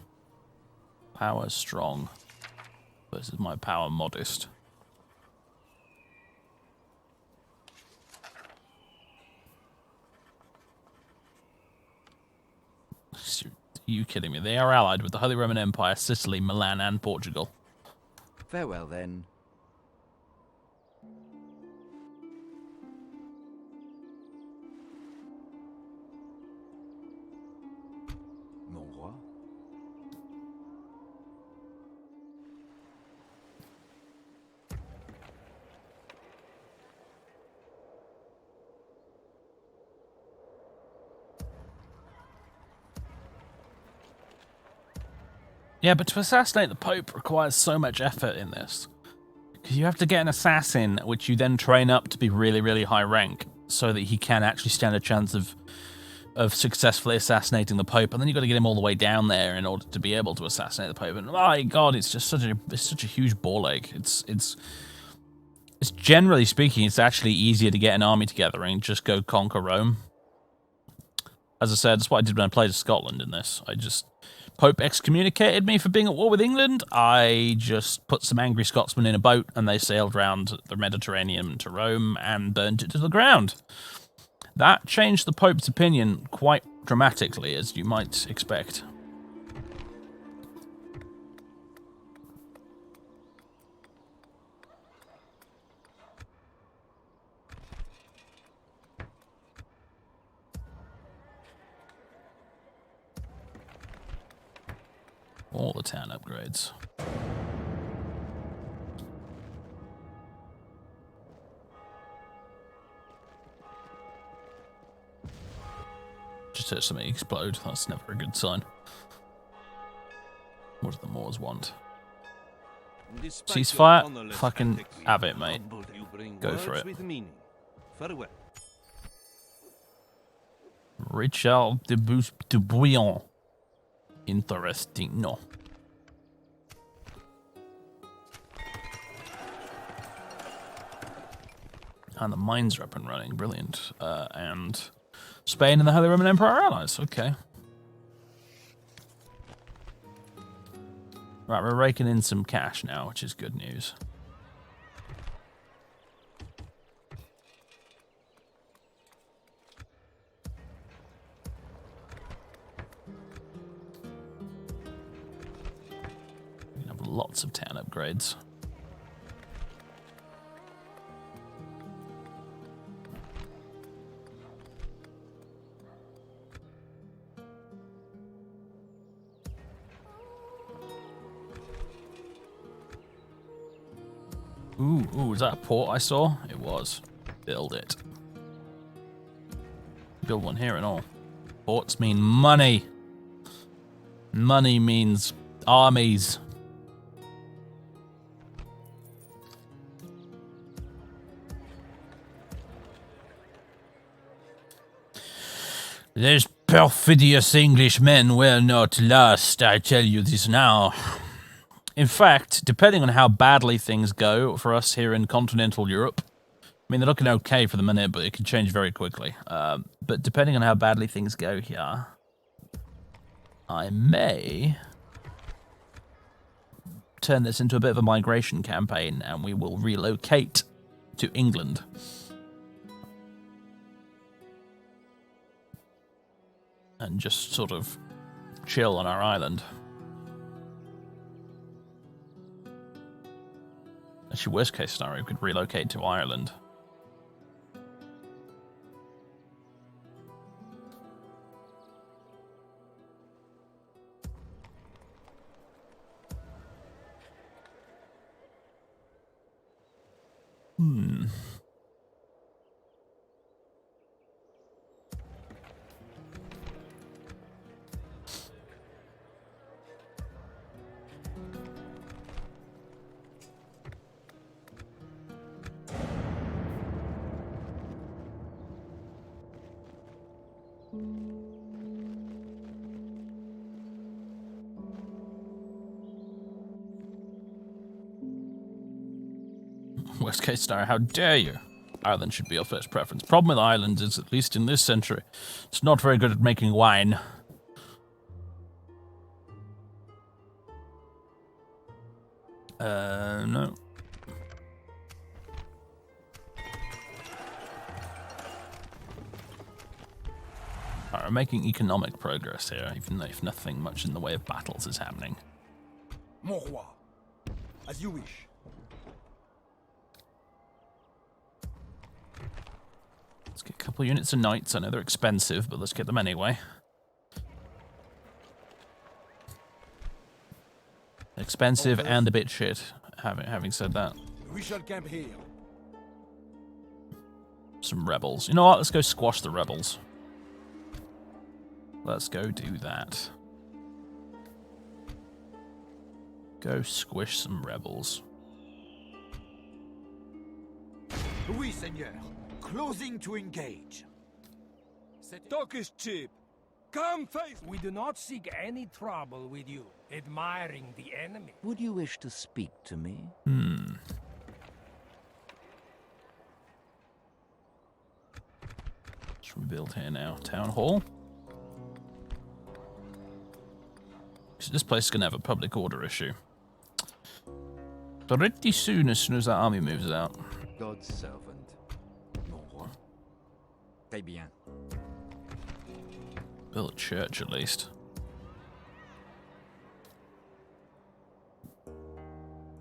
S2: Power strong versus my power modest. Are you kidding me? They are allied with the Holy Roman Empire, Sicily, Milan, and Portugal.
S13: Farewell then. Mon roi.
S2: Yeah, but to assassinate the Pope requires so much effort in this. Because you have to get an assassin, which you then train up to be really, really high rank, so that he can actually stand a chance of successfully assassinating the Pope, and then you've got to get him all the way down there in order to be able to assassinate the Pope. And my God, it's just such a huge ball ache. It's generally speaking, it's actually easier to get an army together and just go conquer Rome. As I said, that's what I did when I played Scotland in this. Pope excommunicated me for being at war with England. I just put some angry Scotsmen in a boat and they sailed round the Mediterranean to Rome and burnt it to the ground. That changed the Pope's opinion quite dramatically, as you might expect. All the town upgrades. Just heard something explode. That's never a good sign. What do the Moors want?
S12: Despite your
S2: Ceasefire?
S12: honorless
S2: Fucking
S12: antics,
S2: have it, mate.
S12: you bring
S2: Go for
S12: words
S2: it.
S12: with meaning. Farewell.
S2: Richard de Bouillon. Interesting, no. And the mines are up and running, brilliant. And Spain and the Holy Roman Empire are allies, okay. Right, we're raking in some cash now, which is good news. We have lots of town upgrades. Ooh, was that a port I saw? It was. Build it. Build one here and all. Ports mean money. Money means armies. Those perfidious Englishmen were not lost, I tell you this now. In fact, depending on how badly things go for us here in continental Europe, I mean, they're looking okay for the minute, but it can change very quickly. But depending on how badly things go here, I may turn this into a bit of a migration campaign, and we will relocate to England. And just sort of chill on our island. Actually, worst case scenario, we could relocate to Ireland. Worst case scenario, how dare you? Ireland should be our first preference. Problem with Ireland is, at least in this century, it's not very good at making wine. No. Alright, we're making economic progress here, even though if nothing much in the way of battles is happening.
S8: Mon roi, as you wish.
S2: Let's get a couple of units of knights. I know they're expensive, but let's get them anyway. Expensive and a bit shit, having said that.
S8: We shall camp here.
S2: Some rebels. You know what? Let's go squash the rebels. Let's go do that. Go squish some rebels.
S10: Oui, seigneur. Closing to engage.
S8: Talk is cheap. Come face. We do not seek any trouble with you. Admiring the enemy.
S4: Would you wish to speak to me?
S2: Let's rebuild here now. Town hall. So this place is going to have a public order issue. Pretty soon as that army moves out.
S13: God's servant, mon roi. Très bien.
S2: Build a church, at least.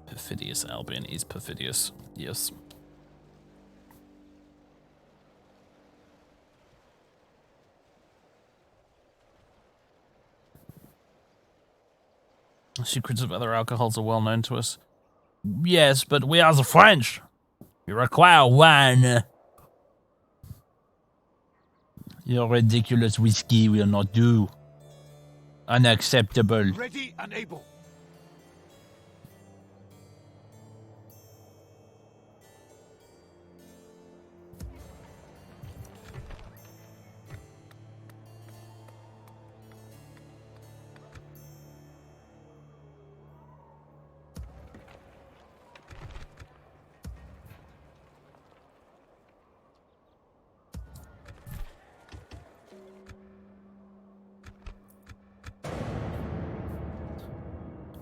S2: Perfidious Albion is perfidious. Yes. The secrets of other alcohols are well known to us. Yes, but we are the French. We require wine. Your ridiculous whiskey will not do. Unacceptable.
S10: Ready and able.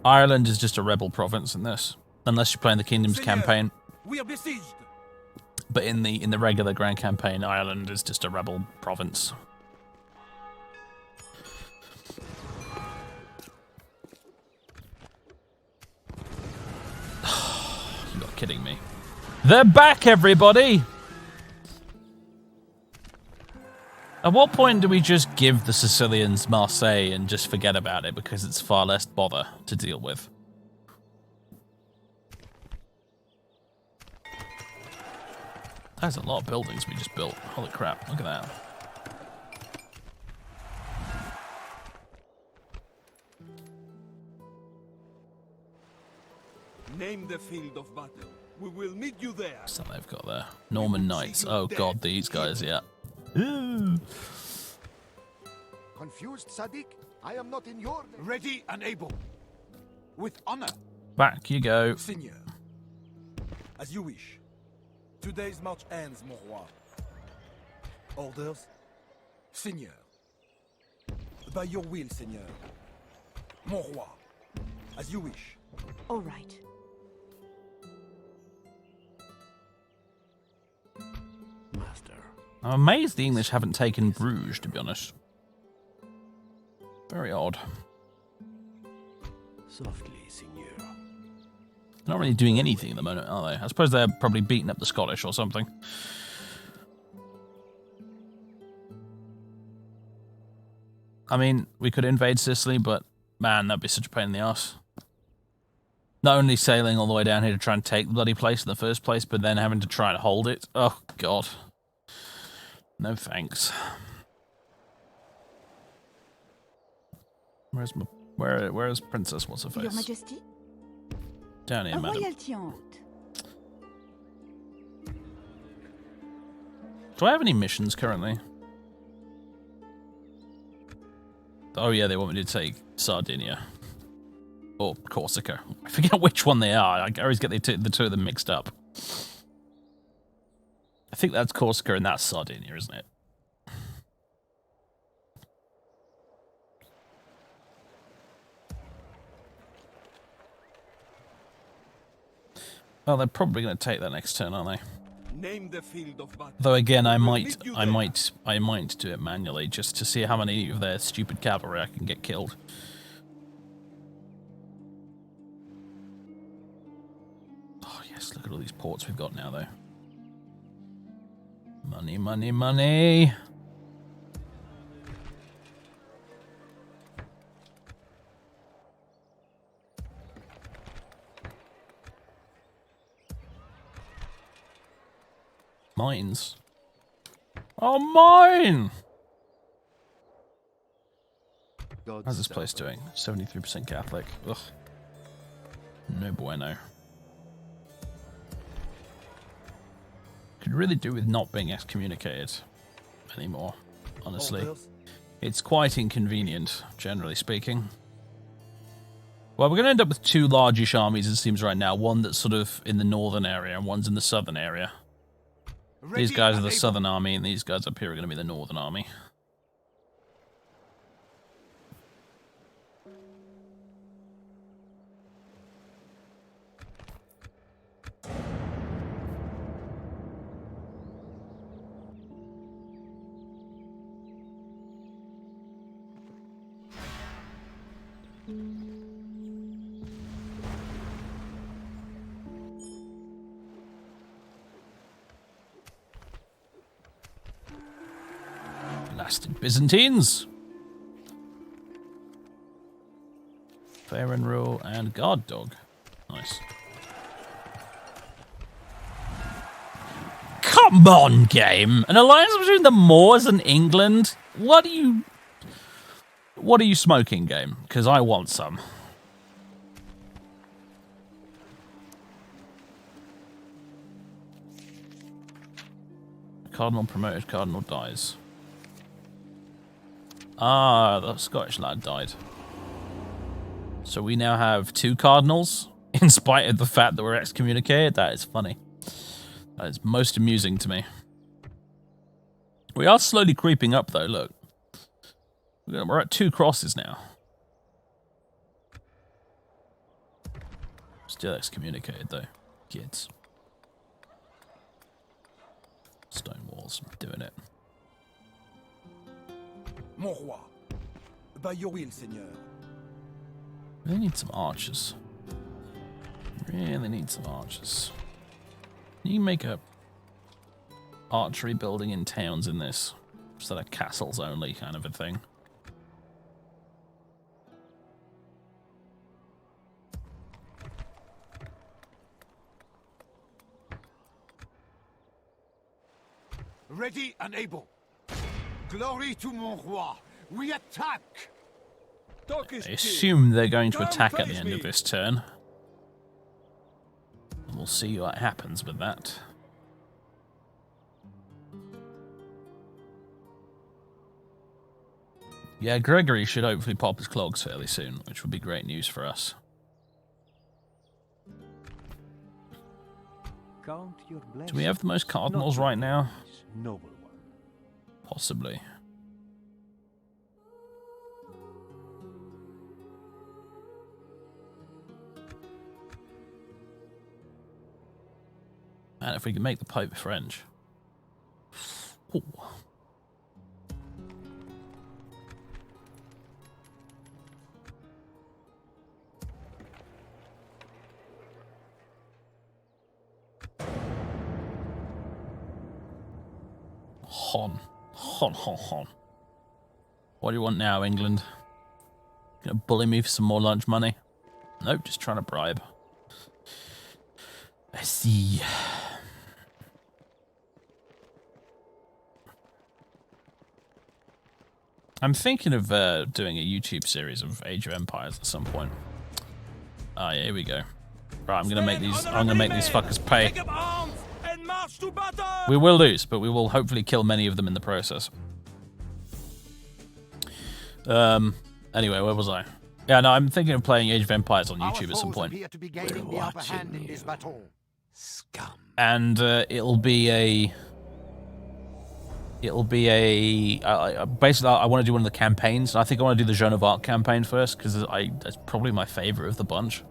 S2: Ireland is just a rebel province in this, unless you're playing the Kingdom's campaign.
S8: We are besieged.
S2: But in the regular Grand Campaign, Ireland is just a rebel province. You're not kidding me. They're back, everybody! At what point do we just give the Sicilians Marseille and just forget about it because it's far less bother to deal with? There's a lot of buildings we just built. Holy crap, look at that.
S9: Name the field of battle. We will meet you there.
S2: What's that they've got there? Norman Knights. Oh god, these guys, yeah.
S3: Confused, Sadiq? I am not in your... Ready and able. With honor.
S2: Back you go.
S9: Seigneur. As you wish. Today's march ends, mon roi. Orders? Seigneur. By your will, Seigneur. Mon roi. As you wish.
S5: All right.
S4: Master.
S2: I'm amazed the English haven't taken Bruges, to be honest. Very odd.
S4: Softly, Seigneur.
S2: They're not really doing anything at the moment, are they? I suppose they're probably beating up the Scottish or something. I mean, we could invade Sicily, but man, that'd be such a pain in the ass. Not only sailing all the way down here to try and take the bloody place in the first place, but then having to try and hold it. Oh, God. No thanks. Where's Princess What's Her Face?
S5: Your Majesty?
S2: Down here, madam.
S5: Royalty en route.
S2: Do I have any missions currently? Oh yeah, they want me to take Sardinia. Or Corsica. I forget which one they are. I always get the two of them mixed up. I think that's Corsica and that's Sardinia, isn't it? Well, they're probably going to take that next turn, aren't they?
S9: Name the field of battle.
S2: Though again, I might do it manually just to see how many of their stupid cavalry I can get killed. Oh yes, look at all these ports we've got now, though. Money, money, money. Mines. Oh, mine! How's this place doing? 73% Catholic. Ugh. No bueno. Could really do with not being excommunicated anymore, honestly. It's quite inconvenient, generally speaking. Well, we're going to end up with two largish armies, it seems right now. One that's sort of in the northern area, and one's in the southern area. These guys are the southern army, and these guys up here are going to be the northern army. Blasted Byzantines! Fair and rule and guard dog. Nice. Come on, game! An alliance between the Moors and England? What are you smoking, game? Because I want some. Cardinal promoted, Cardinal dies. Ah, the Scottish lad died. So we now have two cardinals, in spite of the fact that we're excommunicated. That is funny. That is most amusing to me. We are slowly creeping up, though, look. We're at 2 crosses now. Still excommunicated though. Kids. Stone walls, doing it.
S3: Mon roi. By your will, seigneur.
S2: Really need some archers. Really need some archers. Can you make a archery building in towns in this? Instead of castles only kind of a thing.
S3: Ready and able. Glory to mon roi. We attack.
S2: I assume they're going to attack at the end of this turn. And we'll see what happens with that. Yeah, Gregory should hopefully pop his clogs fairly soon, which would be great news for us.
S4: Count your
S2: Do we have the most cardinals right now?
S4: Noble one.
S2: Possibly. Man, if we can make the Pope French. Ooh. Hon. What do you want now, England? Gonna bully me for some more lunch money? Nope, just trying to bribe. I see. I'm thinking of doing a YouTube series of Age of Empires at some point. Ah, yeah, here we go. Right, I'm gonna make these fuckers pay. We will lose, but we will hopefully kill many of them in the process. Anyway, where was I? Yeah, no, I'm thinking of playing Age of Empires on YouTube at some point. And it'll be a basically I want to do one of the campaigns. I think I want to do the Joan of Arc campaign first because that's probably my favorite of the bunch.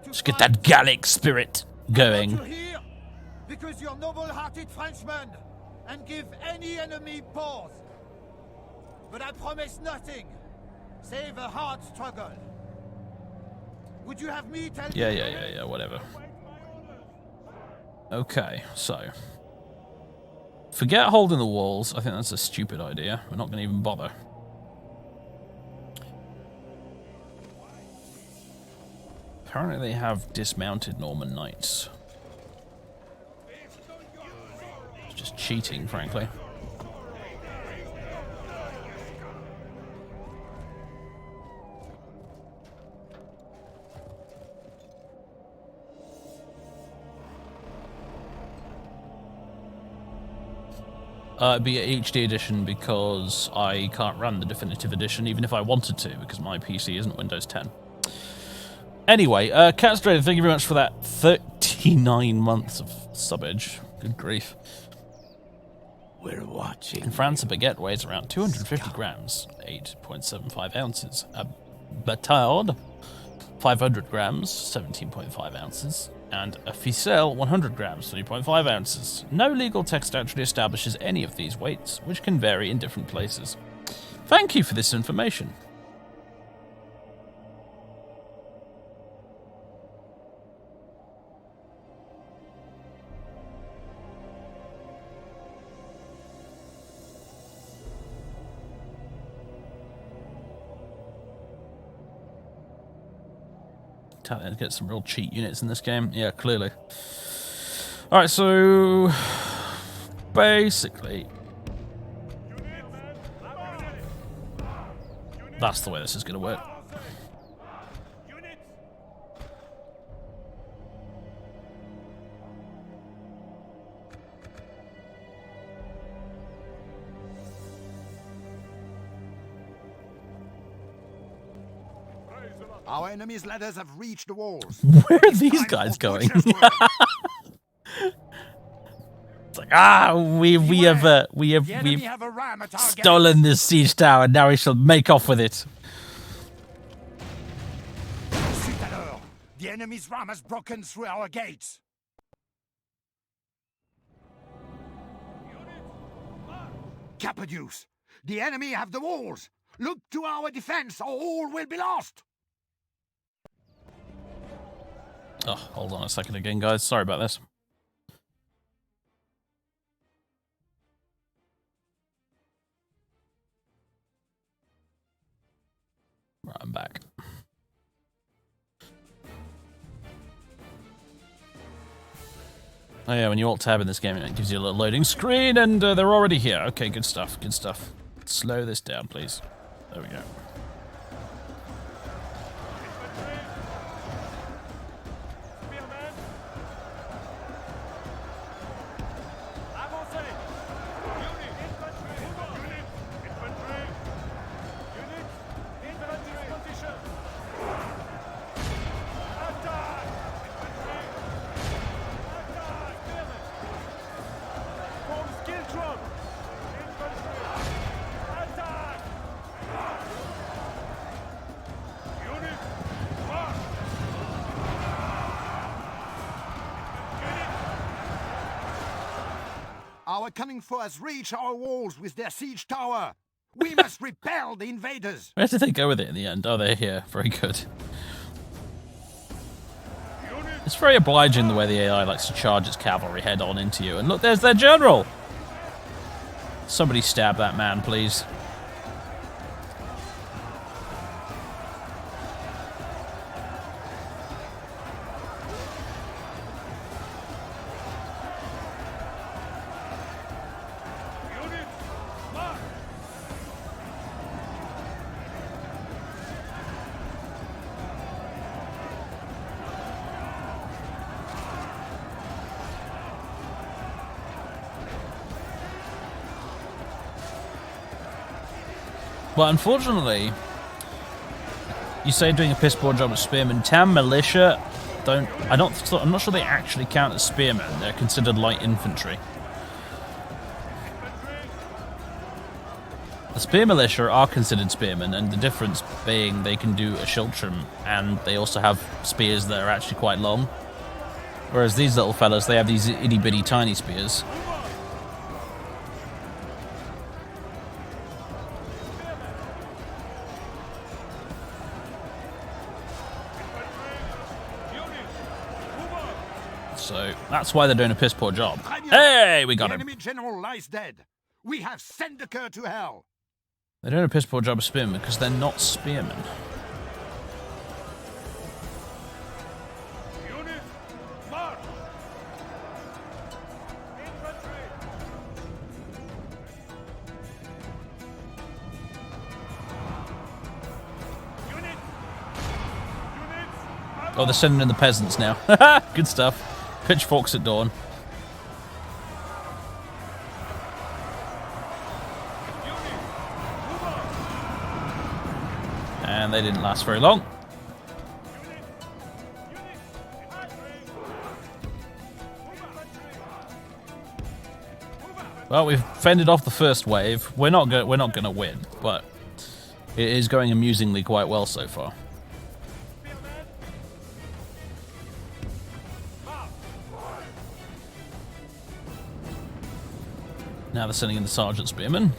S2: Just get that Gallic spirit going.
S3: Because you're noble-hearted Frenchmen and give any enemy pause. But I promise nothing, save a hard struggle. Would you have me tell you?
S2: Yeah, whatever. Okay, so forget holding the walls. I think that's a stupid idea. We're not going to even bother. Apparently they have dismounted Norman knights. It's just cheating, frankly. It'd be an HD edition because I can't run the definitive edition, even if I wanted to, because my PC isn't Windows 10. Anyway, Cat Strader, thank you very much for that 39 months of subbage. Good grief.
S4: We're watching.
S2: In France, a baguette weighs around 250 grams, 8.75 ounces. A batard, 500 grams, 17.5 ounces. And a ficelle, 100 grams, 3.5 ounces. No legal text actually establishes any of these weights, which can vary in different places. Thank you for this information. Italians get some real cheat units in this game. Yeah, clearly. Alright, so basically that's the way this is going to work.
S10: Our enemy's ladders have reached the walls.
S2: Where are these guys going? It's like, we've stolen this siege tower, and now we shall make off with it.
S10: The enemy's ram has broken through our gates. Cappadoce, the enemy have the walls. Look to our defense, or all will be lost.
S2: Oh, hold on a second again, guys. Sorry about this. Right, I'm back. Oh yeah, when you alt-tab in this game, it gives you a little loading screen, and they're already here. Okay, good stuff, good stuff. Slow this down, please. There we go.
S10: Our cunning foe has reached our walls with their siege tower. We must repel the invaders.
S2: Where did they go with it in the end? Oh, they're here. Very good. It's very obliging the way the AI likes to charge its cavalry head on into you. And look, there's their general. Somebody stab that man, please. But unfortunately, you say doing a piss poor job at spearmen. Town militia I'm not sure they actually count as spearmen. They're considered light infantry. The spear militia are considered spearmen, and the difference being they can do a schiltrum, and they also have spears that are actually quite long. Whereas these little fellas, they have these itty bitty tiny spears. So that's why they're doing a piss poor job. Hey, we got him.
S10: The enemy general lies dead. We have sent the cur to hell.
S2: They're doing a piss poor job of spearmen because they're not spearmen. Oh, they're sending in the peasants now. Good stuff. Pitchforks at dawn. And they didn't last very long. Well, we've fended off the first wave. We're not going to win, but it is going amusingly quite well so far. Now they're sending in the Sergeant Spearmen.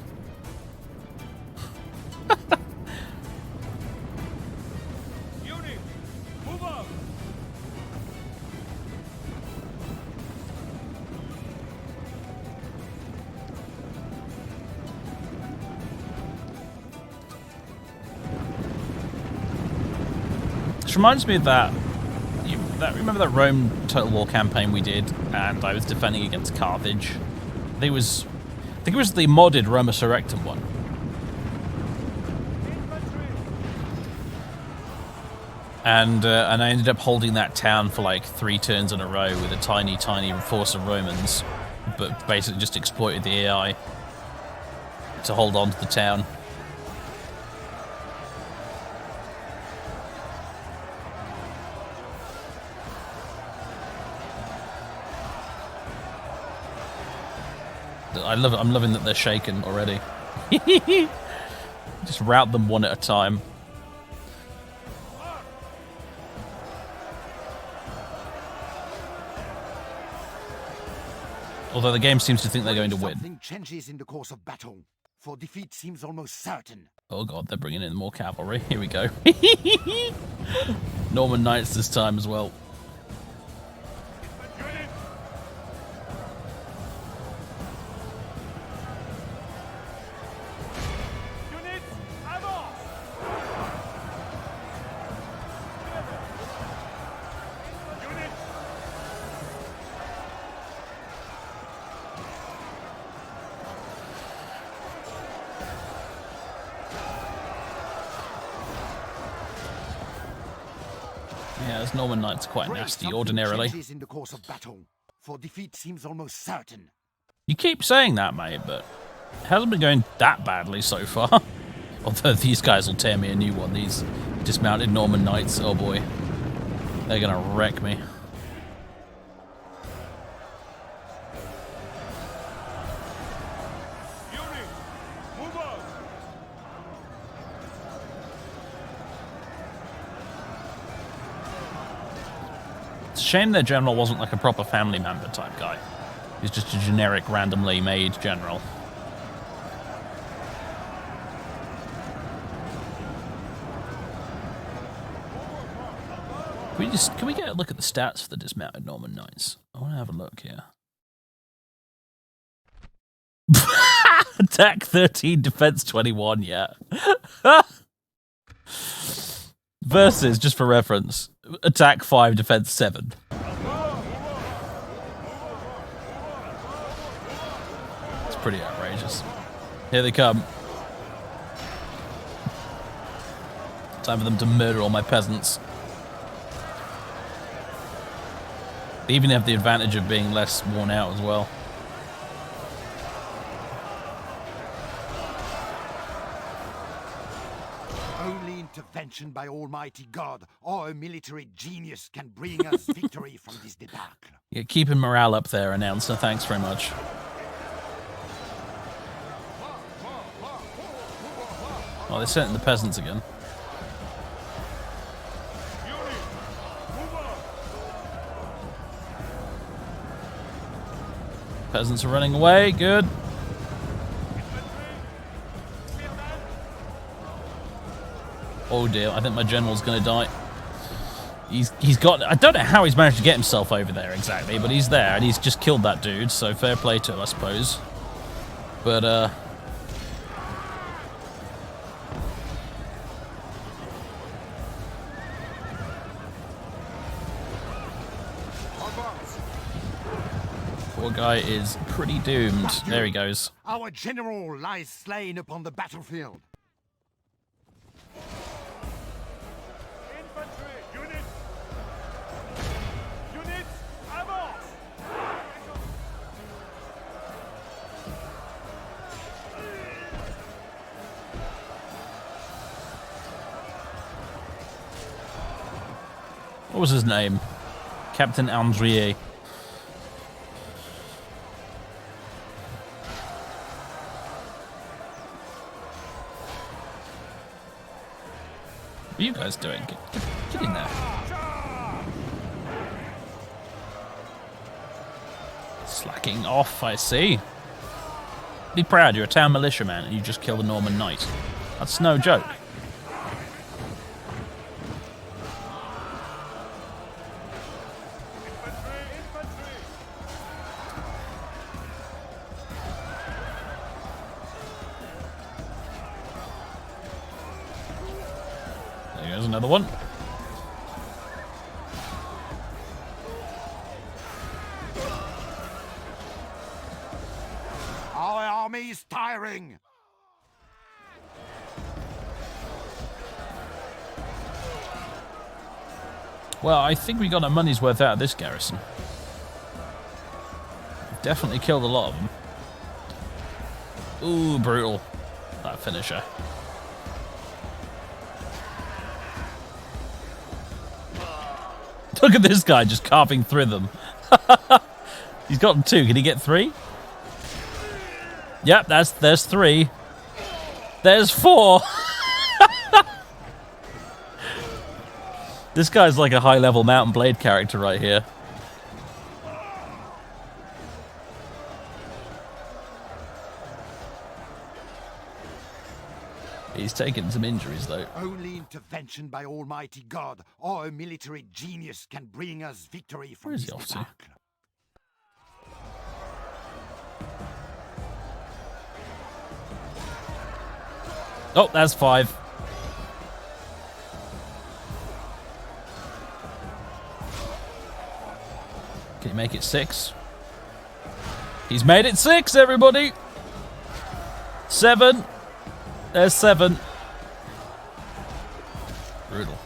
S2: This reminds me of that. Remember that Rome Total War campaign we did, and I was defending against Carthage. I think it was the modded Roma Surrectum one. And I ended up holding that town for like 3 turns in a row with a tiny, tiny force of Romans, but basically just exploited the AI to hold on to the town. I'm loving that they're shaken already. Just rout them one at a time. Although the game seems to think they're going to win.
S10: Something changes in the course of battle, for defeat seems almost certain.
S2: Oh god, they're bringing in more cavalry. Here we go. Norman Knights this time as well. Yeah, this Norman Knight's quite nasty ordinarily.
S10: In the course of battle, for defeat seems almost certain.
S2: You keep saying that, mate, but it hasn't been going that badly so far. Although these guys will tear me a new one. These dismounted Norman Knights, oh boy. They're gonna wreck me. It's a shame their general wasn't like a proper family member type guy. He's just a generic, randomly made general. Can we get a look at the stats for the dismounted Norman Knights? I want to have a look here. Attack 13, defense 21, yeah. Versus, just for reference, attack 5, defense 7. It's pretty outrageous. Here they come. Time for them to murder all my peasants. They even have the advantage of being less worn out as well.
S10: Only intervention by Almighty God or a military genius can bring us victory from this debacle.
S2: Yeah, keeping morale up there, announcer. Thanks very much. Oh, they're sending the peasants again. Peasants are running away. Good. Oh dear, I think my general's going to die. He's got... I don't know how he's managed to get himself over there exactly, but he's there, and he's just killed that dude, so fair play to him, I suppose. But, poor guy is pretty doomed. There he goes.
S10: Our general lies slain upon the battlefield.
S2: What was his name? Captain Andrier. What are you guys doing? Get in there. Slacking off, I see. Be proud, you're a town militiaman and you just killed a Norman knight. That's no joke. There's another one.
S10: Our army is tiring.
S2: Well, I think we got our money's worth out of this garrison. We've definitely killed a lot of them. Ooh, brutal. That finisher. Look at this guy just carving through them. He's gotten 2. Can he get 3? Yep, there's 3. There's 4. This guy's like a high-level Mountain Blade character right here. taken some injuries, though.
S10: Only intervention by Almighty God or a military genius can bring us victory from
S2: Where is
S10: this
S2: he off to?
S10: debacle.
S2: Oh, that's 5. Can he make it 6? He's made it 6, everybody! 7. There's 7. Brutal.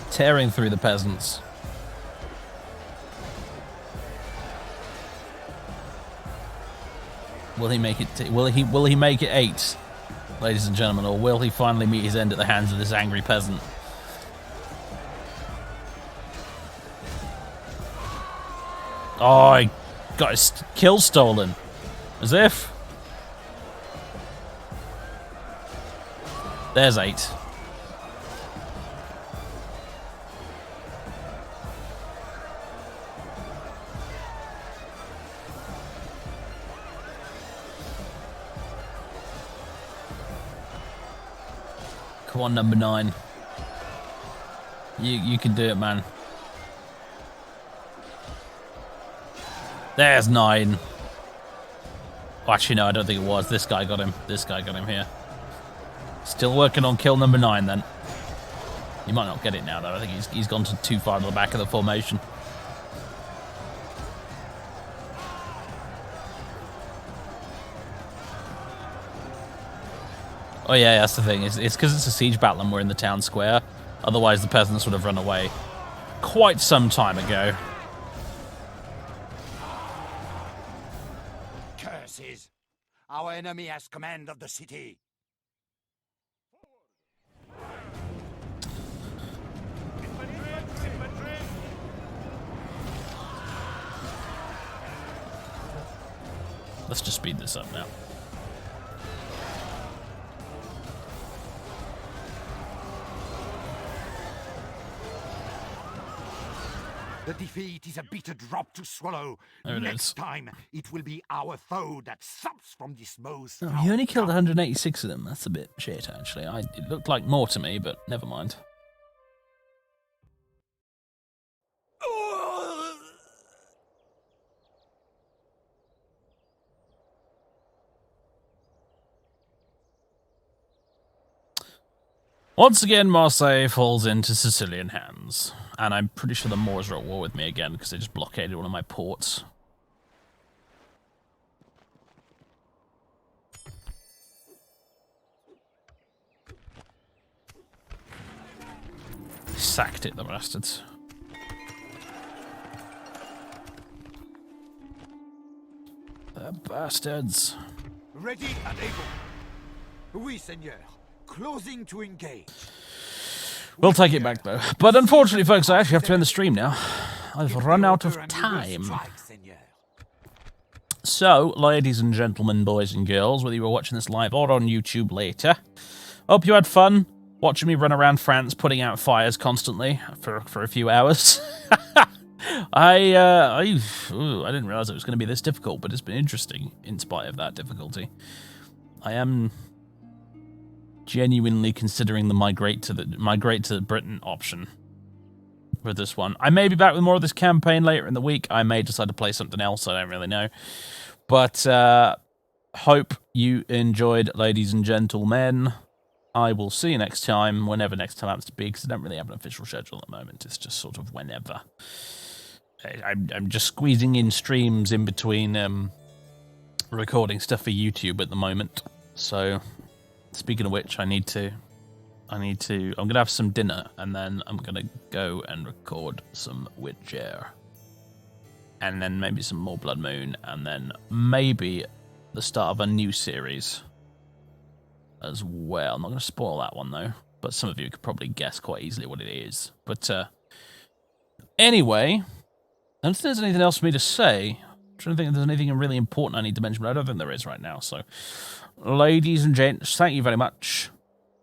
S2: Tearing through the peasants. Will he make it? Will he make it 8, ladies and gentlemen, or will he finally meet his end at the hands of this angry peasant? Oh, he got his kill stolen, as if. There's 8. Come on, number 9. You can do it, man. There's 9. Oh, actually, no, I don't think it was. This guy got him. This guy got him here. Still working on kill number 9, then. He might not get it now, though. I think he's gone too far to the back of the formation. Oh yeah, that's the thing. It's because it's a siege battle and we're in the town square. Otherwise, the peasants would have run away quite some time ago.
S10: Curses! Our enemy has command of the city.
S2: Let's just speed this up now.
S10: The defeat is a bitter drop to swallow.
S2: There it
S10: Next
S2: is.
S10: time, it will be our foe that sups from this most.
S2: Oh, he only killed 186 of them. That's a bit shit, actually. It looked like more to me, but never mind. Once again, Marseille falls into Sicilian hands. And I'm pretty sure the Moors are at war with me again because they just blockaded one of my ports. Sacked it, the bastards. The bastards.
S3: Ready and able. Oui, seigneur. Closing to engage.
S2: We'll take it back, though. But unfortunately, folks, I actually have to end the stream now. I've run out of time. So, ladies and gentlemen, boys and girls, whether you were watching this live or on YouTube later, hope you had fun watching me run around France putting out fires constantly for a few hours. I didn't realize it was going to be this difficult, but it's been interesting in spite of that difficulty. I am genuinely considering the migrate to Britain option with this one. I may be back with more of this campaign later in the week. I may decide to play something else. I don't really know. But hope you enjoyed, ladies and gentlemen. I will see you next time, whenever next time happens to be, because I don't really have an official schedule at the moment. It's just sort of whenever. I'm just squeezing in streams in between recording stuff for YouTube at the moment. So, speaking of which, I'm going to have some dinner, and then I'm going to go and record some Witcher. And then maybe some more Blood Moon, and then maybe the start of a new series as well. I'm not going to spoil that one, though, but some of you could probably guess quite easily what it is. But anyway, I don't think there's anything else for me to say. I'm trying to think if there's anything really important I need to mention, but I don't think there is right now. So, ladies and gents, thank you very much.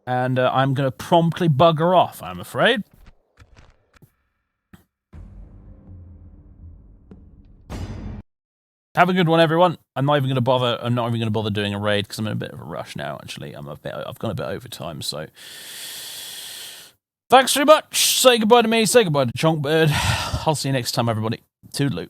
S2: And I'm going to promptly bugger off, I'm afraid. Have a good one, everyone. I'm not even going to bother doing a raid because I'm in a bit of a rush now. Actually, I've gone a bit over time. So, thanks very much. Say goodbye to me. Say goodbye to Chonkbird. I'll see you next time, everybody. Toodaloo.